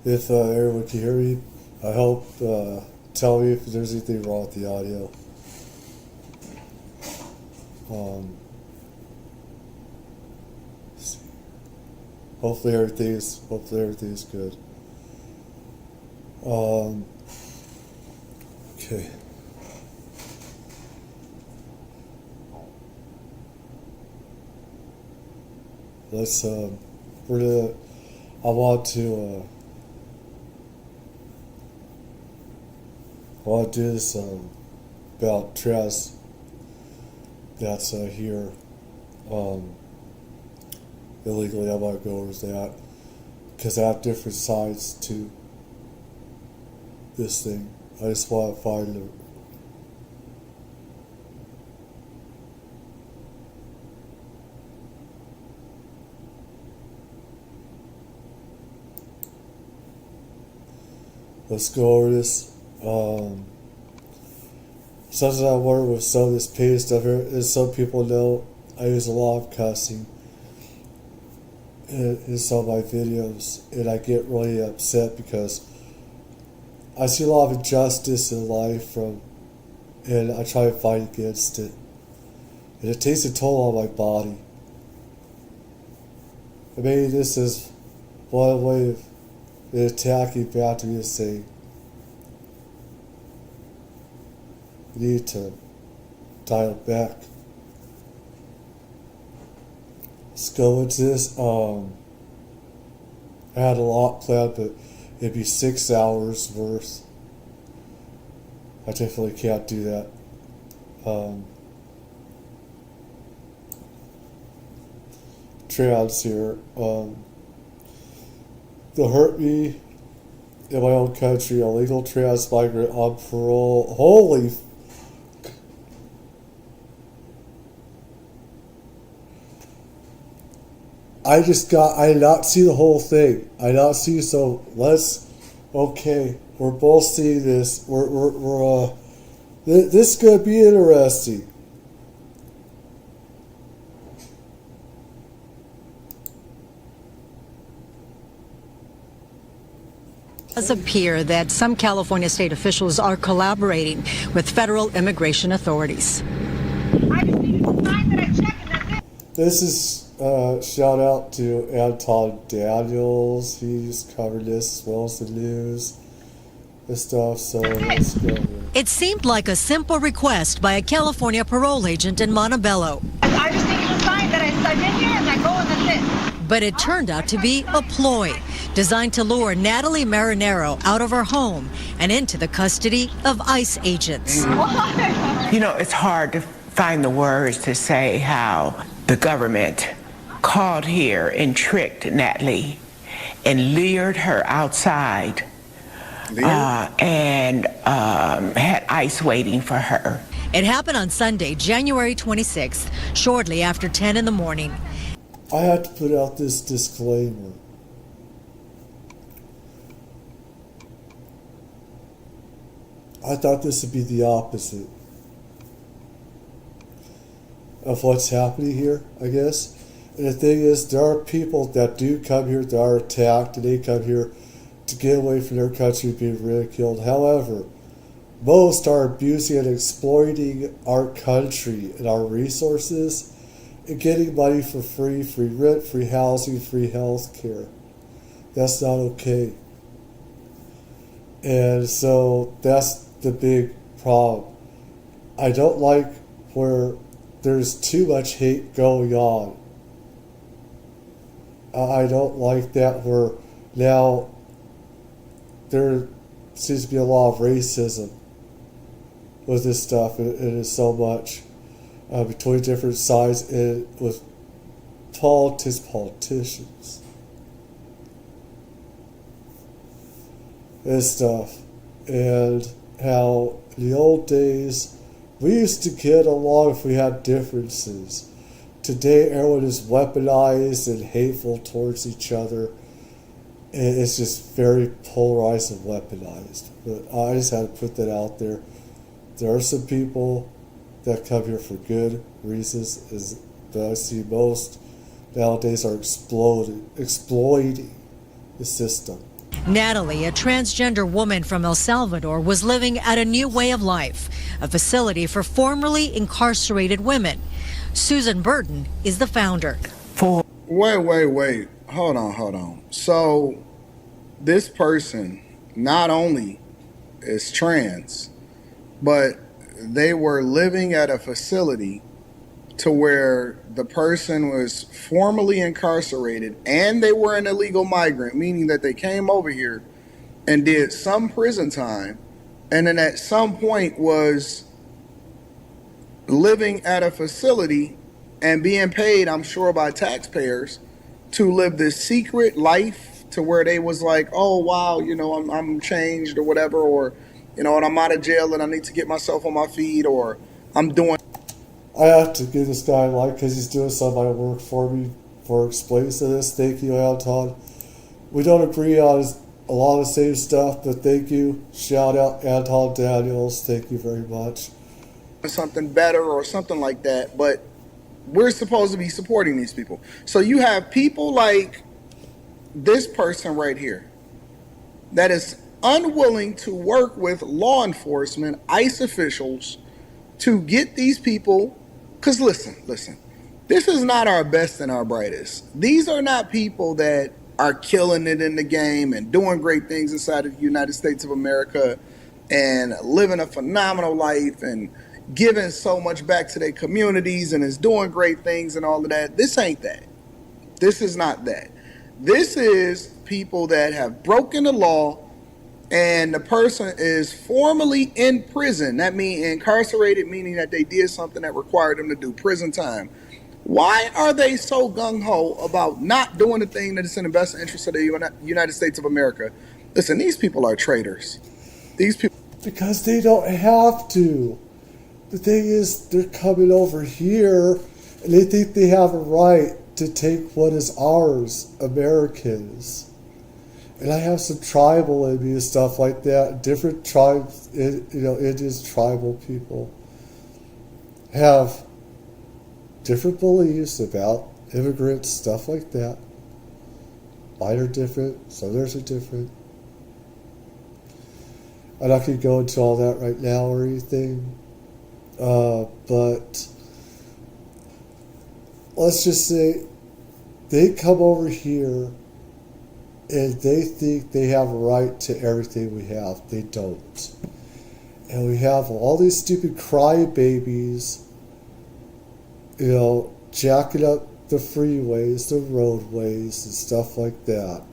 Speaker 1: If everyone can hear me, I hope, tell me if there's anything wrong with the audio. Let's see. Hopefully everything's good. Okay. Let's I want to do this about Trez that's here illegally. I want to go over that because I have different sides to this thing. I just want to find the let's go over this. Something I work with some of this paid stuff here is some people know I use a lot of cussing in some of my videos, and I get really upset because I see a lot of injustice in life and I try to fight against it, and it takes a toll on my body. And maybe this is one way of attacking back to me to say, you need to dial back. Let's go into this. I had a lot planned, but it'd be 6 hours worth. I definitely can't do that. Trans here. They'll hurt me in my own country. A legal trans migrant on parole. Holy. I did not see the whole thing. I did not see, so okay, we're both seeing this. This could be interesting.
Speaker 11: It does appear that some California state officials are collaborating with federal immigration authorities.
Speaker 1: This is shout out to Anton Daniels. He's covered this as well as the news. and stuff. So let's go here.
Speaker 11: It seemed like a simple request by a California parole agent in Montebello.
Speaker 12: I just need you to sign that I've been here and I go and that's it.
Speaker 11: But it turned out to be a ploy designed to lure Natalie Marinero out of her home and into the custody of ICE agents.
Speaker 13: You know, it's hard to find the words to say how the government called here and tricked Natalie and lured her outside and had ICE waiting for her.
Speaker 11: It happened on Sunday, January 26th, shortly after 10 in the morning.
Speaker 1: I have to put out this disclaimer. I thought this would be the opposite of what's happening here, I guess. And the thing is, there are people that do come here that are attacked, and they come here to get away from their country being ridiculed. However, most are abusing and exploiting our country and our resources and getting money for free rent, free housing, free health care. That's not okay. And so that's the big problem. I don't like where there's too much hate going on. I don't like that where now there seems to be a lot of racism with this stuff, and it is so much between different sides and with politicians and stuff. And how in the old days we used to get along if we had differences. Today everyone is weaponized and hateful towards each other, and it's just very polarized and weaponized. But I just had to put that out there. There are some people that come here for good reasons, as that I see most nowadays are exploiting the system.
Speaker 11: Natalie, a transgender woman from El Salvador, was living at a new way of life, a facility for formerly incarcerated women. Susan Burton is the founder.
Speaker 14: Wait. Hold on. So this person not only is trans, but they were living at a facility to where the person was formerly incarcerated and they were an illegal migrant, meaning that they came over here and did some prison time, and then at some point was living at a facility and being paid, I'm sure, by taxpayers to live this secret life to where they was like, oh, wow, you know, I'm changed or whatever, or, you know, and I'm out of jail and I need to get myself on my feet, or I'm doing.
Speaker 1: I have to give this guy a like because he's doing some of my work for me for explaining to this. Thank you, Anton. We don't agree on a lot of the same stuff, but thank you. Shout out Anton Daniels. Thank you very much.
Speaker 14: Something better or something like that, but we're supposed to be supporting these people. So you have people like this person right here that is unwilling to work with law enforcement, ICE officials, to get these people. Because listen, this is not our best and our brightest. These are not people that are killing it in the game and doing great things inside of the United States of America and living a phenomenal life and giving so much back to their communities and is doing great things and all of that. This ain't that. This is not that. This is people that have broken the law, and the person is formally in prison. That means incarcerated, meaning that they did something that required them to do prison time. Why are they so gung-ho about not doing the thing that is in the best interest of the United States of America? Listen, these people are traitors. These people...
Speaker 1: Because they don't have to. The thing is, they're coming over here, and they think they have a right to take what is ours, Americans. And I have some tribal in me and stuff like that. Different tribes, Indians, tribal people have different beliefs about immigrants, stuff like that. Mine are different, so theirs are different. I'm not going to go into all that right now or anything. But let's just say they come over here And they think they have a right to everything we have. They don't. And we have all these stupid crybabies, jacking up the freeways, the roadways, and stuff like that.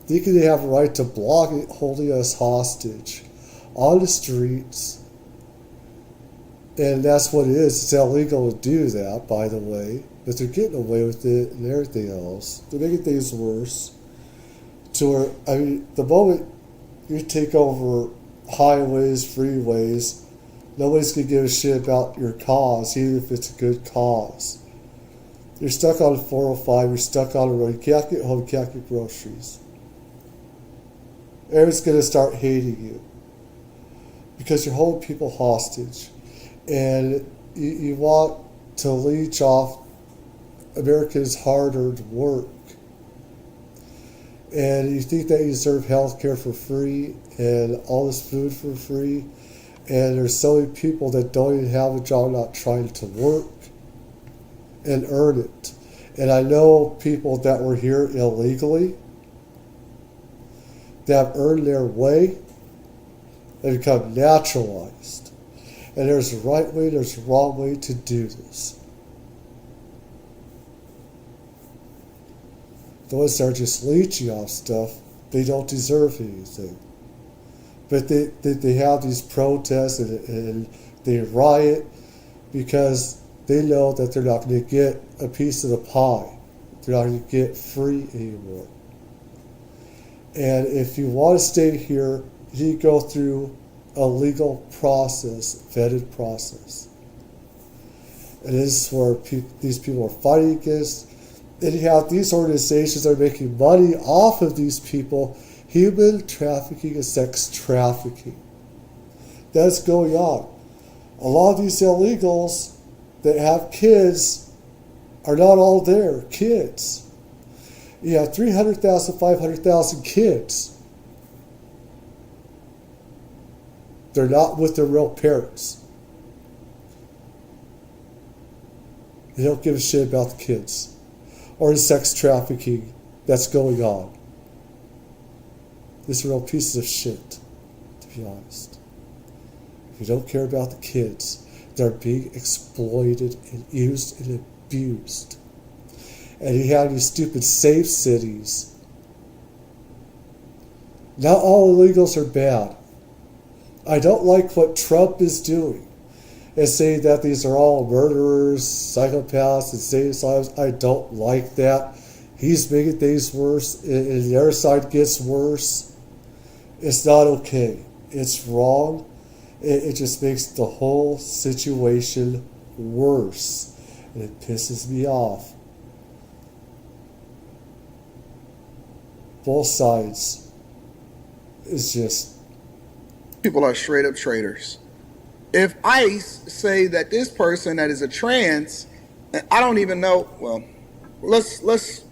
Speaker 1: Thinking they have a right to block it, holding us hostage on the streets. And that's what it is. It's illegal to do that, by the way. But they're getting away with it and everything else. They're making things worse. To where, the moment you take over highways, freeways, nobody's going to give a shit about your cause, even if it's a good cause. You're stuck on 405, you're stuck on the road, you can't get home, you can't get groceries. Everyone's going to start hating you because you're holding people hostage. And you want to leech off Americans' hard-earned work. And you think that you deserve health care for free and all this food for free. And there's so many people that don't even have a job, not trying to work and earn it. And I know people that were here illegally that have earned their way and become naturalized. And there's a right way, there's a wrong way to do this. The ones that are just leeching off stuff, they don't deserve anything. But they have these protests and they riot because they know that they're not going to get a piece of the pie. They're not going to get free anymore. And if you want to stay here, you go through a legal process, vetted process. And this is where these people are fighting against. And you have these organizations that are making money off of these people, human trafficking and sex trafficking. That's going on. A lot of these illegals that have kids are not all there, kids. You have 300,000, 500,000 kids. They're not with their real parents. They don't give a shit about the kids or the sex trafficking that's going on. These are all pieces of shit, to be honest. If you don't care about the kids, they're being exploited and used and abused. And you have these stupid safe cities. Not all illegals are bad. I don't like what Trump is doing and saying that these are all murderers, psychopaths, insane asylums. I don't like that. He's making things worse, and the other side gets worse. It's not okay. It's wrong. It just makes the whole situation worse, and it pisses me off. Both sides is just...
Speaker 14: People are straight up traitors. If ICE say that this person that is a trans, and I don't even know, well, let's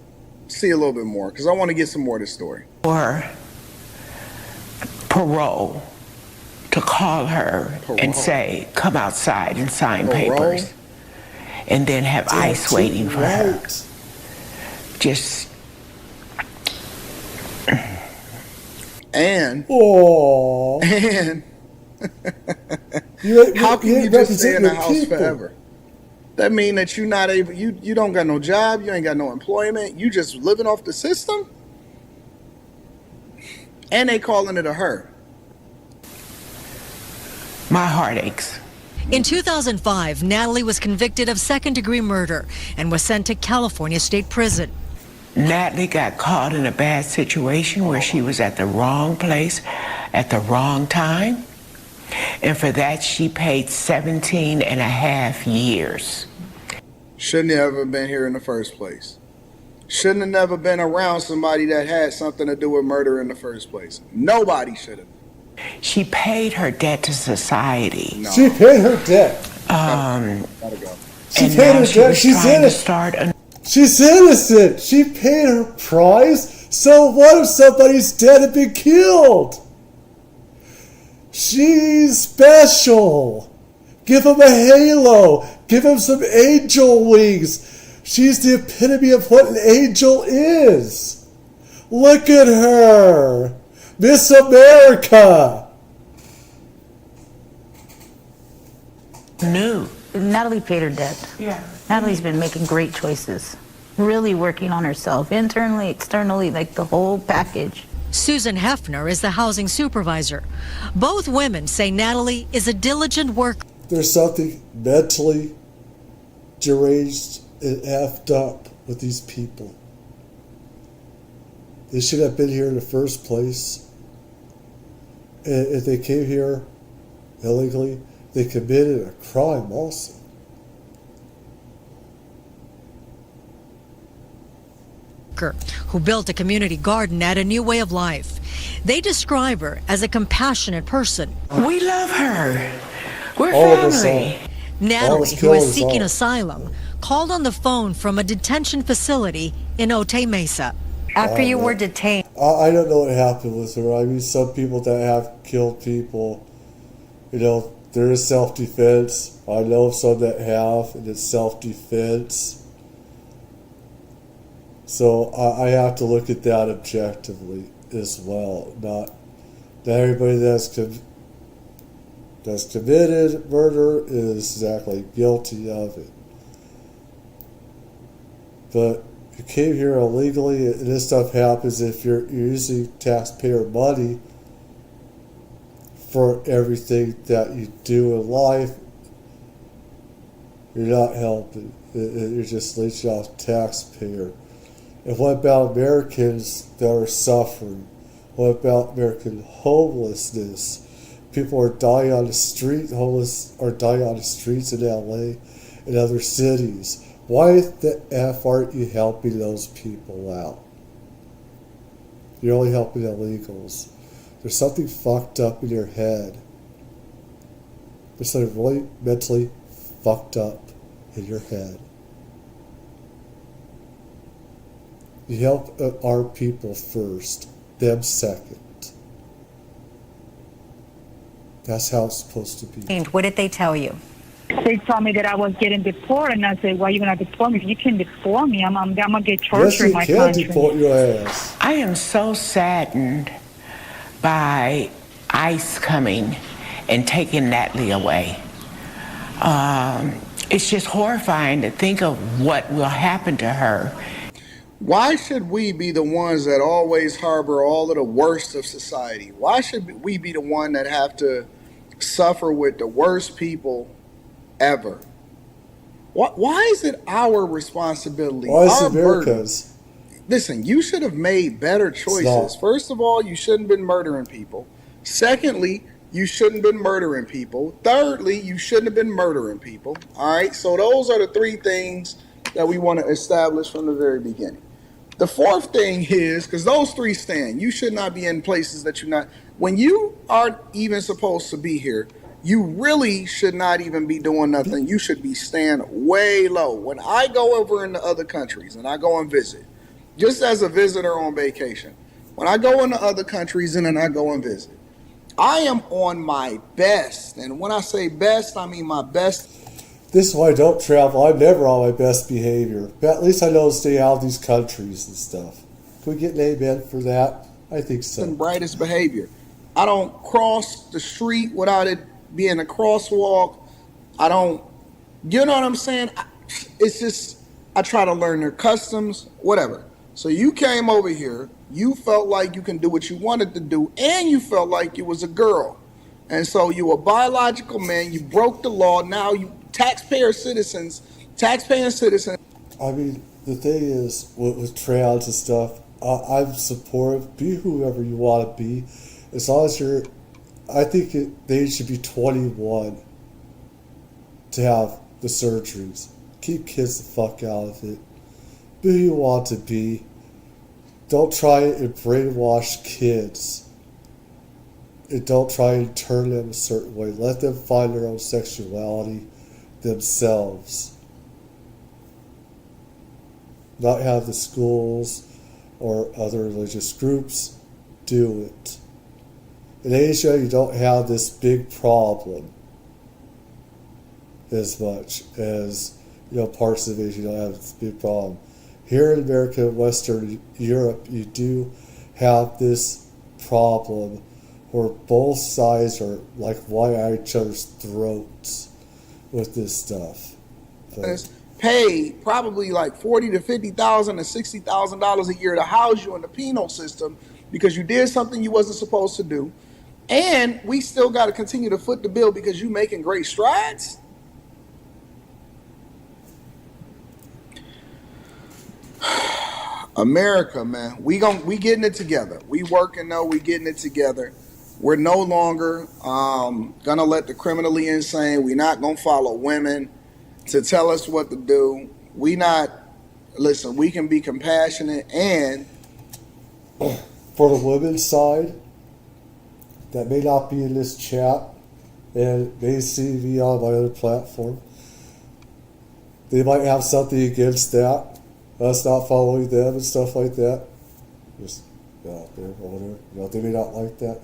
Speaker 14: see a little bit more, because I want to get some more of this story.
Speaker 13: Or parole to call her and say, come outside and sign papers, and then have ICE waiting for her. Just...
Speaker 14: And
Speaker 1: how
Speaker 14: can you just stay in the house forever? That mean that you're not able, you don't got no job, you ain't got no employment, you just living off the system? And they calling it a her.
Speaker 13: My heart aches.
Speaker 11: In 2005, Natalie was convicted of second-degree murder and was sent to California State Prison.
Speaker 13: Natalie got caught in a bad situation where she was at the wrong place at the wrong time. And for that, she paid 17 and a half years.
Speaker 14: Shouldn't have ever been here in the first place. Shouldn't have never been around somebody that had something to do with murder in the first place. Nobody should have.
Speaker 13: She paid her debt to society.
Speaker 1: No. She paid her debt.
Speaker 14: Gotta go.
Speaker 1: She paid her debt. She's innocent. She's innocent. She paid her price. So what if somebody's dead and been killed? She's special. Give him a halo. Give him some angel wings. She's the epitome of what an angel is. Look at her. Miss America.
Speaker 13: No.
Speaker 15: Natalie paid her debt.
Speaker 13: Yeah.
Speaker 15: Natalie's been making great choices. Really working on herself, internally, externally, like the whole package.
Speaker 11: Susan Hefner is the housing supervisor. Both women say Natalie is a diligent worker.
Speaker 1: There's something mentally deranged and effed up with these people. They should have been here in the first place. And if they came here illegally, they committed a crime also.
Speaker 11: Who built a community garden at A New Way of Life. They describe her as a compassionate person.
Speaker 13: We love her. We're
Speaker 1: All of us
Speaker 13: family.
Speaker 11: Natalie, who is seeking asylum, called on the phone from a detention facility in Otay Mesa.
Speaker 16: After you were detained.
Speaker 1: I don't know what happened with her. I mean, some people that have killed people, you know, there is self-defense. I know of some that have, and it's self-defense. So I have to look at that objectively as well. Not everybody that's committed murder is exactly guilty of it. But you came here illegally, and this stuff happens if you're using taxpayer money for everything that you do in life. You're not helping. You're just leeching off taxpayer. And what about Americans that are suffering? What about American homelessness? People are dying on the street. Homeless are dying on the streets in LA and other cities. Why the F aren't you helping those people out? You're only helping illegals. There's something fucked up in your head. There's something really mentally fucked up in your head. You help our people first, them second. That's how it's supposed to be.
Speaker 16: What did they tell you?
Speaker 12: They told me that I was getting deported, and I said, "Why are you going to deport me? If you can deport me, I'm going to get tortured in my country."
Speaker 1: Yes, you can deport your ass.
Speaker 13: I am so saddened by ICE coming and taking Natalie away. It's just horrifying to think of what will happen to her.
Speaker 14: Why should we be the ones that always harbor all of the worst of society? Why should we be the one that have to suffer with the worst people ever? Why is it our responsibility?
Speaker 1: Why is
Speaker 14: our
Speaker 1: it America's?
Speaker 14: burden? Listen, you should have made better choices. First of all, you shouldn't have been murdering people. Secondly, you shouldn't have been murdering people. Thirdly, you shouldn't have been murdering people. All right, so those are the three things that we want to establish from the very beginning. The fourth thing is, because those three stand, you should not be in places that you're not. When you aren't even supposed to be here, you really should not even be doing nothing. You should be staying way low. When I go over into other countries and I go and visit, just as a visitor on vacation, when I go into other countries and then I go and visit, I am on my best. And when I say best, I mean my best.
Speaker 1: This is why I don't travel. I'm never on my best behavior. But at least I know to stay out of these countries and stuff. Can we get an amen for that? I think so.
Speaker 14: And brightest behavior. I don't cross the street without it being a crosswalk. I don't, you know what I'm saying? It's just, I try to learn their customs, whatever. So you came over here, you felt like you can do what you wanted to do, and you felt like you was a girl. And so you were a biological man, you broke the law, now you taxpaying citizens.
Speaker 1: I mean, the thing is, with trans and stuff, I'm supportive. Be whoever you want to be. As long as you're, I think they should be 21 to have the surgeries. Keep kids the fuck out of it. Be who you want to be. Don't try and brainwash kids. And don't try and turn them a certain way. Let them find their own sexuality themselves. Not have the schools or other religious groups do it. In Asia, you don't have this big problem as much as parts of Asia, you don't have this big problem. Here in America, Western Europe, you do have this problem where both sides are like right at each other's throats with this stuff. But,
Speaker 14: pay probably like $40,000 to $50,000 to $60,000 a year to house you in the penal system because you did something you wasn't supposed to do, and we still got to continue to foot the bill because you making great strides. America, man, we getting it together. We working though. We getting it together. We're no longer gonna let the criminally insane. We're not gonna follow women to tell us what to do. We can be compassionate. And
Speaker 1: for the women's side, that may not be in this chat and may see me on my other platform, they might have something against that, us not following them and stuff like that. Just out there or whatever. They may not like that.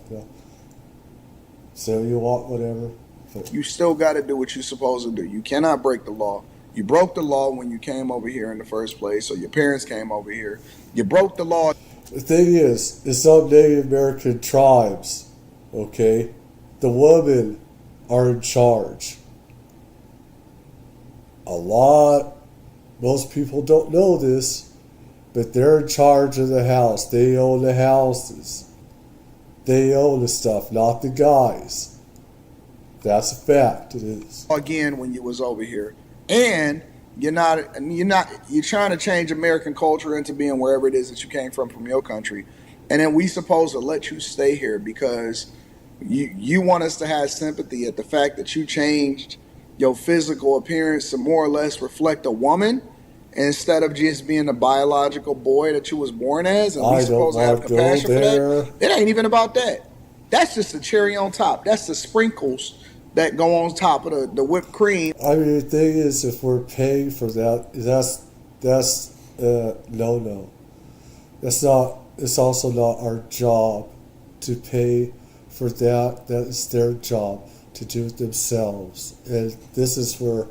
Speaker 1: So you want whatever. But
Speaker 14: you still got to do what you're supposed to do. You cannot break the law. You broke the law when you came over here in the first place, or your parents came over here. You broke the law.
Speaker 1: The thing is some Native American tribes, okay, the women are in charge. Most people don't know this, but they're in charge of the house. They own the houses. They own the stuff, not the guys. That's a fact. It is.
Speaker 14: Again, when you was over here, and you're trying to change American culture into being wherever it is that you came from your country, and then we supposed to let you stay here because you want us to have sympathy at the fact that you changed your physical appearance to more or less reflect a woman instead of just being the biological boy that you was born as, and we supposed to have compassion for that. It ain't even about that. That's just the cherry on top. That's the sprinkles that go on top of the whipped cream.
Speaker 1: I mean, the thing is, if we're paying for that, that's no. That's not. It's also not our job to pay for that. That is their job to do it themselves. And this is where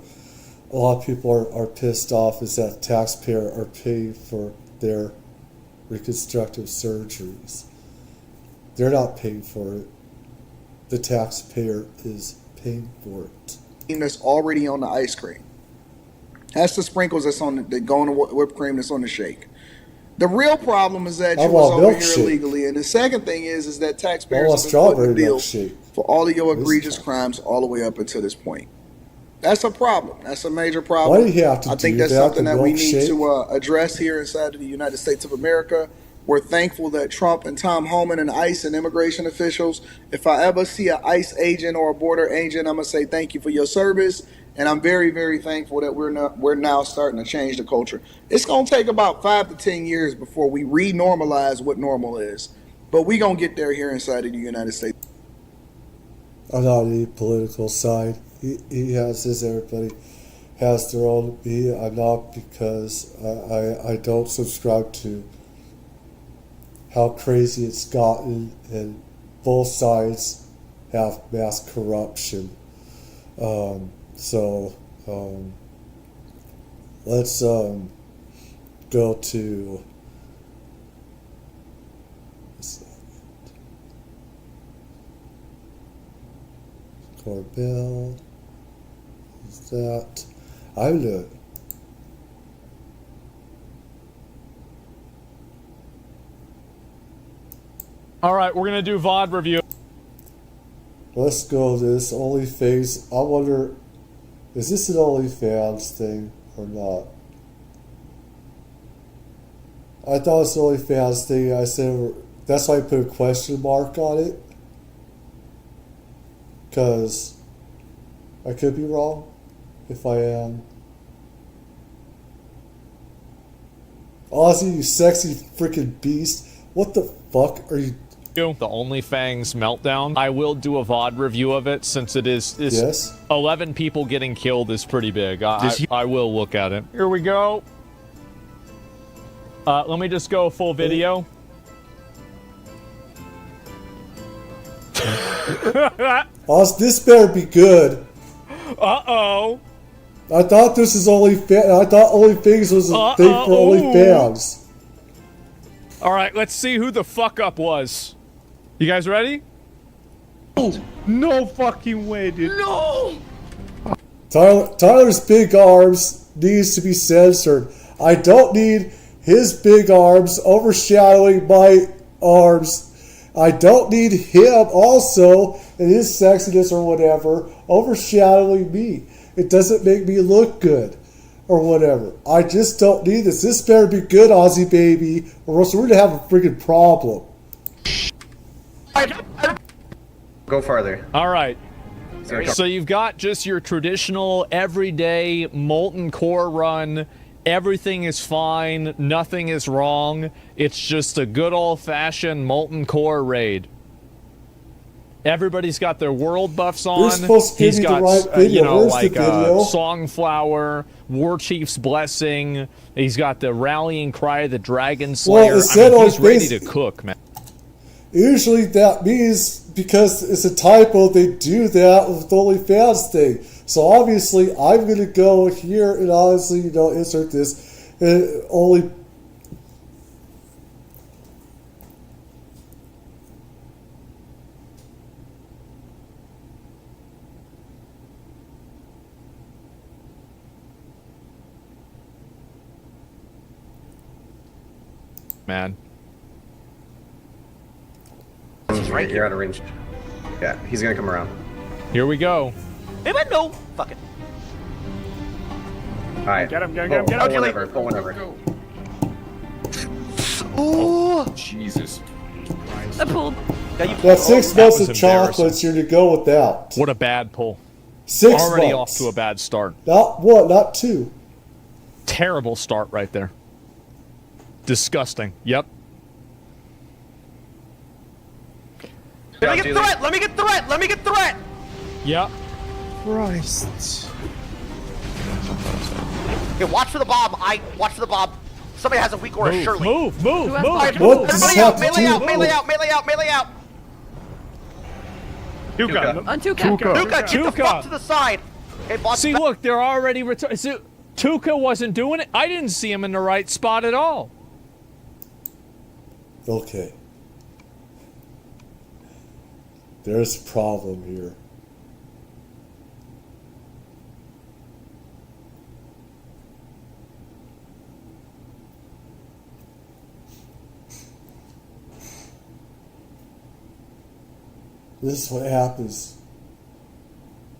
Speaker 1: a lot of people are pissed off, is that taxpayers are paying for their reconstructive surgeries. They're not paying for it. The taxpayer is paying for it.
Speaker 14: That's already on the ice cream. That's the sprinkles that go on the whipped cream that's on the shake. The real problem is that you was over here illegally, and the second thing is that taxpayers have been putting the deal for all of your egregious crimes all the way up until this point. That's a problem. That's a major problem.
Speaker 1: Why do you have to
Speaker 14: I think that's something that we need to address here inside of the United States of America. We're thankful that Trump and Tom Homan and ICE and immigration officials, if I ever see an ICE agent or a border agent, I'm going to say thank you for your service. And I'm very, very thankful that we're now starting to change the culture. It's going to take about 5 to 10 years before we re-normalize what normal is. But we're going to get there here inside of the United States.
Speaker 1: I'm not on any political side. He has his, everybody has their own. I'm not, because I don't subscribe to how crazy it's gotten, and both sides have mass corruption. So let's go to Corbell. Is that I'm the
Speaker 17: All right, we're gonna do VOD review.
Speaker 1: Let's go to this OnlyFans. I wonder, is this an OnlyFans thing or not? I thought it was an OnlyFans thing. I said, that's why I put a question mark on it. Because I could be wrong if I am. Ozzy, you sexy freaking beast. What the fuck are you?
Speaker 17: The OnlyFans meltdown. I will do a VOD review of it, since it is 11 people getting killed is pretty big. I will look at it. Here we go. Let me just go full video.
Speaker 1: Oz, this better be good.
Speaker 17: Uh-oh.
Speaker 1: I thought this is I thought OnlyFans was a thing for OnlyFans.
Speaker 17: All right, let's see who the fuck up was. You guys ready?
Speaker 18: No fucking way, dude.
Speaker 19: No!
Speaker 1: Tyler's big arms needs to be censored. I don't need his big arms overshadowing my arms. I don't need him also and his sexiness or whatever overshadowing me. It doesn't make me look good or whatever. I just don't need this. This better be good, Aussie baby, or else we're going to have a freaking problem.
Speaker 19: Go farther.
Speaker 17: All right. So you've got just your traditional, everyday, molten core run. Everything is fine. Nothing is wrong. It's just a good old-fashioned molten core raid. Everybody's got their world buffs on.
Speaker 1: You're supposed to give me the right video. Where's the video?
Speaker 17: Songflower, War Chief's Blessing. He's got the rallying cry of the Dragon Slayer.
Speaker 1: Well, it said
Speaker 17: he's ready to cook, man.
Speaker 1: Usually that means, because it's a typo, they do that with the OnlyFans thing. So obviously, I'm going to go here and honestly, insert this. Only.
Speaker 17: Man.
Speaker 19: He's right here out of range. Yeah, he's gonna come around.
Speaker 17: Here we go.
Speaker 19: Maybe no. Fuck it. All right.
Speaker 18: Get him, get him, get him.
Speaker 19: Pull whenever.
Speaker 18: Oh,
Speaker 20: Jesus.
Speaker 19: I pulled.
Speaker 1: That 6 months of chocolates you're to go without.
Speaker 17: What a bad pull.
Speaker 1: 6
Speaker 17: Already
Speaker 1: months.
Speaker 17: off to a bad start.
Speaker 1: Not one, not two.
Speaker 17: Terrible start right there. Disgusting. Yep.
Speaker 19: Let me get threat! Let me get threat! Let me get threat!
Speaker 17: Yep.
Speaker 18: Christ.
Speaker 19: Okay, watch for the bomb. Watch for the bomb. Somebody has a weak aura, surely.
Speaker 17: Move.
Speaker 19: Right,
Speaker 1: What does
Speaker 19: everybody
Speaker 1: this have
Speaker 19: out,
Speaker 1: to
Speaker 19: melee
Speaker 1: do?
Speaker 19: out, melee out, melee out, melee out.
Speaker 18: Tuka.
Speaker 15: On Tuka.
Speaker 19: Tuka, get the fuck to the side. Hey, boss.
Speaker 17: See, look, they're already returning. Tuka wasn't doing it. I didn't see him in the right spot at all.
Speaker 1: Okay. There's a problem here. This is what happens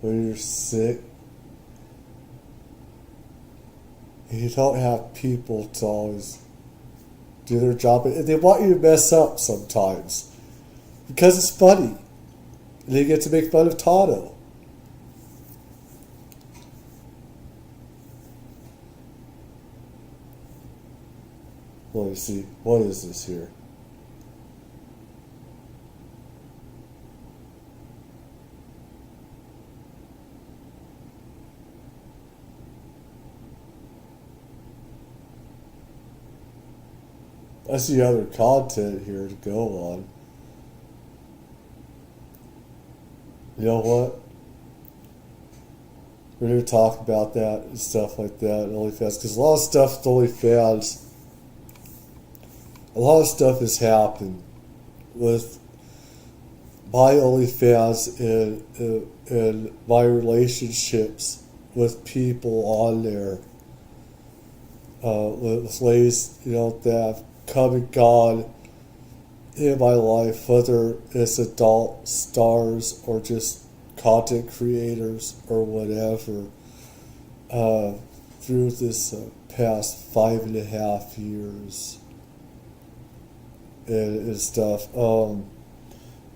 Speaker 1: when you're sick and you don't have people to always do their job. And they want you to mess up sometimes because it's funny. And they get to make fun of Tato. Let me see. What is this here? I see other content here to go on. You know what? We're going to talk about that and stuff like that and OnlyFans, because a lot of stuff with OnlyFans, a lot of stuff has happened with my OnlyFans and my relationships with people on there, with ladies, that have come and gone in my life, whether it's adult stars or just content creators or whatever, through this past 5.5 years and stuff.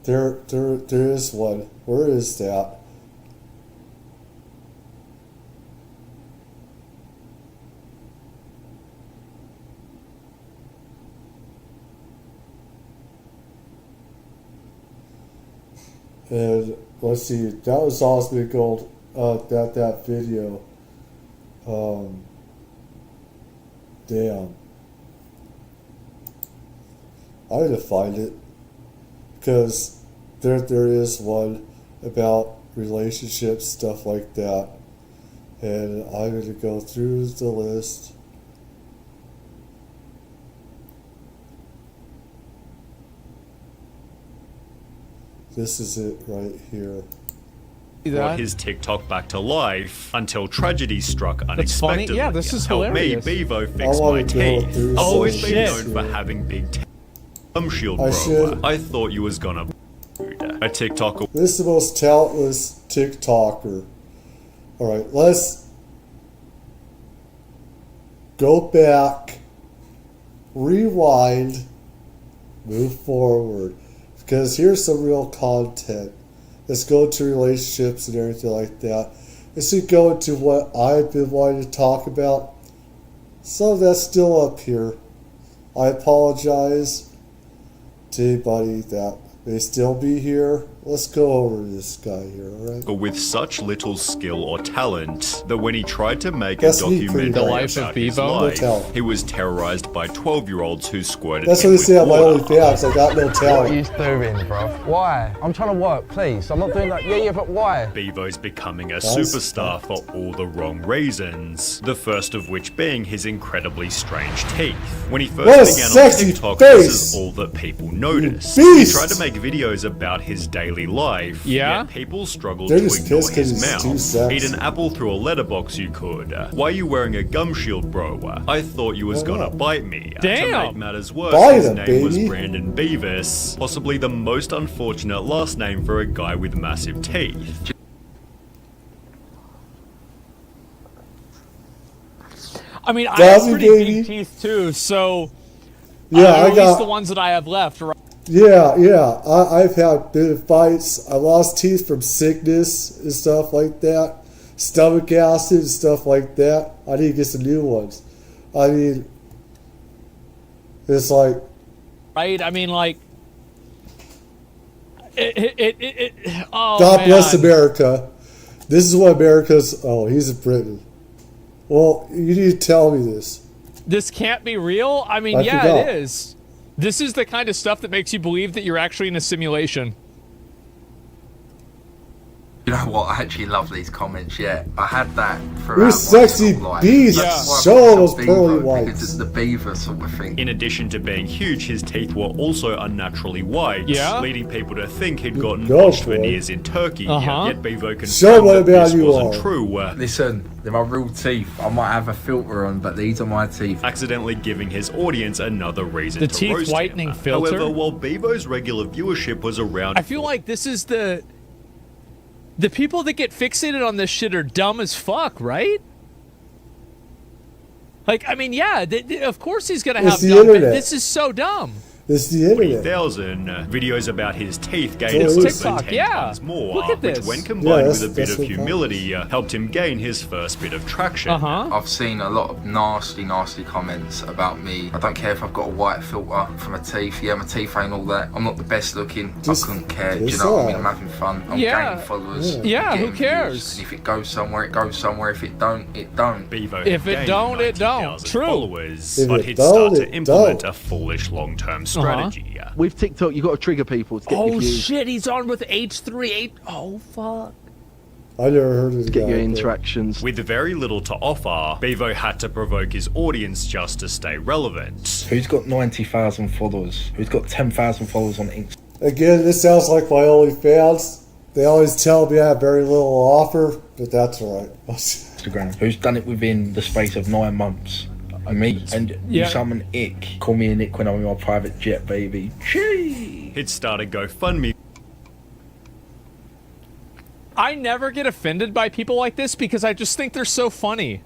Speaker 1: There is one. Where is that? And let's see, that was Osmond Gold, that video. Damn. I had to find it, because there is one about relationships, stuff like that. And I'm going to go through the list. This is it right here.
Speaker 20: Brought his TikTok back to life until tragedy struck unexpectedly.
Speaker 17: Funny. Yeah, this is
Speaker 20: Help
Speaker 17: hilarious.
Speaker 20: me, Bevo, fix my teeth. I've always been known for having big teeth. Shield, bro. I thought you was gonna a TikToker.
Speaker 1: This is the most talentless TikToker. Alright, let's go back, rewind, move forward. Because here's some real content. Let's go to relationships and everything like that. Let's go into what I've been wanting to talk about. Some of that's still up here. I apologize to anybody that may still be here. Let's go over this guy here, alright?
Speaker 20: With such little skill or talent that when he tried to make
Speaker 1: That's
Speaker 20: a
Speaker 1: me
Speaker 20: documentary
Speaker 1: pretty
Speaker 20: about
Speaker 1: much.
Speaker 20: his
Speaker 1: Bevo?
Speaker 20: life,
Speaker 1: No talent.
Speaker 20: he was terrorized by 12-year-olds who squirted
Speaker 1: That's
Speaker 20: him
Speaker 1: what they
Speaker 20: with
Speaker 1: say on my
Speaker 20: water.
Speaker 1: OnlyFans. I got no
Speaker 21: What are
Speaker 1: talent.
Speaker 21: you doing, bro? Why? I'm trying to work, please. I'm not doing that. Yeah, but why?
Speaker 20: Bevo's becoming a
Speaker 21: That's
Speaker 20: superstar for all the wrong reasons. The first of which being his incredibly strange teeth. When he
Speaker 1: What a
Speaker 20: first began on
Speaker 1: sexy
Speaker 20: TikTok,
Speaker 1: face!
Speaker 20: this is all that people noticed.
Speaker 1: You
Speaker 20: He
Speaker 1: beast!
Speaker 20: tried to make videos about his daily life.
Speaker 17: Yeah?
Speaker 20: Yet people struggled
Speaker 1: They're
Speaker 20: to
Speaker 1: just
Speaker 20: ignore
Speaker 1: pissed 'cause
Speaker 20: his
Speaker 1: he's too
Speaker 20: mouth.
Speaker 1: sexy.
Speaker 20: Eat an apple through a letterbox, you could. Why are you wearing a gum shield, bro? I thought you was gonna bite me. To
Speaker 17: Damn.
Speaker 20: make matters worse,
Speaker 1: Bite
Speaker 20: his
Speaker 1: him,
Speaker 20: name was
Speaker 1: baby.
Speaker 20: Brandon Beavis. Possibly the most unfortunate last name for a guy with massive teeth.
Speaker 17: I mean, I
Speaker 1: Does
Speaker 17: have
Speaker 1: he,
Speaker 17: pretty
Speaker 1: baby?
Speaker 17: big teeth too, so
Speaker 1: Yeah,
Speaker 17: or
Speaker 1: I
Speaker 17: at
Speaker 1: got.
Speaker 17: least the ones that I have left. Right?
Speaker 1: Yeah. I've had big fights. I lost teeth from sickness and stuff like that. Stomach acid and stuff like that. I need to get some new ones. I mean, it's like,
Speaker 17: Right? I mean, like, oh,
Speaker 1: God bless
Speaker 17: man.
Speaker 1: America. This is what America's. Oh, he's in Britain. Well, you need to tell me this.
Speaker 17: This can't be real. I mean,
Speaker 1: I
Speaker 17: yeah,
Speaker 1: forgot.
Speaker 17: it is. This is the kind of stuff that makes you believe that you're actually in a simulation.
Speaker 22: You know what? I actually love these comments. Yeah, I had that
Speaker 1: You
Speaker 22: throughout.
Speaker 1: sexy
Speaker 22: my
Speaker 1: beast.
Speaker 22: That's why I
Speaker 1: Show
Speaker 22: put
Speaker 1: those
Speaker 22: some
Speaker 1: pearly
Speaker 22: Beaver,
Speaker 1: whites.
Speaker 22: because it's the beaver sort of thing.
Speaker 20: In addition to being huge, his teeth were also unnaturally white,
Speaker 17: Yeah?
Speaker 20: leading people to think he'd gotten
Speaker 1: Go
Speaker 20: botched
Speaker 1: for it.
Speaker 20: veneers in Turkey.
Speaker 17: Uh-huh.
Speaker 20: Yet Bevo confirmed
Speaker 1: Show what
Speaker 20: that
Speaker 1: about
Speaker 20: this
Speaker 1: you
Speaker 20: wasn't
Speaker 1: are.
Speaker 20: true.
Speaker 22: Listen, they're my real teeth. I might have a filter on, but these are my teeth.
Speaker 20: Accidentally giving his audience another reason
Speaker 17: The
Speaker 20: to
Speaker 17: teeth
Speaker 20: roast
Speaker 17: whitening
Speaker 20: him.
Speaker 17: filter?
Speaker 20: However, while Bevo's regular viewership was around,
Speaker 17: I feel like this is the people that get fixated on this shit are dumb as fuck, right? Like, I mean, yeah, of course he's gonna
Speaker 1: It's
Speaker 17: have
Speaker 1: the
Speaker 17: dumb. But
Speaker 1: internet.
Speaker 17: this is so dumb.
Speaker 1: It's the internet.
Speaker 20: 20,000 videos about his teeth gained
Speaker 1: It's
Speaker 20: over
Speaker 17: TikTok,
Speaker 20: 10
Speaker 17: yeah.
Speaker 20: times more,
Speaker 17: Look at
Speaker 20: which
Speaker 17: this.
Speaker 20: when combined
Speaker 1: Yeah,
Speaker 20: with a bit
Speaker 1: that's
Speaker 20: of
Speaker 1: what
Speaker 20: humility helped him gain his first bit of traction.
Speaker 17: Uh-huh.
Speaker 22: I've seen a lot of nasty comments about me. I don't care if I've got a white filter for my teeth. Yeah, my teeth ain't all that. I'm not the best looking.
Speaker 1: Just-
Speaker 22: I couldn't care. Do you
Speaker 1: it's
Speaker 22: know what I mean?
Speaker 1: all
Speaker 22: I'm having fun. I'm
Speaker 17: Yeah.
Speaker 22: gaining followers.
Speaker 17: Yeah,
Speaker 22: I'm
Speaker 17: who
Speaker 22: getting
Speaker 17: cares?
Speaker 22: views. And if it goes somewhere, it goes somewhere. If it don't, it don't.
Speaker 20: Bevo
Speaker 17: If it
Speaker 20: gained
Speaker 17: don't, it don't.
Speaker 20: 90,000
Speaker 17: True.
Speaker 20: followers,
Speaker 1: If
Speaker 20: but
Speaker 1: it
Speaker 20: he'd
Speaker 1: don't,
Speaker 20: start to
Speaker 1: it
Speaker 20: implement
Speaker 1: don't.
Speaker 20: a foolish long-term strategy.
Speaker 23: With TikTok, you've got to trigger people to get your
Speaker 17: Oh
Speaker 23: views,
Speaker 17: shit, he's on with H3. Oh fuck.
Speaker 1: I never heard of this
Speaker 23: get
Speaker 1: guy.
Speaker 23: your
Speaker 1: but-
Speaker 23: interactions.
Speaker 20: With very little to offer, Bevo had to provoke his audience just to stay relevant.
Speaker 22: Who's got 90,000 followers? Who's got 10,000 followers on Instagram?
Speaker 1: Again, this sounds like my OnlyFans. They always tell me I have very little offer, but that's all right.
Speaker 22: Who's done it within the space of 9 months? Me. And
Speaker 17: Yeah.
Speaker 22: you summon ick. Call me an ick when I'm in my private jet, baby. Chee!
Speaker 20: He'd start a GoFundMe
Speaker 17: I never get offended by people like this because I just think they're so funny.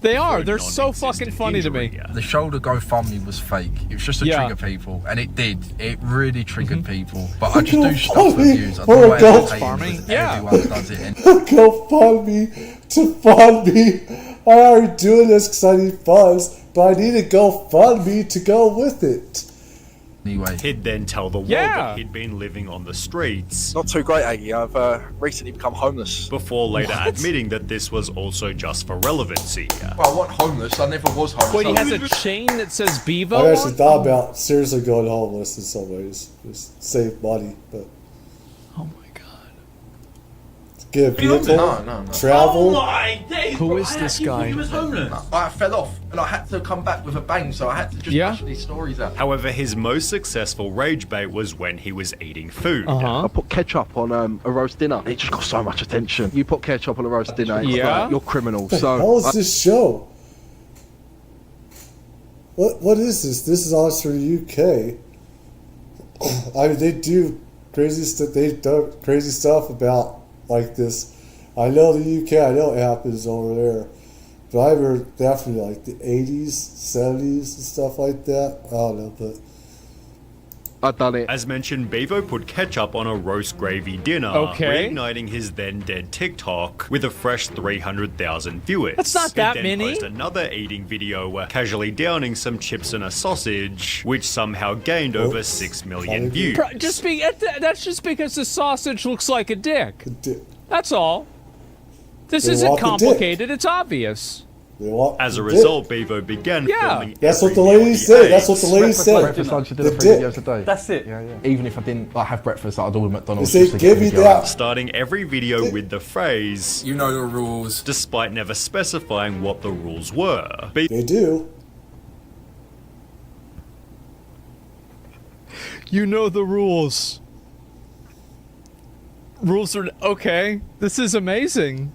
Speaker 17: They are. They're so fucking funny to me.
Speaker 22: The shoulder GoFundMe was fake. It was just to
Speaker 17: Yeah.
Speaker 22: trigger people, and it did. It really triggered people. But I just do stuff for
Speaker 1: GoFundMe
Speaker 22: views. I
Speaker 1: for
Speaker 22: don't
Speaker 1: a
Speaker 22: want
Speaker 1: Go-
Speaker 22: to
Speaker 17: Farming?
Speaker 22: Yeah.
Speaker 17: Yeah.
Speaker 22: Everyone does it. And
Speaker 1: Go fund me to fund me. I already doing this because I need funds, but I need a GoFundMe to go with it.
Speaker 22: anyway,
Speaker 20: He'd then tell the world
Speaker 17: Yeah.
Speaker 20: that he'd been living on the streets,
Speaker 23: Not too great, Aggie. I've recently become homeless.
Speaker 20: before later admitting that this was also just for relevancy.
Speaker 22: well, I wasn't homeless. I never was homeless.
Speaker 17: Wait, he
Speaker 22: I
Speaker 17: has
Speaker 22: was-
Speaker 17: a chain that says Bevo
Speaker 1: I actually
Speaker 17: on?
Speaker 1: thought about seriously going homeless in some ways, just save money. But
Speaker 17: Oh my god.
Speaker 1: get a vehicle,
Speaker 22: No.
Speaker 1: travel.
Speaker 17: Who is this guy?
Speaker 22: He was homeless. I fell off and I had to come back with a bang, so I had to just push these stories out.
Speaker 20: However, his most successful rage bait was when he was eating food.
Speaker 23: I put ketchup on a roast dinner. It just got so much attention. You put ketchup on a roast dinner, it's like, you're criminal.
Speaker 1: What the hell is this show? What is this? This is honestly for the UK. I mean, they do crazy stuff. They've done crazy stuff about like this. I know the UK. I know it happens over there. But I remember definitely like the 80s, 70s, and stuff like that. I don't know, but
Speaker 23: I've done it.
Speaker 20: As mentioned, Bevo put ketchup on a roast gravy dinner, reigniting his then dead TikTok with a fresh 300,000 viewers.
Speaker 17: That's not that
Speaker 20: he then
Speaker 17: many.
Speaker 20: posted another eating video casually downing some chips and a sausage, which somehow gained over 6 million views.
Speaker 17: That's just because the sausage looks like a dick. That's all. This
Speaker 1: They
Speaker 17: isn't
Speaker 1: want the dick.
Speaker 17: complicated. It's obvious.
Speaker 20: As a result, Bevo began filming
Speaker 1: that's what the
Speaker 20: every
Speaker 1: lady
Speaker 20: meal
Speaker 1: said.
Speaker 20: he
Speaker 1: That's
Speaker 20: ate.
Speaker 1: what the lady said.
Speaker 21: Breakfast, lunch, and dinner,
Speaker 1: The
Speaker 21: 3
Speaker 1: dick.
Speaker 21: videos a day.
Speaker 18: That's it.
Speaker 21: Yeah. Even if I didn't have breakfast, I'd order McDonald's.
Speaker 1: They
Speaker 21: just
Speaker 1: say,
Speaker 21: to get
Speaker 1: "Give me
Speaker 21: a video
Speaker 1: that."
Speaker 21: out.
Speaker 20: Starting every video with the phrase,
Speaker 22: "You know the rules,"
Speaker 20: despite never specifying what the rules were.
Speaker 1: They do.
Speaker 17: You know the rules. Rules are okay. This is amazing.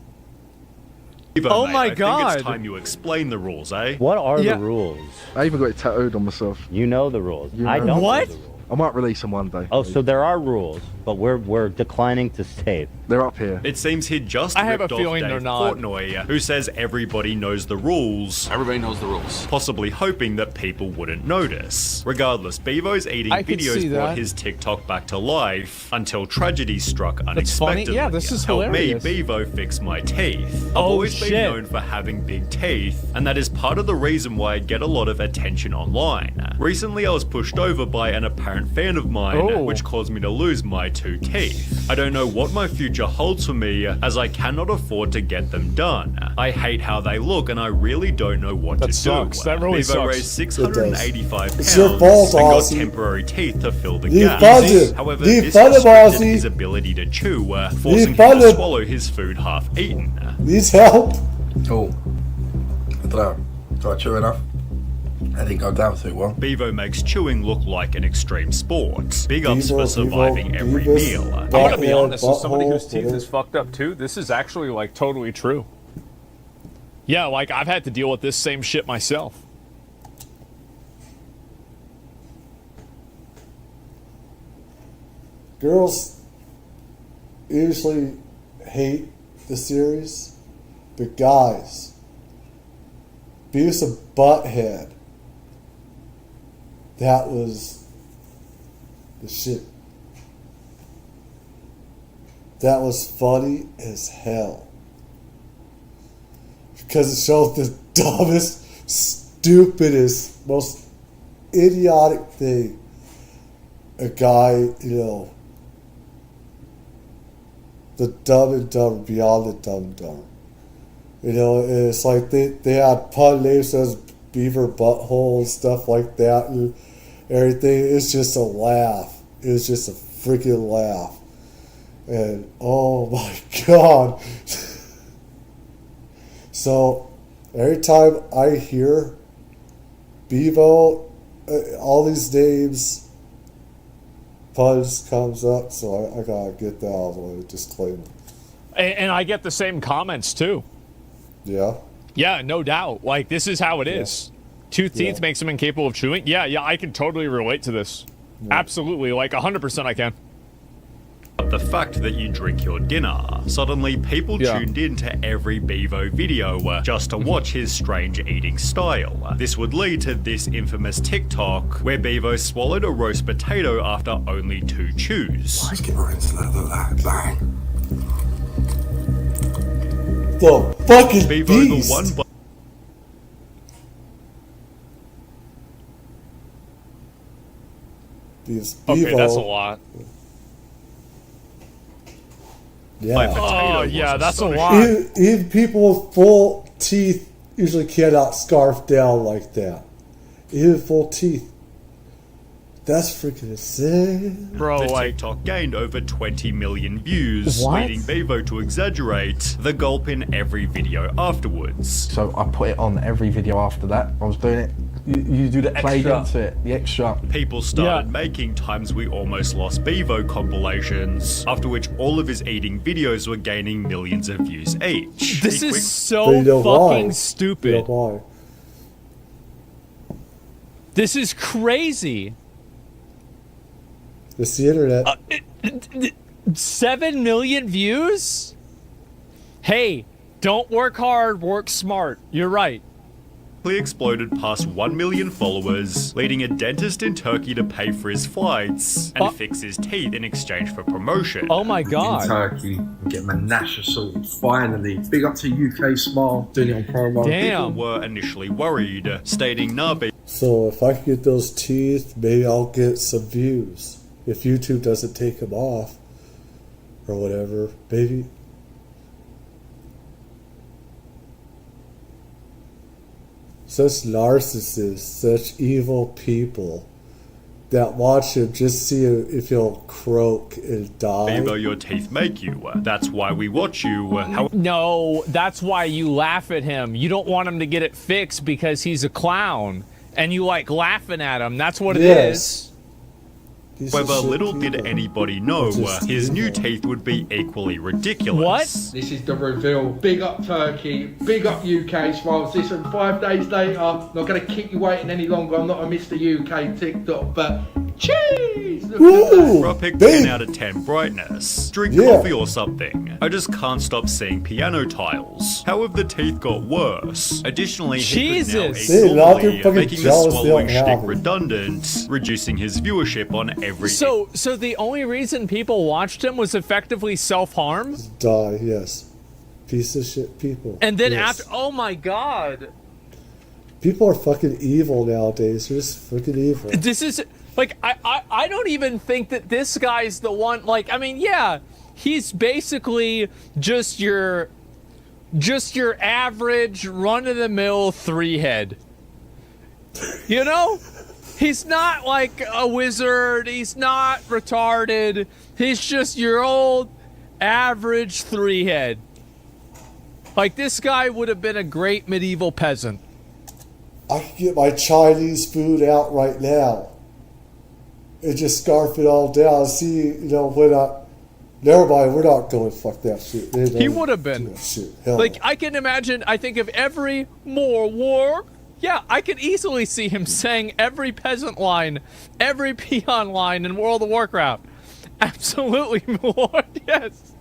Speaker 20: Bevo,
Speaker 17: Oh
Speaker 20: mate,
Speaker 17: my
Speaker 20: I think
Speaker 17: God.
Speaker 20: it's time you explain the rules, eh?
Speaker 2: What are the rules?
Speaker 23: I even got it tattooed on myself.
Speaker 2: You know the rules.
Speaker 23: You
Speaker 2: I
Speaker 23: know
Speaker 2: don't
Speaker 23: the
Speaker 2: know the rules.
Speaker 23: I might release them one day.
Speaker 2: Oh, so there are rules, but we're declining to state.
Speaker 23: They're up here.
Speaker 20: It seems he'd just
Speaker 17: I have
Speaker 20: ripped
Speaker 17: a
Speaker 20: off
Speaker 17: feeling
Speaker 20: Dave
Speaker 17: they're not.
Speaker 20: Portnoy, who says everybody knows the rules.
Speaker 22: Everybody knows the rules.
Speaker 20: Possibly hoping that people wouldn't notice. Regardless, Bevo's eating
Speaker 17: I can see
Speaker 20: videos brought
Speaker 17: that.
Speaker 20: his TikTok back to life until tragedy struck
Speaker 17: funny.
Speaker 20: unexpectedly.
Speaker 17: Yeah, this is
Speaker 20: Help
Speaker 17: hilarious.
Speaker 20: me, Bevo, fix my teeth. I've
Speaker 17: Oh,
Speaker 20: always been
Speaker 17: shit.
Speaker 20: known for having big teeth, and that is part of the reason why I get a lot of attention online. Recently, I was pushed over by an apparent fan of mine,
Speaker 17: Oh.
Speaker 20: which caused me to lose my 2 teeth. I don't know what my future holds for me, as I cannot afford to get them done. I hate how they look, and I really don't know what
Speaker 17: That
Speaker 20: to
Speaker 17: sucks.
Speaker 20: do.
Speaker 17: That really
Speaker 20: Bevo
Speaker 17: sucks.
Speaker 20: raised 685 pounds
Speaker 1: It's your fault,
Speaker 20: and got
Speaker 1: Ozzy.
Speaker 20: temporary teeth to fill the
Speaker 1: You
Speaker 20: gap.
Speaker 1: funded.
Speaker 20: However,
Speaker 1: You
Speaker 20: this
Speaker 1: funded,
Speaker 20: restricted
Speaker 1: Ozzy.
Speaker 20: his ability to chew, forcing him to
Speaker 1: funded.
Speaker 20: swallow his food half-eaten.
Speaker 1: Needs help.
Speaker 22: Oh, I don't know. Do I chew enough? I didn't go down too well.
Speaker 20: Bevo makes chewing look like an extreme sport. Big ups
Speaker 1: Bevo,
Speaker 20: for surviving every
Speaker 1: Beavis,
Speaker 20: meal.
Speaker 17: I'm gonna be
Speaker 1: Butthole,
Speaker 17: honest, as somebody whose
Speaker 1: butthole,
Speaker 17: teeth is fucked up too, this is actually like totally true. Yeah, like I've had to deal with this same shit myself.
Speaker 1: Girls usually hate the series, but guys, Beavis and Butthead, that was the shit. That was funny as hell. Because it showed the dumbest, stupidest, most idiotic thing a guy, you know, the dumb and dumber beyond the dumb and dumber. You know, and it's like they had pun names as Beaver Butthole and stuff like that and everything. It's just a laugh. It was just a freaking laugh. And oh my God. So every time I hear Bevo, all these names, puns comes up, so I gotta get that out of the way, disclaimer.
Speaker 17: And I get the same comments too.
Speaker 1: Yeah.
Speaker 17: Yeah, no doubt. Like this is how it is. 2 teeth makes him incapable of chewing. Yeah, I can totally relate to this. Absolutely, like 100% I can.
Speaker 20: But the fact that you drink your dinner, suddenly people tuned in to every Bevo video just to watch his strange eating style. This would lead to this infamous TikTok where Bevo swallowed a roast potato after only 2 chews.
Speaker 1: The fucking
Speaker 20: Bevo,
Speaker 1: beast.
Speaker 20: the one
Speaker 17: Okay, that's a lot.
Speaker 1: Yeah.
Speaker 17: Oh, yeah, that's a lot.
Speaker 1: Even people with full teeth usually cannot scarf down like that. Even full teeth. That's freaking insane.
Speaker 17: Bro,
Speaker 20: the
Speaker 17: like,
Speaker 20: TikTok gained over 20 million views,
Speaker 1: What?
Speaker 20: leading Bevo to exaggerate the gulp in every video afterwards.
Speaker 21: So I put it on every video after that. I was doing it. You do the played
Speaker 20: extra.
Speaker 21: into it, the extra.
Speaker 20: People started making Times We Almost Lost Bevo compilations, after which all of his eating videos were gaining millions of views each.
Speaker 17: this
Speaker 20: He
Speaker 17: is
Speaker 20: quick-
Speaker 17: so
Speaker 1: But you know
Speaker 17: fucking
Speaker 1: why?
Speaker 17: stupid.
Speaker 1: You know why?
Speaker 17: This is crazy.
Speaker 1: It's the internet.
Speaker 17: 7 million views? Hey, don't work hard, work smart. You're right.
Speaker 20: He exploded past 1 million followers, leading a dentist in Turkey to pay for his flights and fix his teeth in exchange for promotion.
Speaker 17: Oh my
Speaker 3: In
Speaker 17: god.
Speaker 3: Turkey, I'm getting my Nash assault. Finally. Big up to UK Smile, doing it on Paranormal.
Speaker 20: People were initially worried, stating Nabi
Speaker 1: So if I can get those teeth, maybe I'll get some views. If YouTube doesn't take them off or whatever, maybe. Such narcissists, such evil people that watch him just see if he'll croak and die.
Speaker 20: Bevo, your teeth make you. That's why we watch you.
Speaker 17: No, that's why you laugh at him. You don't want him to get it fixed because he's a clown. And you like laughing at him. That's what it is.
Speaker 20: However, little did anybody know his new teeth would be equally ridiculous.
Speaker 17: What?
Speaker 3: This is the reveal. Big up Turkey, big up UK Smiles. Listen, 5 days later, not going to keep you waiting any longer. I'm not a Mr. UK TikTok, but cheese!
Speaker 20: For a pick 10 out of 10 brightness. Drink coffee or something. I just can't stop seeing piano tiles. How have the teeth got worse? Additionally, he could now
Speaker 17: Jesus.
Speaker 20: eat
Speaker 1: See, now they're
Speaker 20: normally,
Speaker 1: fucking
Speaker 20: making the
Speaker 1: jealous they
Speaker 20: swallowing
Speaker 1: don't have
Speaker 20: shtick
Speaker 1: them.
Speaker 20: redundant, reducing his viewership on every
Speaker 17: So the only reason people watched him was effectively self-harm?
Speaker 1: Die, yes. Piece of shit people.
Speaker 17: And then
Speaker 1: Yes.
Speaker 17: after, oh my god.
Speaker 1: People are fucking evil nowadays. They're just fucking evil.
Speaker 17: This is, like, I don't even think that this guy's the one, like, I mean, yeah, he's basically just your average run-of-the-mill 3-head. You know? He's not like a wizard, he's not retarded, he's just your old average 3-head. Like, this guy would have been a great medieval peasant.
Speaker 1: I can get my Chinese food out right now and just scarf it all down. See, when never mind, we're not going fuck that shit.
Speaker 17: He would have been.
Speaker 1: Hell
Speaker 17: Like, I can imagine, I think of every more war. Yeah, I could easily see him saying every peasant line, every peon line in World of Warcraft. Absolutely, my lord, yes.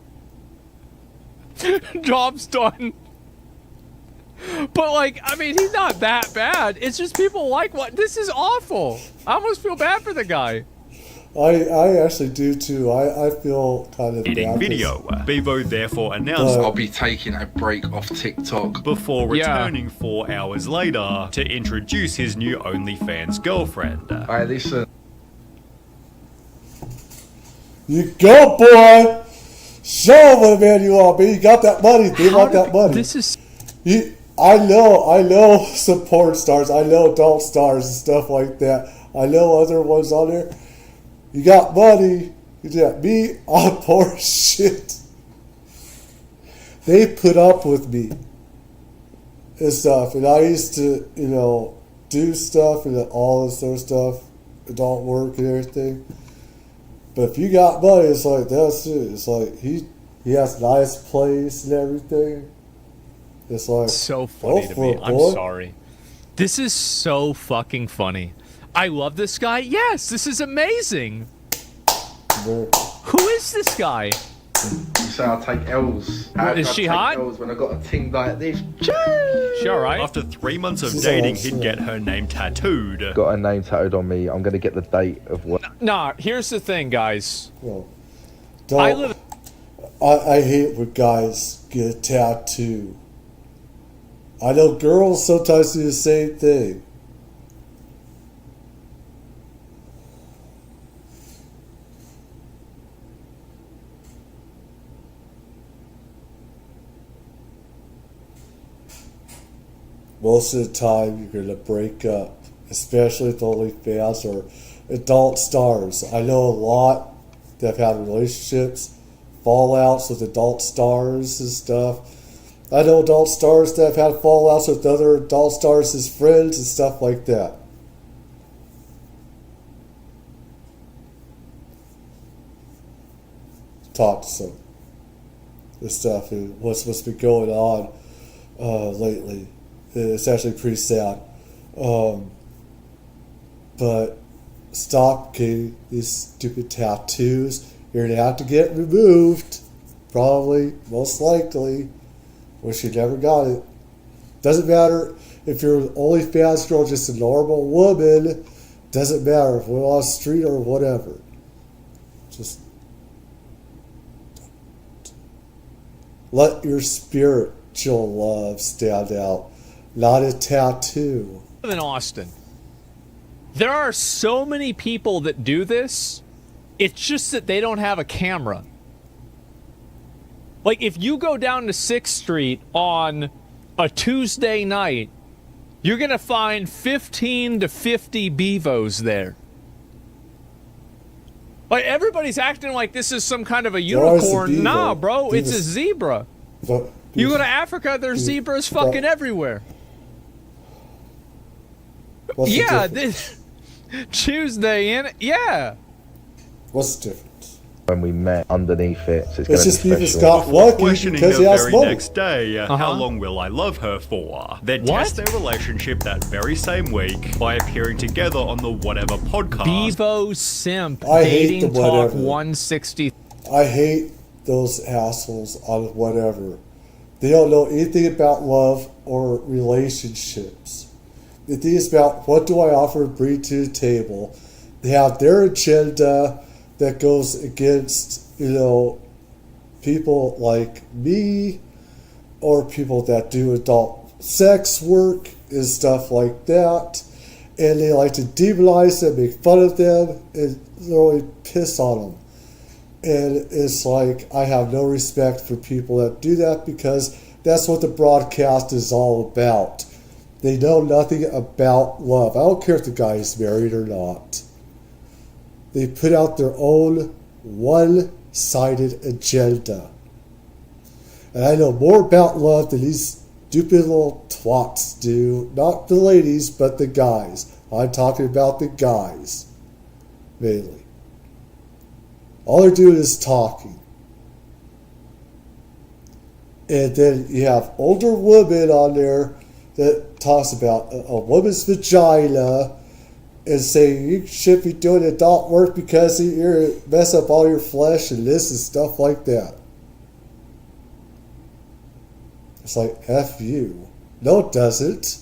Speaker 17: Job's done. But, like, I mean, he's not that bad. It's just people like what? This is awful. I almost feel bad for the guy.
Speaker 1: I actually do too. I feel kind of
Speaker 20: eating
Speaker 1: bad 'cause-
Speaker 20: video. Bevo therefore announced
Speaker 3: I'll be taking a break off TikTok
Speaker 20: before returning 4 hours later to introduce his new OnlyFans girlfriend.
Speaker 3: Alright, listen.
Speaker 1: You go, boy. Show 'em what a man you are, man. You got that money. They want that money.
Speaker 17: This is.
Speaker 1: I know some porn stars. I know adult stars and stuff like that. I know other ones on there. You got money. You got me on poor shit. They put up with me and stuff. And I used to, do stuff and all this sort of stuff. Adult work and everything. But if you got money, it's like, that's it. It's like, he has a nice place and everything. It's like,
Speaker 17: So funny
Speaker 1: go
Speaker 17: to
Speaker 1: for
Speaker 17: me.
Speaker 1: it,
Speaker 17: I'm
Speaker 1: boy.
Speaker 17: sorry. This is so fucking funny. I love this guy. Yes, this is amazing. Who is this guy?
Speaker 3: You say I take L's.
Speaker 17: Is she hot?
Speaker 3: L's when I got a ting like this.
Speaker 17: She alright?
Speaker 20: After 3 months of
Speaker 3: She's
Speaker 20: dating,
Speaker 3: awesome.
Speaker 20: he'd get her name tattooed.
Speaker 21: Got a name tattooed on me. I'm gonna get the date of what.
Speaker 17: Nah, here's the thing, guys.
Speaker 1: Don't,
Speaker 17: I live.
Speaker 1: I hate when guys get a tattoo. I know girls sometimes do the same thing. Most of the time, you're going to break up, especially with OnlyFans or adult stars. I know a lot that have had relationships, fallouts with adult stars and stuff. I know adult stars that have had fallouts with other adult stars as friends and stuff like that. Talk to some. This stuff and what's been going on lately. It's actually pretty sad. But stop getting these stupid tattoos. You're going to have to get removed. Probably, most likely. Wish you never got it. Doesn't matter if you're an OnlyFans girl, just a normal woman. Doesn't matter if we're on the street or whatever. Just let your spiritual love stand out, not a tattoo.
Speaker 17: In Austin, there are so many people that do this. It's just that they don't have a camera. Like, if you go down to 6th Street on a Tuesday night, you're going to find 15 to 50 beavos there. Like, everybody's acting like this is some kind of a unicorn. Nah, bro, it's a zebra. You go to Africa, there's zebras fucking everywhere. Yeah, this Tuesday in it. Yeah.
Speaker 1: What's the difference?
Speaker 23: When we met underneath it, so
Speaker 1: it's just people got lucky
Speaker 20: questioning
Speaker 1: because
Speaker 20: the
Speaker 1: he has
Speaker 20: very
Speaker 1: money.
Speaker 20: next day, how long will I love her for? They test their relationship that very same week by appearing together on the Whatever podcast.
Speaker 17: Bevo Simp
Speaker 1: I hate
Speaker 17: Dating
Speaker 1: the
Speaker 17: Talk
Speaker 1: Whatever.
Speaker 17: 160.
Speaker 1: I hate those assholes on Whatever. They don't know anything about love or relationships. The thing is about what do I offer and bring to the table. They have their agenda that goes against, people like me or people that do adult sex work and stuff like that. And they like to demonize them, make fun of them, and literally piss on them. And it's like, I have no respect for people that do that because that's what the broadcast is all about. They know nothing about love. I don't care if the guy is married or not. They put out their own one-sided agenda. And I know more about love than these stupid little twats do. Not the ladies, but the guys. I'm talking about the guys, mainly. All they're doing is talking. And then you have older women on there that talks about a woman's vagina and saying you should be doing adult work because you mess up all your flesh and this and stuff like that. It's like, F you. No, it doesn't.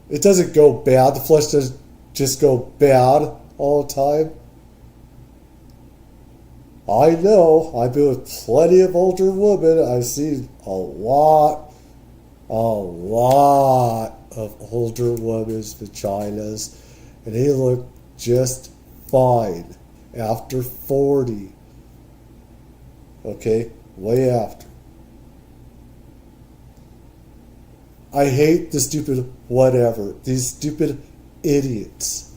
Speaker 1: It doesn't go bad. The flesh doesn't just go bad all the time. I know. I've been with plenty of older women. I've seen a lot of older women's vaginas, and they look just fine after 40. Okay? Way after. I hate the stupid whatever. These stupid idiots.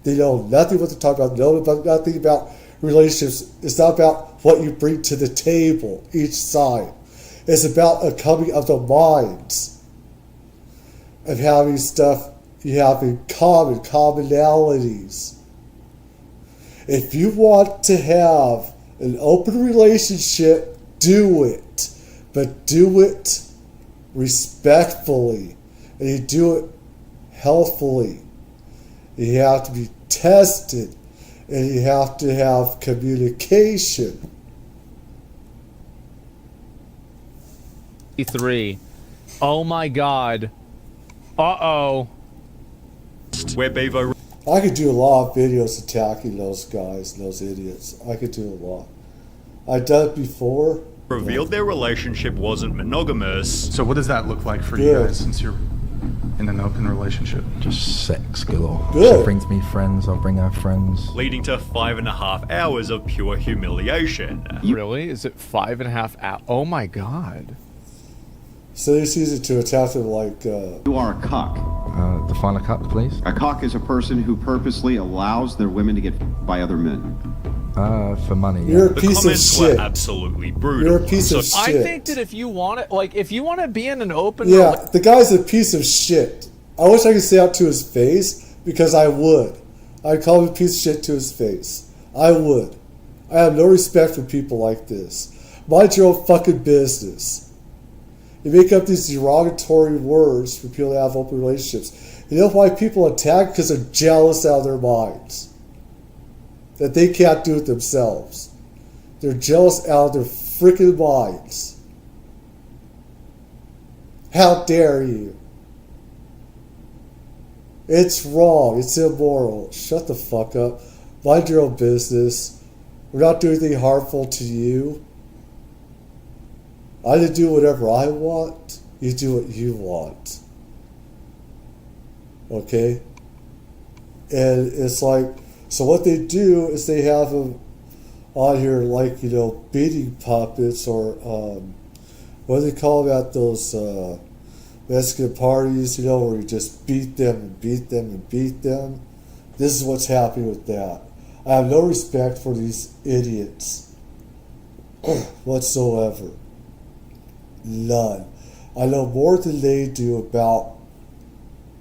Speaker 1: They know nothing what they're talking about. They know nothing about relationships. It's not about what you bring to the table, each side. It's about a coming of the minds. Of having stuff you have in common, commonalities. If you want to have an open relationship, do it. But do it respectfully. And you do it healthfully. You have to be tested. And you have to have communication.
Speaker 17: 3. Oh my God. Uh-oh.
Speaker 20: Where Bevo
Speaker 1: I could do a lot of videos attacking those guys, those idiots. I could do a lot. I've done it before.
Speaker 20: revealed their relationship wasn't monogamous.
Speaker 5: So what does that look like for you guys since you're in an open relationship?
Speaker 6: Just sex galore.
Speaker 1: Good.
Speaker 6: She brings me friends, I'll bring her friends.
Speaker 20: Leading to 5.5 hours of pure humiliation.
Speaker 17: Really? Is it 5.5 hours? Oh my God.
Speaker 1: So they just use it to attack them like...
Speaker 4: You are a cock.
Speaker 6: Define a cuck, please.
Speaker 4: A cock is a person who purposely allows their women to get by other men.
Speaker 6: For money.
Speaker 1: You're a
Speaker 20: The
Speaker 1: piece of
Speaker 20: comments
Speaker 1: shit.
Speaker 20: were absolutely brutal.
Speaker 1: You're a piece of
Speaker 17: I
Speaker 1: shit.
Speaker 17: think that if you want to be in an open
Speaker 1: Yeah, the guy's a piece of shit. I wish I could say that to his face, because I would. I'd call him a piece of shit to his face. I would. I have no respect for people like this. Mind your own fucking business. You make up these derogatory words for people that have open relationships. You know why people attack? Because they're jealous out of their minds. That they can't do it themselves. They're jealous out of their freaking minds. How dare you? It's wrong. It's immoral. Shut the fuck up. Mind your own business. We're not doing anything harmful to you. I can do whatever I want. You do what you want. Okay? And it's like, so what they do is they have them on here like, beating puppets, or what do they call them at those Mexican parties, where you just beat them and beat them and beat them. This is what's happening with that. I have no respect for these idiots whatsoever. None. I know more than they do about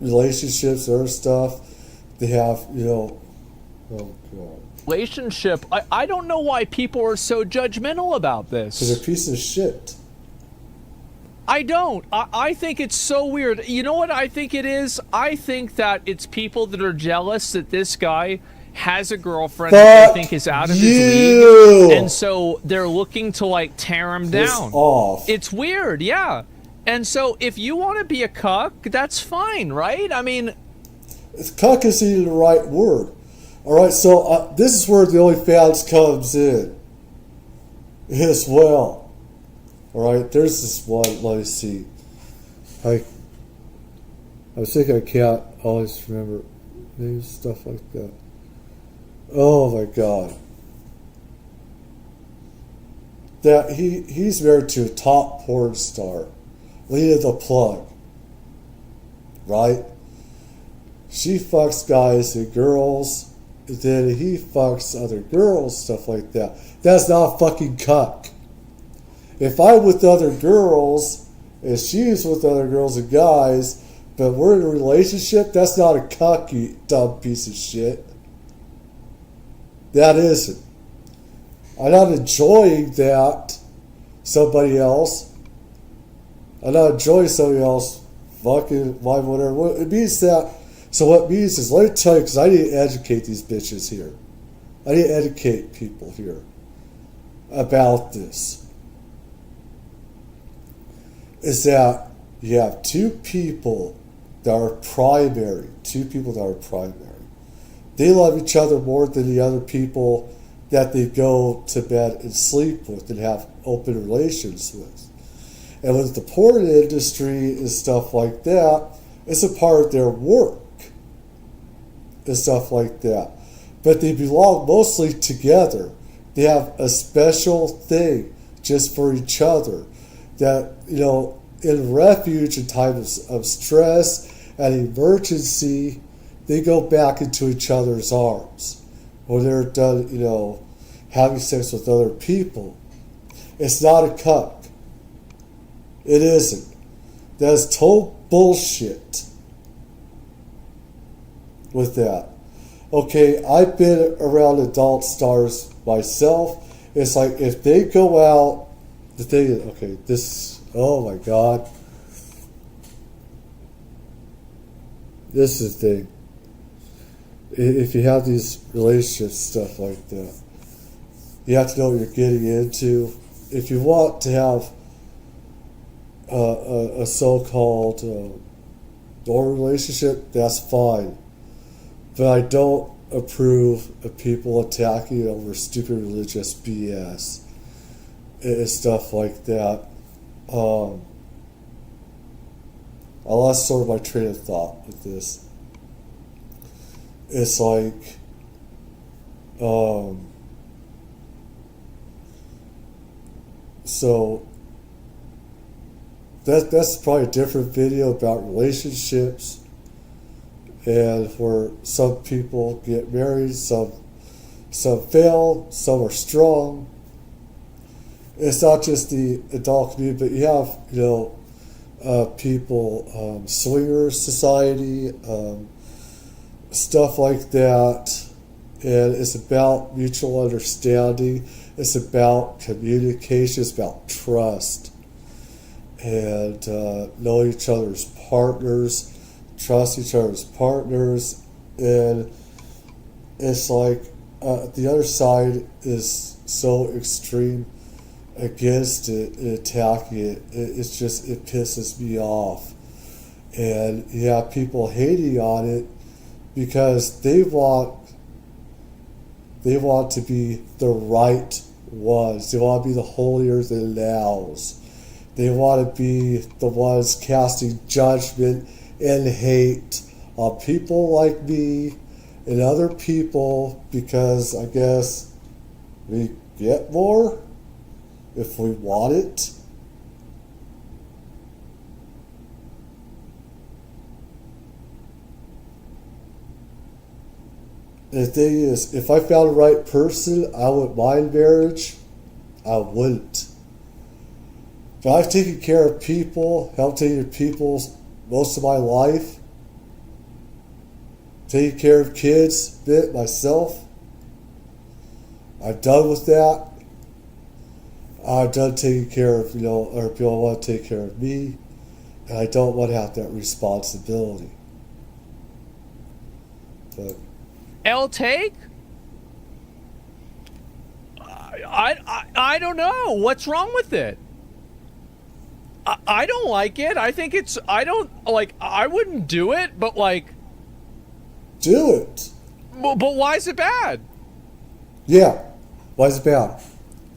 Speaker 1: relationships or stuff. They have, oh God.
Speaker 17: relationship. I don't know why people are so judgmental about this.
Speaker 1: Because they're a piece of shit.
Speaker 17: I don't. I think it's so weird. You know what I think it is? I think that it's people that are jealous that this guy has a girlfriend that they think is out of his league, and so they're looking to like tear him down.
Speaker 1: Off.
Speaker 17: It's weird, yeah. And so if you want to be a cuck, that's fine, right? I mean,
Speaker 1: cuck is even the right word. All right, so this is where the Onlyfans comes in as well. All right, there's this one. Let me see. I think I can't always remember names, stuff like that. Oh my God. That he's married to a top porn star, Lena the Plug. Right? She fucks guys and girls, and then he fucks other girls, stuff like that. That's not a fucking cuck. If I'm with other girls, and she's with other girls and guys, but we're in a relationship, that's not a cuck, you dumb piece of shit. That isn't. I'm not enjoying that somebody else. I'm not enjoying somebody else fucking whatever. It means that. So what it means is, let me tell you, because I need to educate these bitches here. I need to educate people here about this. Is that you have two people that are primary. They love each other more than the other people that they go to bed and sleep with and have open relations with. And with the porn industry and stuff like that, it's a part of their work and stuff like that. But they belong mostly together. They have a special thing just for each other. That, in refuge in times of stress and emergency, they go back into each other's arms when they're done, having sex with other people. It's not a cuck. It isn't. That's total bullshit with that. Okay, I've been around adult stars myself. It's like if they go out, the thing is, okay, this, oh my God. This is the thing. If you have these relationships, stuff like that, you have to know what you're getting into. If you want to have a so-called normal relationship, that's fine. But I don't approve of people attacking over stupid religious BS and stuff like that. I lost sort of my train of thought with this. It's like, so that's probably a different video about relationships, and where some people get married, some fail, some are strong. It's not just the adult community, but you have, you know, people, swinger society, stuff like that. And it's about mutual understanding. It's about communication. It's about trust. And knowing each other's partners, trust each other's partners. And it's like the other side is so extreme against it and attacking it. It's just, it pisses me off. And you have people hating on it because they want to be the right ones. They want to be the holier than thous. They want to be the ones casting judgment and hate on people like me and other people, because I guess we get more if we want it. The thing is, if I found the right person, I wouldn't mind marriage. I wouldn't. But I've taken care of people, helped take care of people most of my life. Taking care of kids, bit myself. I'm done with that. I'm done taking care of, you know, or people want to take care of me, and I don't want to have that responsibility. But
Speaker 17: L take? I don't know. What's wrong with it? I don't like it. I think it's, I don't, like, I wouldn't do it, but like...
Speaker 1: Do it.
Speaker 17: But why is it bad?
Speaker 1: Yeah. Why is it bad?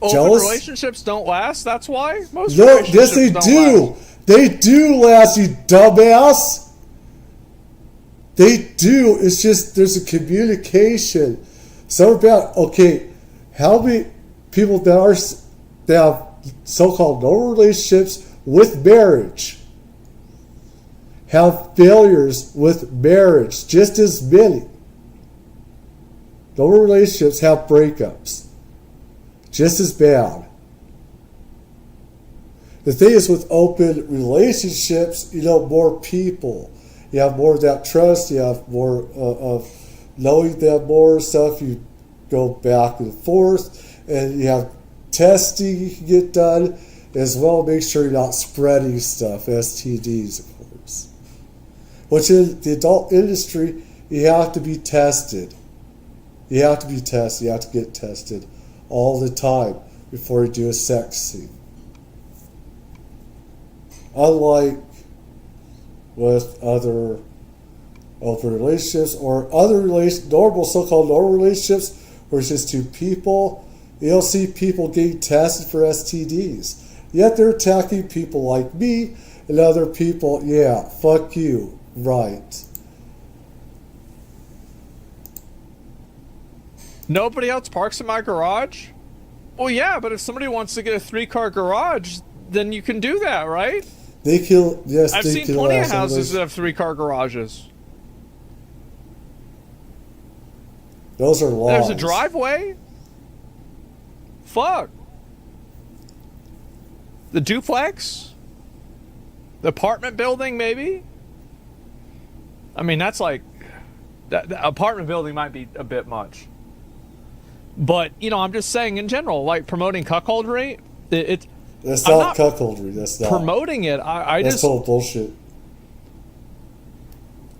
Speaker 17: Open
Speaker 1: Jealous?
Speaker 17: relationships don't last, that's why? Most
Speaker 1: No,
Speaker 17: relationships
Speaker 1: yes they
Speaker 17: don't
Speaker 1: do.
Speaker 17: last.
Speaker 1: They do last, you dumbass. They do. It's just there's a communication. So about, okay, how many people that have so-called normal relationships with marriage have failures with marriage? Just as many. Normal relationships have breakups. Just as bad. The thing is, with open relationships, you know, more people. You have more of that trust. You have more of knowing them more stuff. You go back and forth, and you have testing you can get done as well. Make sure you're not spreading stuff, STDs, of course. Which in the adult industry, you have to be tested. You have to be tested. You have to get tested all the time before you do a sex scene. Unlike with other open relationships or other normal, so-called normal relationships where it's just two people, you don't see people getting tested for STDs. Yet they're attacking people like me and other people. Yeah, fuck you. Right.
Speaker 17: Nobody else parks in my garage? Well, yeah, but if somebody wants to get a 3-car garage, then you can do that, right?
Speaker 1: They kill, yes,
Speaker 17: I've
Speaker 1: they
Speaker 17: seen
Speaker 1: kill
Speaker 17: plenty of
Speaker 1: ass
Speaker 17: houses
Speaker 1: animals.
Speaker 17: that have 3-car garages.
Speaker 1: Those are laws.
Speaker 17: There's a driveway. Fuck. The duplex? The apartment building, maybe? I mean, that's like... The apartment building might be a bit much. But, you know, I'm just saying in general, like promoting cuckoldry,
Speaker 1: That's not cuckoldry. That's not.
Speaker 17: Promoting it, I
Speaker 1: that's
Speaker 17: just...
Speaker 1: total bullshit.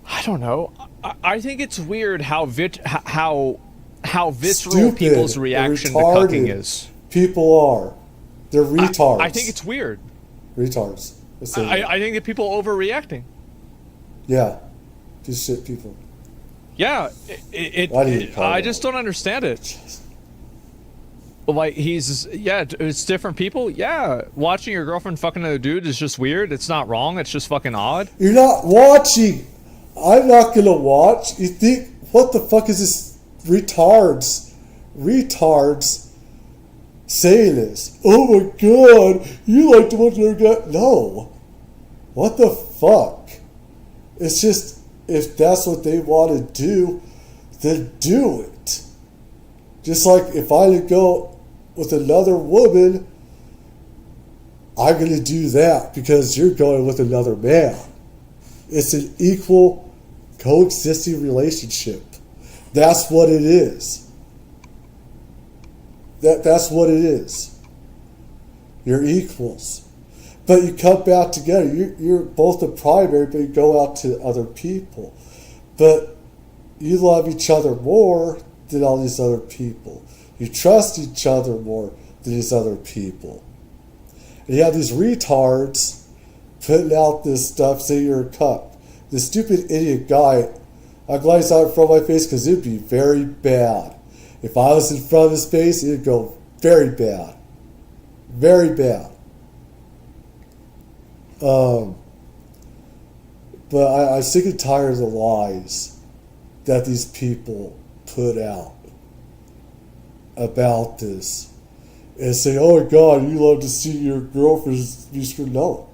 Speaker 17: I don't know. I think it's weird how visceral
Speaker 1: Stupid
Speaker 17: people's
Speaker 1: and
Speaker 17: reaction to
Speaker 1: retarded
Speaker 17: cucking is.
Speaker 1: People are. They're retards.
Speaker 17: I think it's weird.
Speaker 1: Retards. Let's say that.
Speaker 17: I think that people are overreacting.
Speaker 1: Yeah. Just shit people.
Speaker 17: Yeah, I just don't understand it. Like, it's different people. Yeah, watching your girlfriend fucking another dude is just weird. It's not wrong. It's just fucking odd.
Speaker 1: You're not watching. I'm not gonna watch. You think, what the fuck is this? Retards saying this. Oh my god, you like the one that got. No. What the fuck? It's just, if that's what they want to do, then do it. Just like if I go with another woman, I'm going to do that because you're going with another man. It's an equal coexisting relationship. That's what it is. That's what it is. You're equals. But you come back together. You're both the primary, but you go out to other people. But you love each other more than all these other people. You trust each other more than these other people. And you have these retards putting out this stuff saying you're a cuck. This stupid idiot guy, I'm glad he's not in front of my face because it'd be very bad. If I was in front of his face, it'd go very bad. Very bad. But I'm sick and tired of the lies that these people put out about this. And say, oh my God, you love to see your girlfriend be screwed. No.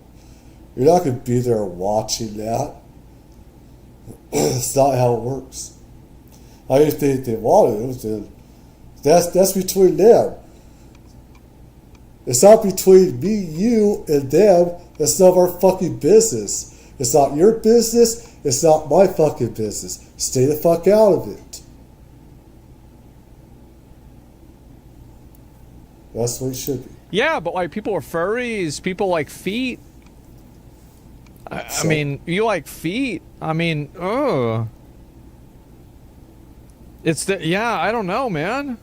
Speaker 1: You're not going to be there watching that. It's not how it works. I didn't think they wanted it. That's between them. It's not between me, you, and them. That's none of our fucking business. It's not your business. It's not my fucking business. Stay the fuck out of it. That's what it should be.
Speaker 17: Yeah, but like people are furries. People like feet. I mean, you like feet. I mean, it's the, yeah, I don't know, man.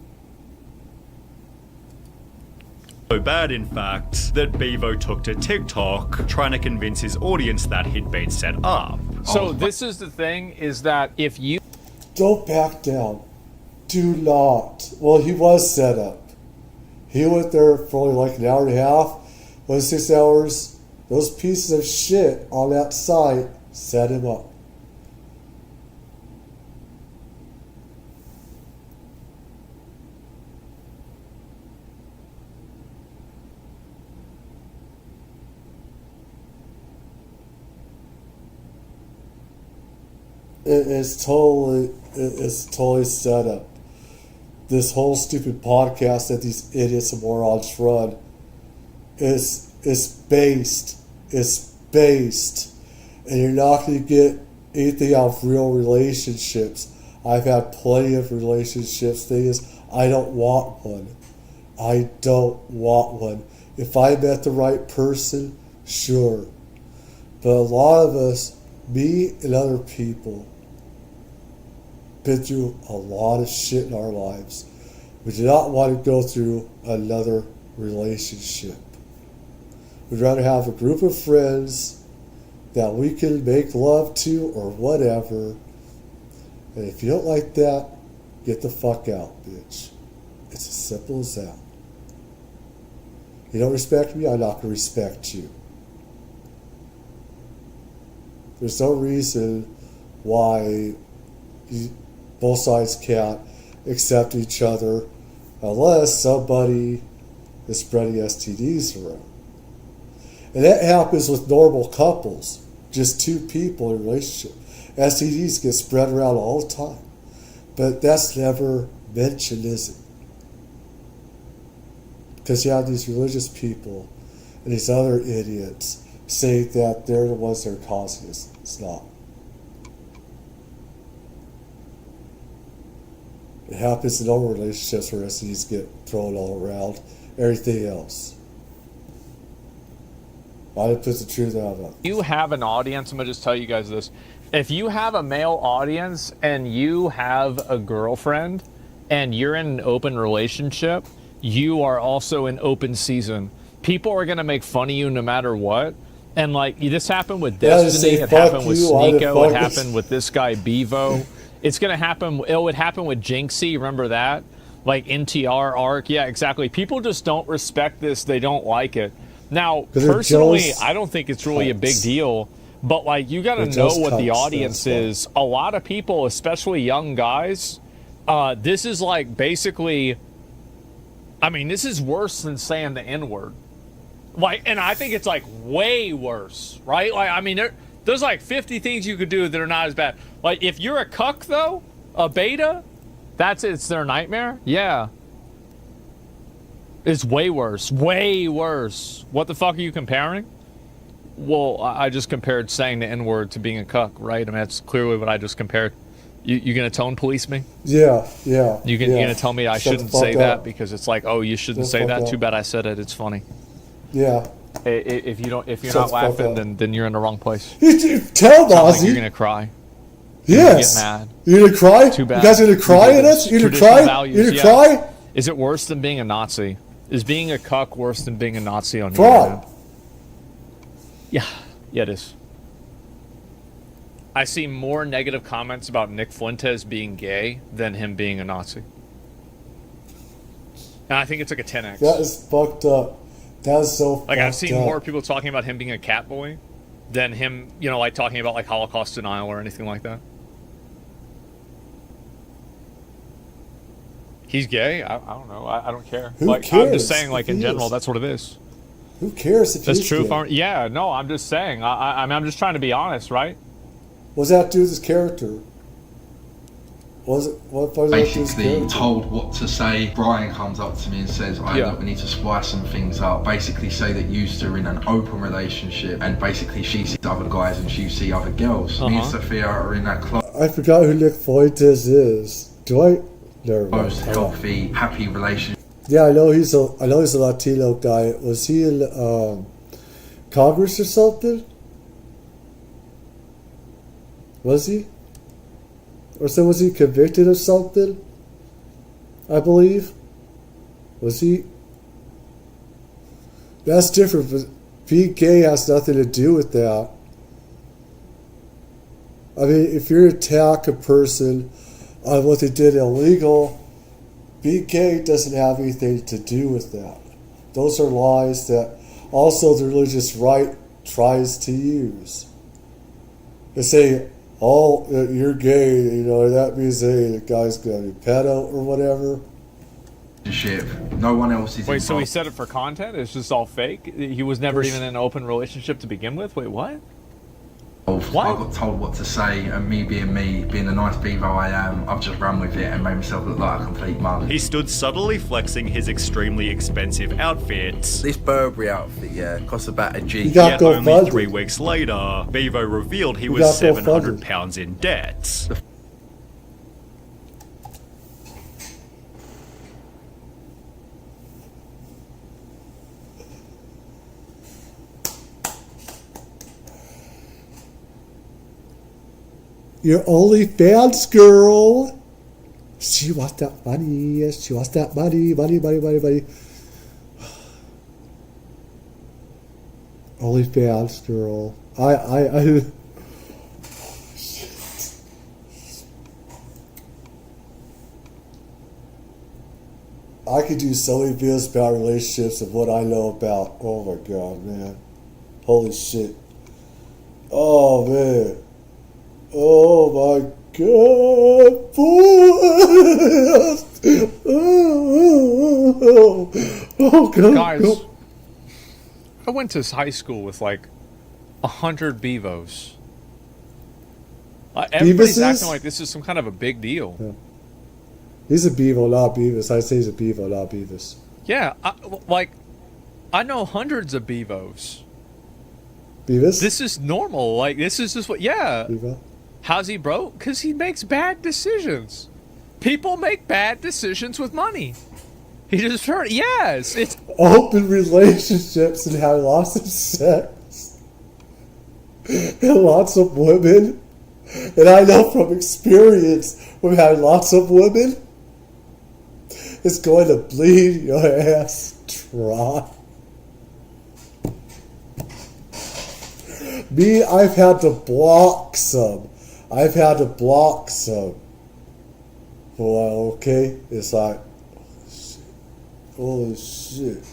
Speaker 20: So bad, in fact, that Bevo took to TikTok trying to convince his audience that he'd been set up.
Speaker 17: So this is the thing, is that if you...
Speaker 1: Don't back down. Do not. Well, he was set up. He went there for only like an hour and a half. But 6 hours, those pieces of shit on that site set him up. It's totally set up. This whole stupid podcast that these idiots and morons run is based, and you're not going to get anything out of real relationships. I've had plenty of relationships. Thing is, I don't want one. I don't want one. If I met the right person, sure. But a lot of us, me and other people, been through a lot of shit in our lives. We do not want to go through another relationship. We'd rather have a group of friends that we can make love to or whatever. And if you don't like that, get the fuck out, bitch. It's as simple as that. You don't respect me, I'm not going to respect you. There's no reason why both sides can't accept each other unless somebody is spreading STDs around. And that happens with normal couples, just two people in a relationship. STDs get spread around all the time. But that's never mentioned, is it? Because you have these religious people and these other idiots say that they're the ones that are causing this. It's not. It happens in all relationships where STDs get thrown all around everything else. I didn't put the truth out of it.
Speaker 17: You have an audience, I'm going to just tell you guys this. If you have a male audience and you have a girlfriend and you're in an open relationship, you are also in open season. People are going to make fun of you no matter what. And like, this happened with Destiny, it happened with Sneeko, it happened with this guy Bevo. It's going to happen, it would happen with Jinxie, remember that? Like NTR arc, yeah, exactly. People just don't respect this, they don't like it. Now, personally, I don't think it's really a big deal, but like, you got to know what the audience is. A lot of people, especially young guys, this is like basically, I mean, this is worse than saying the N-word. Like, and I think it's like way worse, right? Like, I mean, there's like 50 things you could do that are not as bad. Like, if you're a cuck though, a beta, it's their nightmare. Yeah, it's way worse, way worse. What the fuck are you comparing? Well, I just compared saying the N-word to being a cuck, right? I mean, that's clearly what I just compared. You gonna tone police me?
Speaker 1: Yeah.
Speaker 17: You gonna tell me I shouldn't say
Speaker 1: up.
Speaker 17: that because it's like, oh, you shouldn't say that.
Speaker 1: Up.
Speaker 17: Too bad I said it. It's funny.
Speaker 1: Yeah.
Speaker 17: If you're not laughing, then you're in the wrong place.
Speaker 1: Tell
Speaker 17: Like
Speaker 1: Ozzy.
Speaker 17: you're gonna cry.
Speaker 1: Yes.
Speaker 17: You're gonna get mad.
Speaker 1: You're gonna cry?
Speaker 17: Too bad.
Speaker 1: You guys gonna cry at us? You're gonna cry?
Speaker 17: Values,
Speaker 1: You're gonna cry?
Speaker 17: Is it worse than being a Nazi? Is being a cuck worse than being a Nazi on
Speaker 1: Cry.
Speaker 17: your end? Yeah, it is. I see more negative comments about Nick Fuentes being gay than him being a Nazi. And I think it's like a 10x.
Speaker 1: That is fucked up. That is so fucked up.
Speaker 17: Like, I've seen more people talking about him being a cat boy than him, like talking about like Holocaust denial or anything like that. He's gay? I don't know. I don't care.
Speaker 1: Who
Speaker 17: like,
Speaker 1: cares?
Speaker 17: I'm just saying, like, in general,
Speaker 1: is.
Speaker 17: that's what it is.
Speaker 1: Who cares if
Speaker 17: That's
Speaker 1: he's
Speaker 17: true.
Speaker 1: gay?
Speaker 17: Yeah, no, I'm just saying. I mean, I'm just trying to be honest, right?
Speaker 1: What's that do with his character? What does that do with his
Speaker 3: Basically
Speaker 1: character?
Speaker 3: told what to say. Brian comes up to me and says, look, we need to spice some things up. Basically say that you two are in an open relationship and basically she sees other guys and you see other girls. Me and Sophia are in that
Speaker 1: I forgot who Nick Fuentes is. Do I? Never mind.
Speaker 3: close, healthy, happy relationship.
Speaker 1: Yeah, I know he's a Latino guy. Was he in Congress or something? Was he? Or so was he convicted of something? I believe. Was he? That's different. But being gay has nothing to do with that. I mean, if you attack a person on what they did illegal, being gay doesn't have anything to do with that. Those are lies that also the religious right tries to use. They say, oh, you're gay, that means the guy's going to be pedo or whatever.
Speaker 3: No one else is
Speaker 17: Wait, so he
Speaker 3: involved.
Speaker 17: said it for content? It's just all fake? He was never even in an open relationship to begin with? Wait, what?
Speaker 3: I got told what to say, and me being the nice beaver I am, I've just run with it and made myself look like a complete mug.
Speaker 20: He stood subtly flexing his extremely expensive outfits.
Speaker 7: This Burberry outfit, costs about a G.
Speaker 20: Yet only 3 weeks later, Bevo revealed he was £700 in debt.
Speaker 1: Your Onlyfans girl. She wants that money. Yes, she wants that money. Money. Onlyfans girl. I could do so many videos about relationships and what I know about. Oh my god, man. Holy shit. Oh man. Oh my god, boys! Oh god.
Speaker 17: Guys, I went to high school with like 100 Bevos. Everybody's
Speaker 1: Beavises?
Speaker 17: acting like this is some kind of a big deal.
Speaker 1: Yeah. He's a Bevo, not Beavis. I say he's a Bevo, not Beavis.
Speaker 17: Yeah, I know hundreds of Bevos.
Speaker 1: Beavis?
Speaker 17: This is normal. Like, this is just what, yeah.
Speaker 1: Bevo?
Speaker 17: How's he broke? Because he makes bad decisions. People make bad decisions with money. He just heard, yes. It's
Speaker 1: open relationships and have lots of sex. And lots of women. And I know from experience, we've had lots of women. It's going to bleed your ass dry. Me, I've had to block some. Well, okay? It's like, holy shit.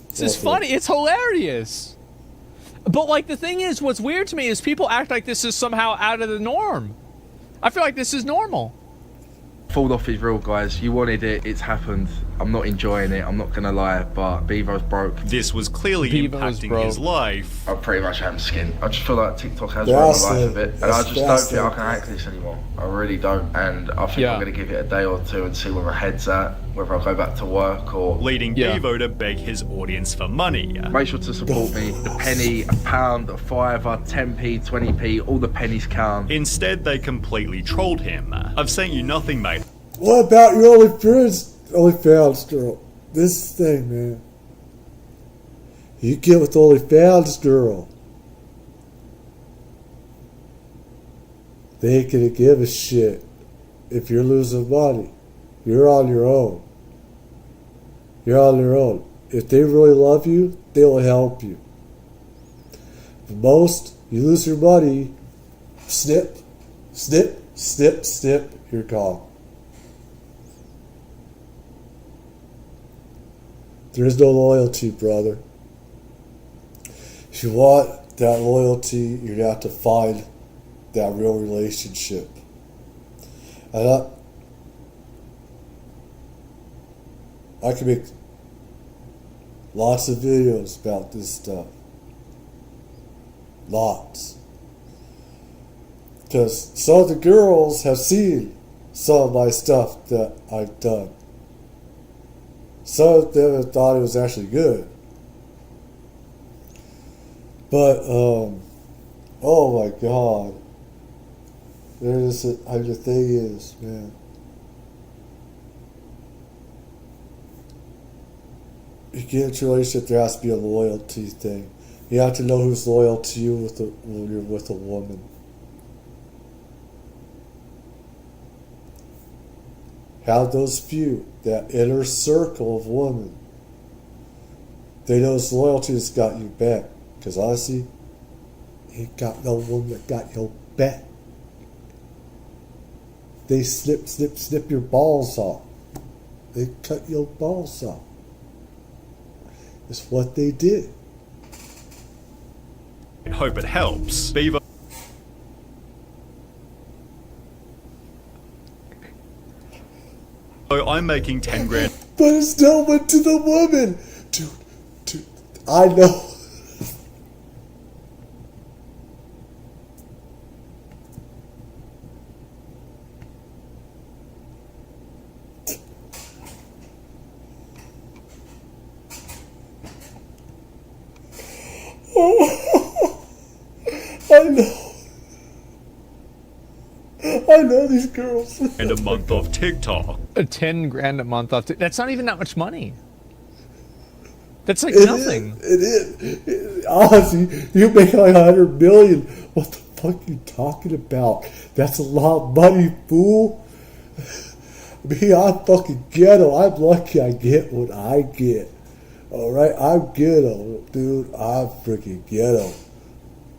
Speaker 17: This is funny. It's hilarious. But, like, the thing is, what's weird to me is people act like this is somehow out of the norm. I feel like this is normal.
Speaker 23: Fall off is real, guys. You wanted it, it's happened. I'm not enjoying it, I'm not gonna lie, but Bevo's broke.
Speaker 20: This was clearly impacting his life.
Speaker 23: I pretty much am skinned. I just feel like TikTok has ruined my life a bit, and I just don't think I can hack this anymore. I really don't, and I think I'm gonna give it a day or two and see where my head's at, whether I go back to work or...
Speaker 20: Leading Bevo to beg his audience for money.
Speaker 23: Make sure to support me. The penny, a pound, a fiver, 10p, 20p, all the pennies count.
Speaker 20: Instead, they completely trolled him. I've sent you nothing, mate.
Speaker 1: What about your OnlyFans girl? This thing, man. You get with OnlyFans girl. They ain't gonna give a shit if you're losing money. You're on your own. You're on your own. If they really love you, they'll help you. The most, you lose your money, snip, snip, snip, snip, you're gone. There is no loyalty, brother. If you want that loyalty, you have to find that real relationship. And I can make lots of videos about this stuff. Lots. Because some of the girls have seen some of my stuff that I've done. Some of them have thought it was actually good. But, oh my God. The thing is, man. You get into a relationship, there has to be a loyalty thing. You have to know who's loyal to you when you're with a woman. Have those few, that inner circle of women. They know it's loyalty that's got you back. Because honestly, ain't got no woman that got your back. They snip your balls off. They cut your balls off. It's what they did.
Speaker 20: I hope it helps. Bevo. So I'm making 10 grand.
Speaker 1: But it still went to the woman. Dude, I know. I know these girls.
Speaker 20: And a month off TikTok.
Speaker 17: 10 grand a month off. That's not even that much money. That's like
Speaker 1: It
Speaker 17: nothing.
Speaker 1: is. Honestly, you make like 100 million. What the fuck are you talking about? That's a lot of money, fool. Me, I'm fucking ghetto. I'm lucky I get what I get. Alright, I'm ghetto, dude. I'm freaking ghetto.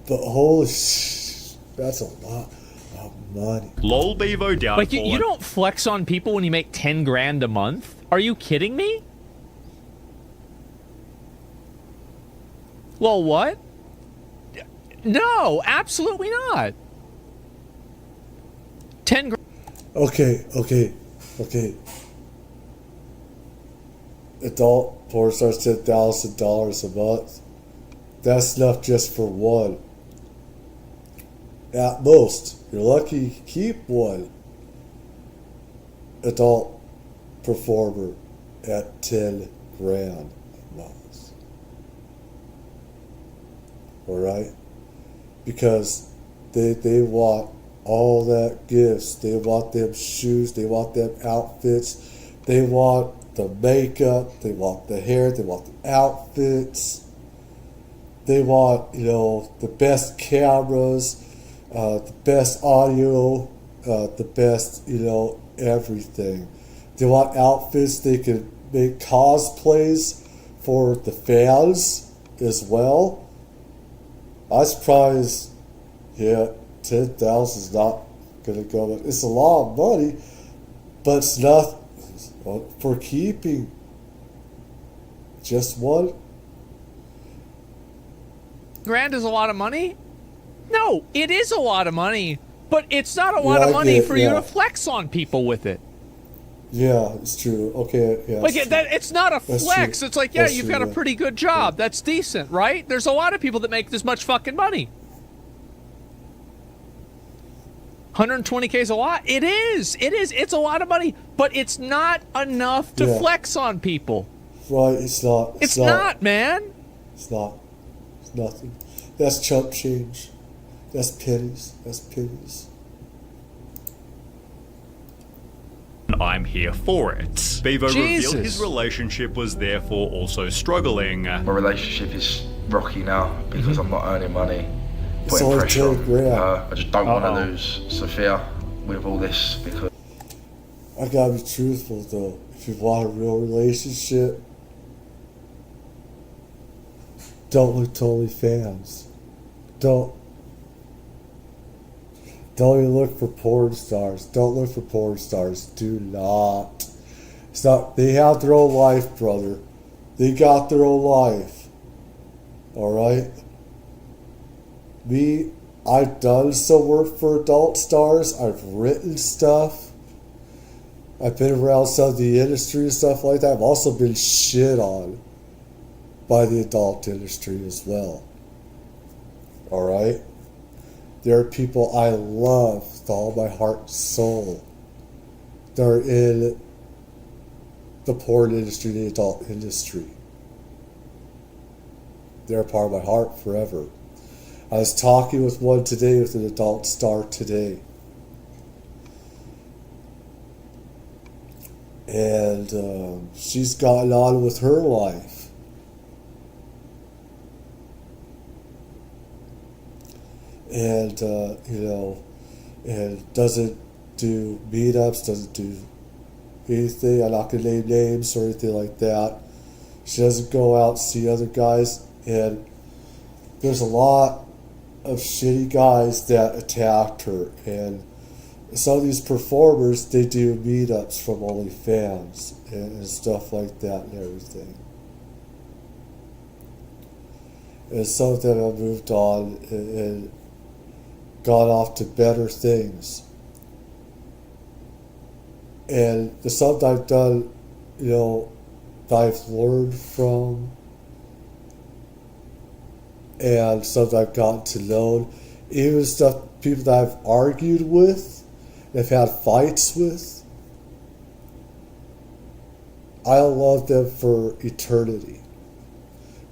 Speaker 1: But holy shit, that's a lot of money.
Speaker 20: Lol Bevo down.
Speaker 17: Like, you don't flex on people when you make 10 grand a month? Are you kidding me? Well, what? No, absolutely not. 10 grand.
Speaker 1: Okay. Adult porn stars $10,000 a month. That's enough just for one. At most, you're lucky you keep one adult performer at 10 grand a month. Alright? Because they want all that gifts. They want them shoes. They want them outfits. They want the makeup. They want the hair. They want the outfits. They want, the best cameras, the best audio, the best, everything. They want outfits. They can make cosplays for the fans as well. I was surprised, 10,000 is not going to go. It's a lot of money, but it's not for keeping just one.
Speaker 17: Grand is a lot of money? No, it is a lot of money, but it's not a lot of money for you to flex on people with it.
Speaker 1: Yeah, it's true. Okay, yeah.
Speaker 17: Like it's not a
Speaker 1: That's
Speaker 17: flex.
Speaker 1: true.
Speaker 17: It's like, yeah,
Speaker 1: That's
Speaker 17: you've
Speaker 1: true,
Speaker 17: got a
Speaker 1: yeah.
Speaker 17: pretty good job. That's decent, right? There's a lot of people that make this much fucking money. 120K is a lot. It is. It is. It's a lot of money, but it's not enough to
Speaker 1: Yeah.
Speaker 17: flex on people.
Speaker 1: Right, it's not.
Speaker 17: It's not, man.
Speaker 1: It's not. It's nothing. That's chump change. That's pennies. That's pennies.
Speaker 20: I'm here for it. Bevo
Speaker 17: Jesus.
Speaker 20: revealed his relationship was therefore also struggling.
Speaker 23: My relationship is rocky now because I'm not earning money.
Speaker 1: It's
Speaker 23: Putting
Speaker 1: only
Speaker 23: pressure on
Speaker 1: 10 grand.
Speaker 23: her. I just don't want to lose Sophia with all this because
Speaker 1: I gotta be truthful though. If you want a real relationship, don't look to OnlyFans. Don't even look for porn stars. Don't look for porn stars. Do not. It's not. They have their own life, brother. They got their own life. All right. Me, I've done some work for adult stars. I've written stuff. I've been around some of the industry and stuff like that. I've also been shit on by the adult industry as well. All right. There are people I love with all my heart and soul. They're in the porn industry, the adult industry. They're a part of my heart forever. I was talking with one today, with an adult star today. And she's gotten on with her life. And, and doesn't do meetups, doesn't do anything. I'm not going to name names or anything like that. She doesn't go out and see other guys. And there's a lot of shitty guys that attacked her. And some of these performers, they do meetups from OnlyFans and stuff like that and everything. And some of them have moved on and gone off to better things. And the stuff I've done, that I've learned from, and stuff I've gotten to know, even stuff, people that I've argued with, and have had fights with, I'll love them for eternity.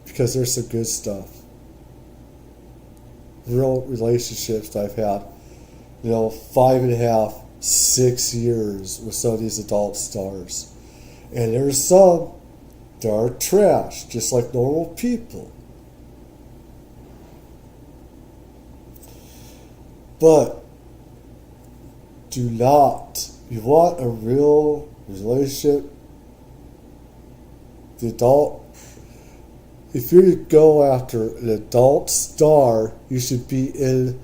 Speaker 1: Because there's some good stuff. Real relationships that I've had, 5.5, 6 years with some of these adult stars. And there's some that are trash, just like normal people. But do not, you want a real relationship, the adult, if you're to go after an adult star, you should be in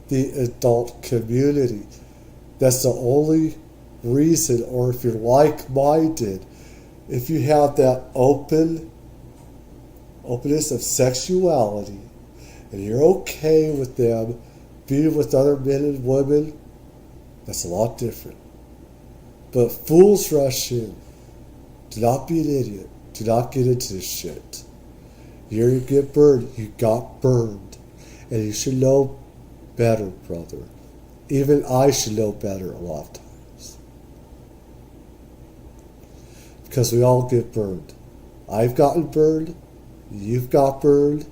Speaker 1: the adult community. That's the only reason, or if you're like-minded, if you have that openness of sexuality, and you're okay with them being with other men and women, that's a lot different. But fools rush in. Do not be an idiot. Do not get into this shit. You're going to get burned. You got burned. And you should know better, brother. Even I should know better a lot of times. Because we all get burned. I've gotten burned. You've got burned.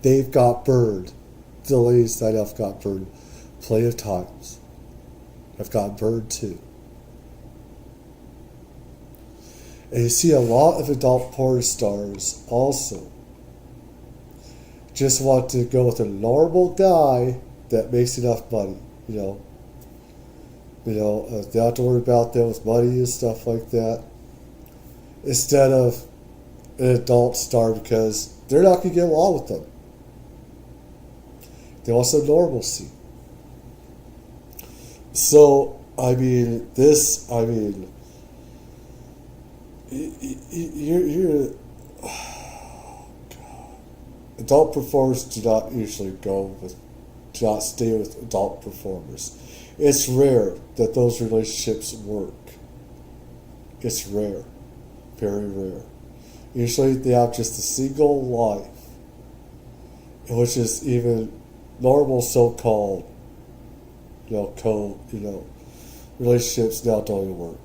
Speaker 1: They've got burned. The ladies that I've got burned plenty of times. I've gotten burned too. And you see a lot of adult porn stars also just want to go with a normal guy that makes enough money, they don't have to worry about them with money and stuff like that, instead of an adult star, because they're not going to get along with them. They want some normalcy. So, you're adult performers do not usually do not stay with adult performers. It's rare that those relationships work. it's rare. Very rare. Usually they have just a single life, which is even normal so-called, relationships now don't even work.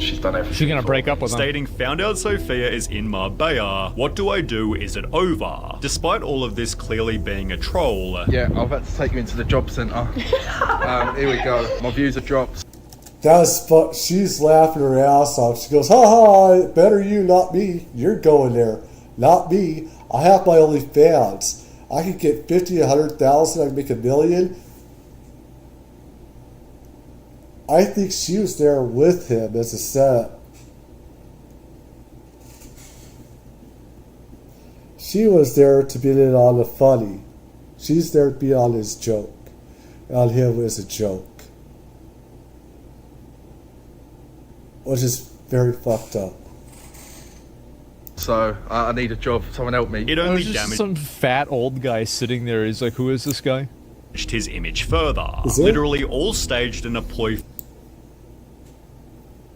Speaker 23: She's done everything.
Speaker 17: She's gonna break up with him.
Speaker 20: Stating, found out Sophia is in Marbella. What do I do? Is it over? Despite all of this clearly being a troll.
Speaker 23: Yeah, I'm about to take you into the job centre. Here we go. My views are dropped.
Speaker 1: She's laughing her ass off. She goes, ha ha, better you, not me. You're going there. Not me. I have my Onlyfans. I could get 50, 100,000, I can make $1 million. I think she was there with him as a setup. She was there to be in on the funny. She's there to be on his joke. On him as a joke. Which is very fucked up.
Speaker 23: So, I need a job. Someone help me.
Speaker 20: It only
Speaker 17: There's just
Speaker 20: damaged
Speaker 17: some fat old guy sitting there. He's like, who is this guy?
Speaker 20: his image further.
Speaker 1: Is it?
Speaker 20: Literally all staged in a ploy.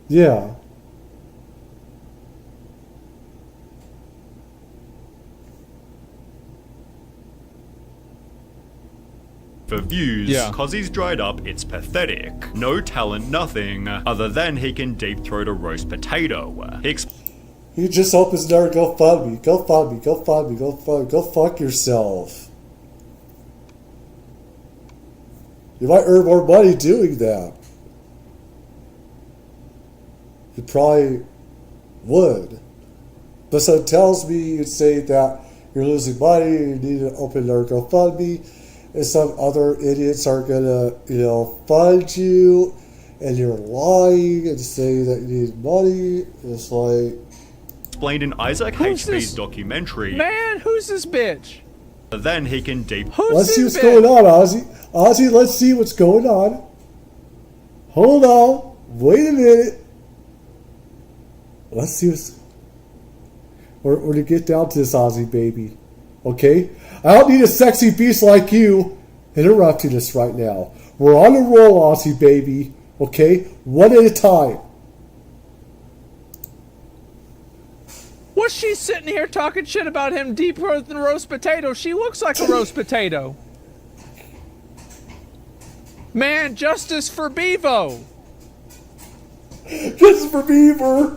Speaker 1: Yeah.
Speaker 20: For views, cause he's dried up, it's pathetic. No talent, nothing, other than he can deep throat a roast potato.
Speaker 1: He just opens the door, go fund me, go fund me, go fund me, go fund me, go fuck yourself. You might earn more money doing that. You probably would. But so it tells me you'd say that you're losing money, you need to open their GoFundMe, and some other idiots are gonna, fund you, and you're lying and say that you need money. It's like...
Speaker 20: Explained in Isaac HB's documentary.
Speaker 17: Man, who's this bitch?
Speaker 20: Then he can deep...
Speaker 1: Let's see what's going on, Ozzy. Ozzy, let's see what's going on. Hold on. Wait a minute. Let's see what's... We're going to get down to this, Ozzy, baby. Okay? I don't need a sexy beast like you interrupting us right now. We're on a roll, Ozzy, baby. Okay? One at a time.
Speaker 17: What's she sitting here talking shit about him deep roasting roast potato? She looks like a roast potato. Man, justice for Bevo.
Speaker 1: Justice for Beaver.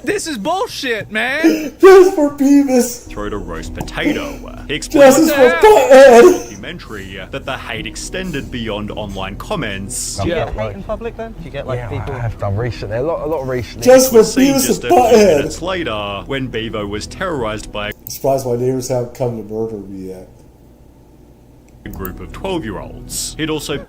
Speaker 17: This is bullshit, man.
Speaker 1: Justice for Beavis.
Speaker 20: Throw to roast potato. He explained
Speaker 1: Justice for
Speaker 20: in
Speaker 1: Butthead.
Speaker 20: the documentary that the hate extended beyond online comments.
Speaker 8: Do you get hate in public then? Do you get people?
Speaker 21: I have done recently, a lot recently.
Speaker 1: Just for
Speaker 20: See
Speaker 1: Beavis
Speaker 20: just
Speaker 1: and
Speaker 20: a few
Speaker 1: Butthead.
Speaker 20: minutes later, when Bevo was terrorized by
Speaker 1: I'm surprised my neighbors haven't come to murder me yet.
Speaker 20: a group of 12-year-olds. He'd also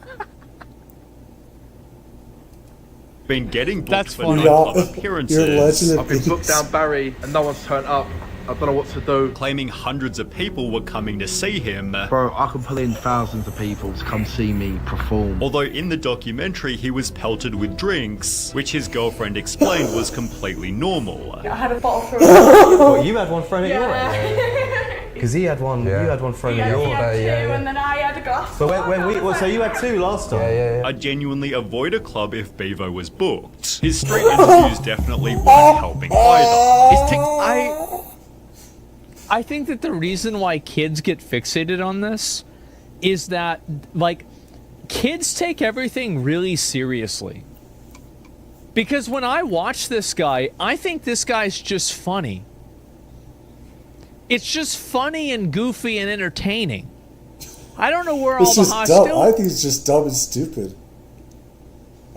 Speaker 20: been getting booked for nightclub appearances.
Speaker 23: I've been booked down Barry and no one's turned up. I don't know what to do.
Speaker 20: Claiming hundreds of people were coming to see him.
Speaker 23: Bro, I can pull in thousands of people to come see me perform.
Speaker 20: Although in the documentary he was pelted with drinks, which his girlfriend explained was completely normal.
Speaker 9: I had a bottle thrown.
Speaker 8: Well, you had one thrown at your
Speaker 9: Yeah.
Speaker 8: Because he had one. You had one thrown at your
Speaker 9: He had two, and then I had a glass.
Speaker 8: But so you had two last time.
Speaker 20: I genuinely avoid a club if Bevo was booked. His street interviews definitely weren't helping either.
Speaker 17: I think that the reason why kids get fixated on this is that, like, kids take everything really seriously. Because when I watch this guy, I think this guy's just funny. It's just funny and goofy and entertaining. I don't know where all the hostility...
Speaker 1: I think it's just dumb and stupid.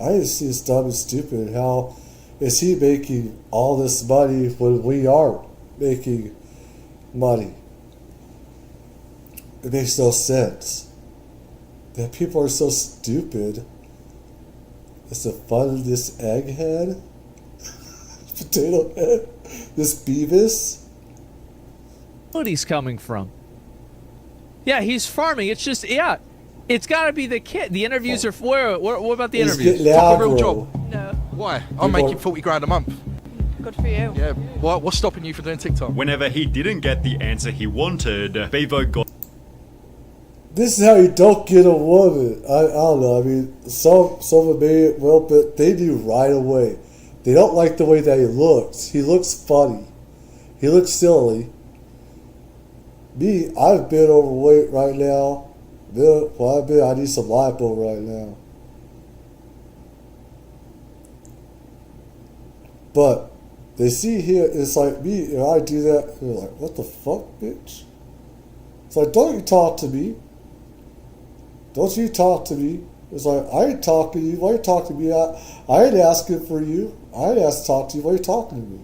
Speaker 1: I just see it's dumb and stupid. How is he making all this money when we aren't making money? It makes no sense. That people are so stupid. It's the fun of this egghead, potato head, this Beavis.
Speaker 17: He's coming from. Yeah, he's farming. It's just, it's got to be the kid. The interviews are, what about the interviews?
Speaker 23: Fuck a real job.
Speaker 9: No.
Speaker 23: Why? I'm making 40 grand a month.
Speaker 9: Good for you.
Speaker 23: Yeah, what's stopping you from doing TikTok?
Speaker 20: Whenever he didn't get the answer he wanted, Bevo got
Speaker 1: this is how you don't get a woman. I don't know. I mean, some of them will, but they do right away. They don't like the way that he looks. He looks funny. He looks silly. Me, I've been overweight right now. I need some lipo right now. But they see here, it's like me, and I do that, and they're like, what the fuck, bitch? It's like, don't you talk to me. Don't you talk to me. It's like, I ain't talking to you. Why are you talking to me? I ain't asking for you. I ain't asked to talk to you. Why are you talking to me?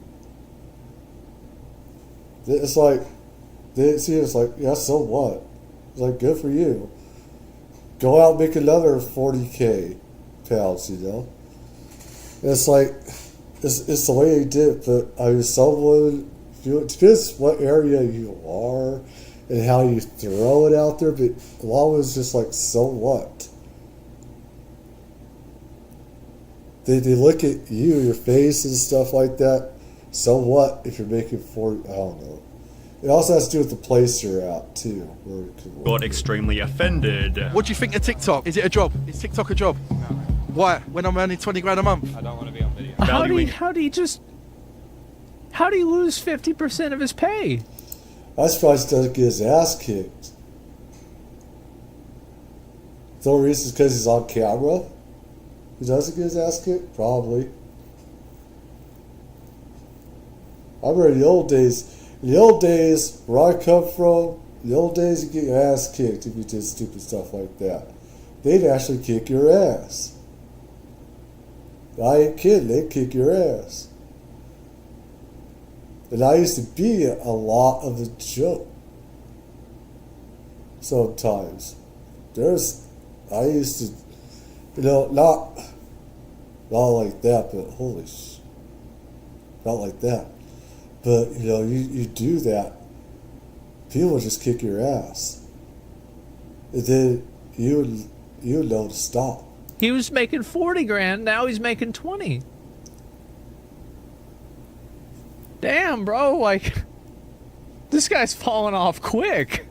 Speaker 1: It's like, they see it, it's like, yeah, so what? It's like, good for you. Go out and make another 40K pounds, you know? It's like, it's the way they did it, but I mean, someone, it depends what area you are and how you throw it out there, but a lot of it's just like, so what? They look at you, your face and stuff like that. So what if you're making 40, I don't know. It also has to do with the place you're at, too.
Speaker 20: Got extremely offended.
Speaker 10: What do you think of TikTok? Is it a job? Is TikTok a job? No. Why? When I'm earning 20 grand a month?
Speaker 17: I don't want to be on video. How do you lose 50% of his pay?
Speaker 1: I'm surprised he doesn't get his ass kicked. The only reason is because he's on camera? He doesn't get his ass kicked? Probably. I remember in the old days, where I come from, the old days you get your ass kicked if you did stupid stuff like that. They'd actually kick your ass. I ain't kidding, they'd kick your ass. And I used to be a lot of the joke. Sometimes. I used to, not like that, but holy sh... Not like that. But, you do that, people would just kick your ass. And then you would know to stop.
Speaker 17: He was making 40 grand, now he's making 20. Damn, bro, like, this guy's falling off quick.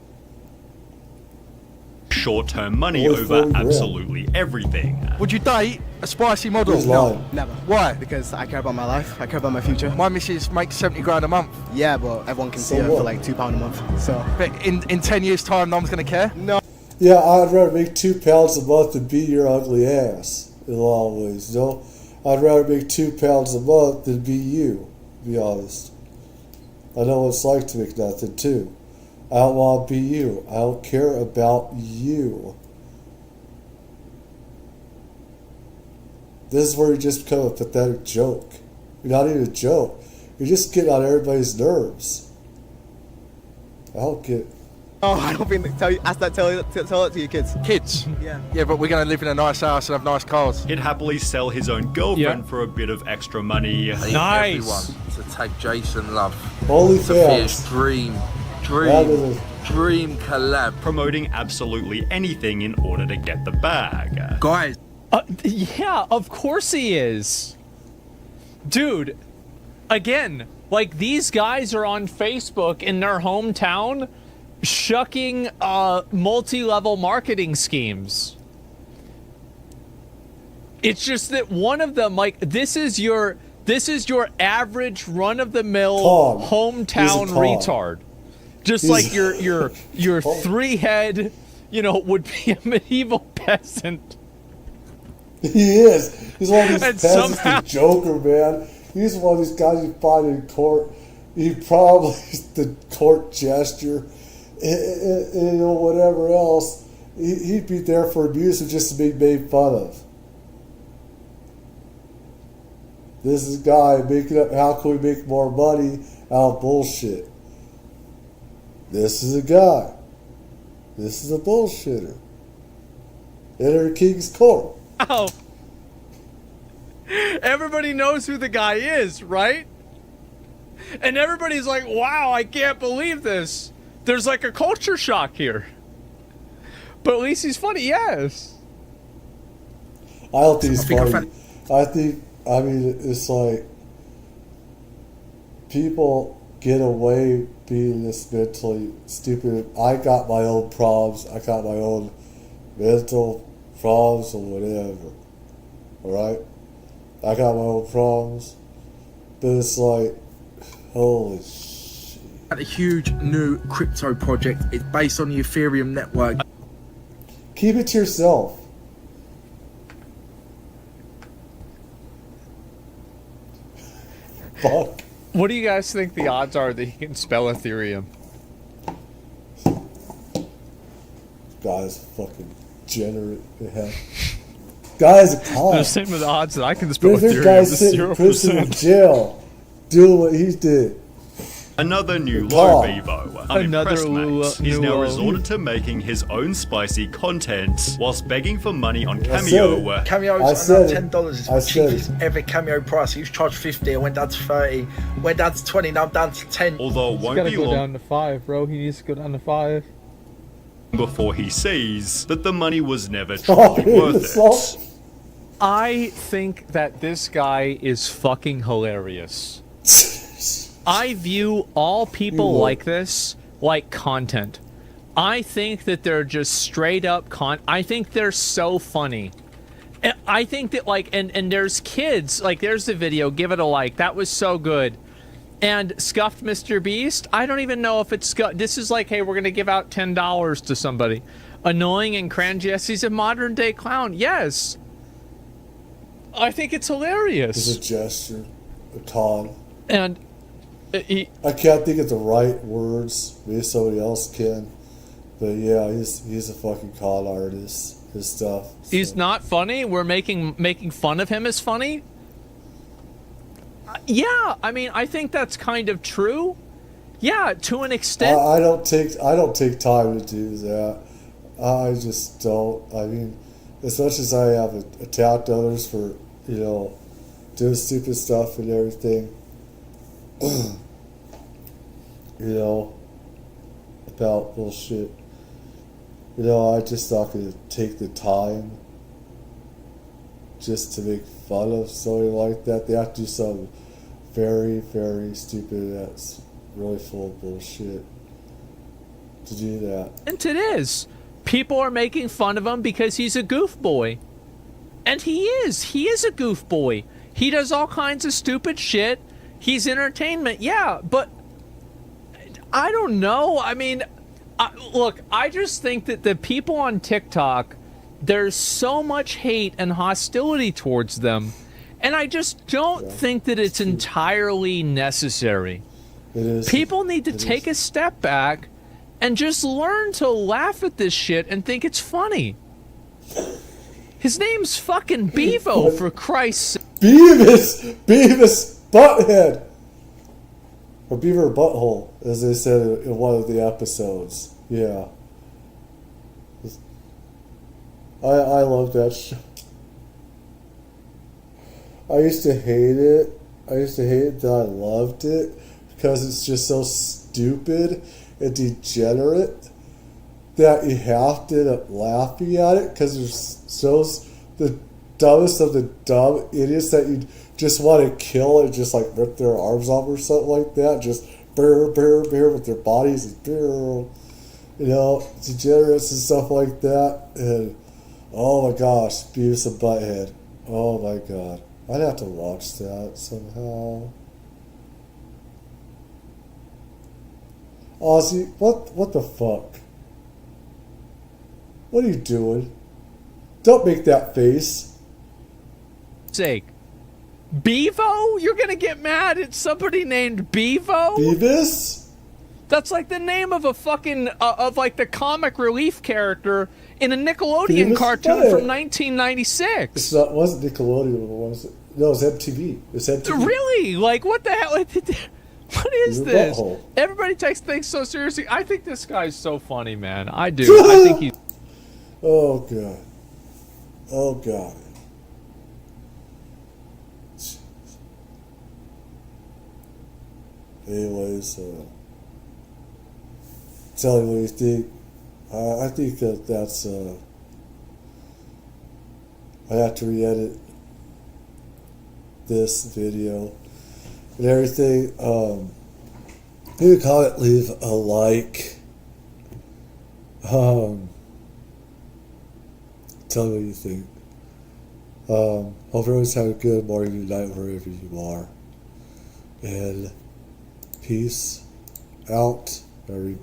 Speaker 20: Short-term money over absolutely everything.
Speaker 10: Would you date a spicy model?
Speaker 11: No, never.
Speaker 10: Why?
Speaker 11: Because I care about my life, I care about my future.
Speaker 10: My missus makes 70 grand a month.
Speaker 11: Yeah, but everyone can see her for like £2 a month. So.
Speaker 10: But in 10 years' time, no one's going to care?
Speaker 11: No.
Speaker 1: Yeah, I'd rather make £2 a month than beat your ugly ass, in a lot of ways, I'd rather make £2 a month than be you, to be honest. I know what it's like to make nothing, too. I don't want to be you. I don't care about you. This is where you just become a pathetic joke. You're not even a joke. You're just getting on everybody's nerves. I don't get...
Speaker 11: Oh, I don't think... Tell it to your kids.
Speaker 10: Kids?
Speaker 11: Yeah.
Speaker 10: Yeah, but we're going to live in a nice house and have nice cars.
Speaker 20: He'd happily sell his own girlfriend for a bit of extra money.
Speaker 22: I need everyone to tag Jason Love.
Speaker 1: Onlyfans.
Speaker 22: Sophia's dream collab.
Speaker 20: Promoting absolutely anything in order to get the bag.
Speaker 10: Guys.
Speaker 17: Yeah, of course he is. Dude, again, like, these guys are on Facebook in their hometown shucking multi-level marketing schemes. It's just that one of them, like, this is your average run-of-the-mill hometown retard. Just like your three-head, would be a medieval peasant.
Speaker 1: He is. He's one of these peasants, the Joker, man. He's one of these guys you find in court. He probably the court gesture, and whatever else. He'd be there for abuse and just to be made fun of. This is a guy making up how can we make more money out of bullshit. This is a guy. This is a bullshitter. Enter King's Court.
Speaker 17: Oh. Everybody knows who the guy is, right? And everybody's like, wow, I can't believe this. There's like a culture shock here. But at least he's funny, yes.
Speaker 1: I don't think he's funny. I mean, it's like people get away being this mentally stupid. I got my own problems. I got my own mental problems or whatever. Alright? I got my own problems. But it's like, holy shit.
Speaker 3: A huge new crypto project. It's based on the Ethereum network.
Speaker 1: Keep it to yourself. Fuck.
Speaker 17: What do you guys think the odds are that he can spell Ethereum?
Speaker 1: Guy's fucking generate. Guy's a con.
Speaker 17: The same with the odds that I can spell
Speaker 1: This
Speaker 17: Ethereum.
Speaker 1: guy's sitting in prison in jail doing what he did.
Speaker 20: Another new
Speaker 1: The
Speaker 20: low
Speaker 1: car.
Speaker 20: Bevo.
Speaker 17: Another
Speaker 20: Unimpressed
Speaker 17: new-
Speaker 20: He's
Speaker 17: new
Speaker 20: now
Speaker 17: low.
Speaker 20: resorted to making his own spicy content whilst begging for money on
Speaker 1: I said
Speaker 20: Cameo.
Speaker 1: it.
Speaker 3: Cameo's
Speaker 1: I said
Speaker 3: around
Speaker 1: it.
Speaker 3: $10 is
Speaker 1: I
Speaker 3: the
Speaker 1: said
Speaker 3: cheapest ever Cameo price. He was charged 50, I went down to 30, went down to 20, now I'm down to 10.
Speaker 20: Although it
Speaker 17: He's
Speaker 20: won't
Speaker 17: gotta
Speaker 20: be
Speaker 17: go
Speaker 20: long
Speaker 17: down to 5, bro. He needs to go down to 5.
Speaker 20: before he sees that the money was never
Speaker 1: Oh,
Speaker 20: truly worth it.
Speaker 17: I think that this guy is fucking hilarious. I view all people like this like content. I think that they're just straight up I think they're so funny. And I think that and there's kids, like there's the video, give it a like. That was so good. And Scuffed Mr. Beast, I don't even know if it's this is like, hey, we're gonna give out $10 to somebody. Annoying and cringy, yes, he's a modern day clown. Yes. I think it's hilarious.
Speaker 1: It's a gesture, a con.
Speaker 17: And
Speaker 1: I can't think of the right words. Maybe somebody else can. But yeah, he's a fucking con artist. His stuff.
Speaker 17: He's not funny. We're making fun of him as funny. Yeah, I mean, I think that's kind of true. Yeah, to an extent.
Speaker 1: I don't take time to do that. I just don't. I mean, as much as I have attacked others for doing stupid stuff and everything, about bullshit. I just not gonna take the time just to make fun of something like that. They have to do something very, very stupid that's really full of bullshit to do that.
Speaker 17: And it is. People are making fun of him because he's a goof boy. And he is. He is a goof boy. He does all kinds of stupid shit. He's entertainment. Yeah, but I don't know. I mean, look, I just think that the people on TikTok, there's so much hate and hostility towards them. And I just don't think that it's entirely necessary.
Speaker 1: It is.
Speaker 17: People need to take a step back and just learn to laugh at this shit and think it's funny. His name's fucking Bevo, for Christ's sake.
Speaker 1: Beavis Butthead. Or Beaver Butthole, as they said in one of the episodes. Yeah. I love that show. I used to hate it. That I loved it because it's just so stupid and degenerate that you have to end up laughing at it because there's so the dumbest of the dumb idiots that you just want to kill and just like rip their arms off or something like that. Just bear with their bodies and degenerates and stuff like that. And oh my gosh, Beavis and Butthead. Oh my god. I'd have to watch that somehow. Ozzy, what the fuck? What are you doing? Don't make that face.
Speaker 17: Sake. Bevo? You're gonna get mad at somebody named Bevo?
Speaker 1: Beavis?
Speaker 17: That's like the name of a fucking of like the comic relief character in a Nickelodeon
Speaker 1: Beavis
Speaker 17: cartoon
Speaker 1: Butthead.
Speaker 17: from 1996.
Speaker 1: It wasn't Nickelodeon, was it? No, it's MTV. It's MTV.
Speaker 17: Really? Like, what the hell? What is
Speaker 1: Your
Speaker 17: this?
Speaker 1: butthole.
Speaker 17: Everybody takes things so seriously. I think this guy's so funny, man. I do. I think he's...
Speaker 1: Oh god. Oh god. Anyways, tell me what you think. I think that's I have to re-edit this video and everything. leave a comment, leave a like. Tell me what you think. Hope everyone's having a good morning, night, wherever you are. And peace out, everybody.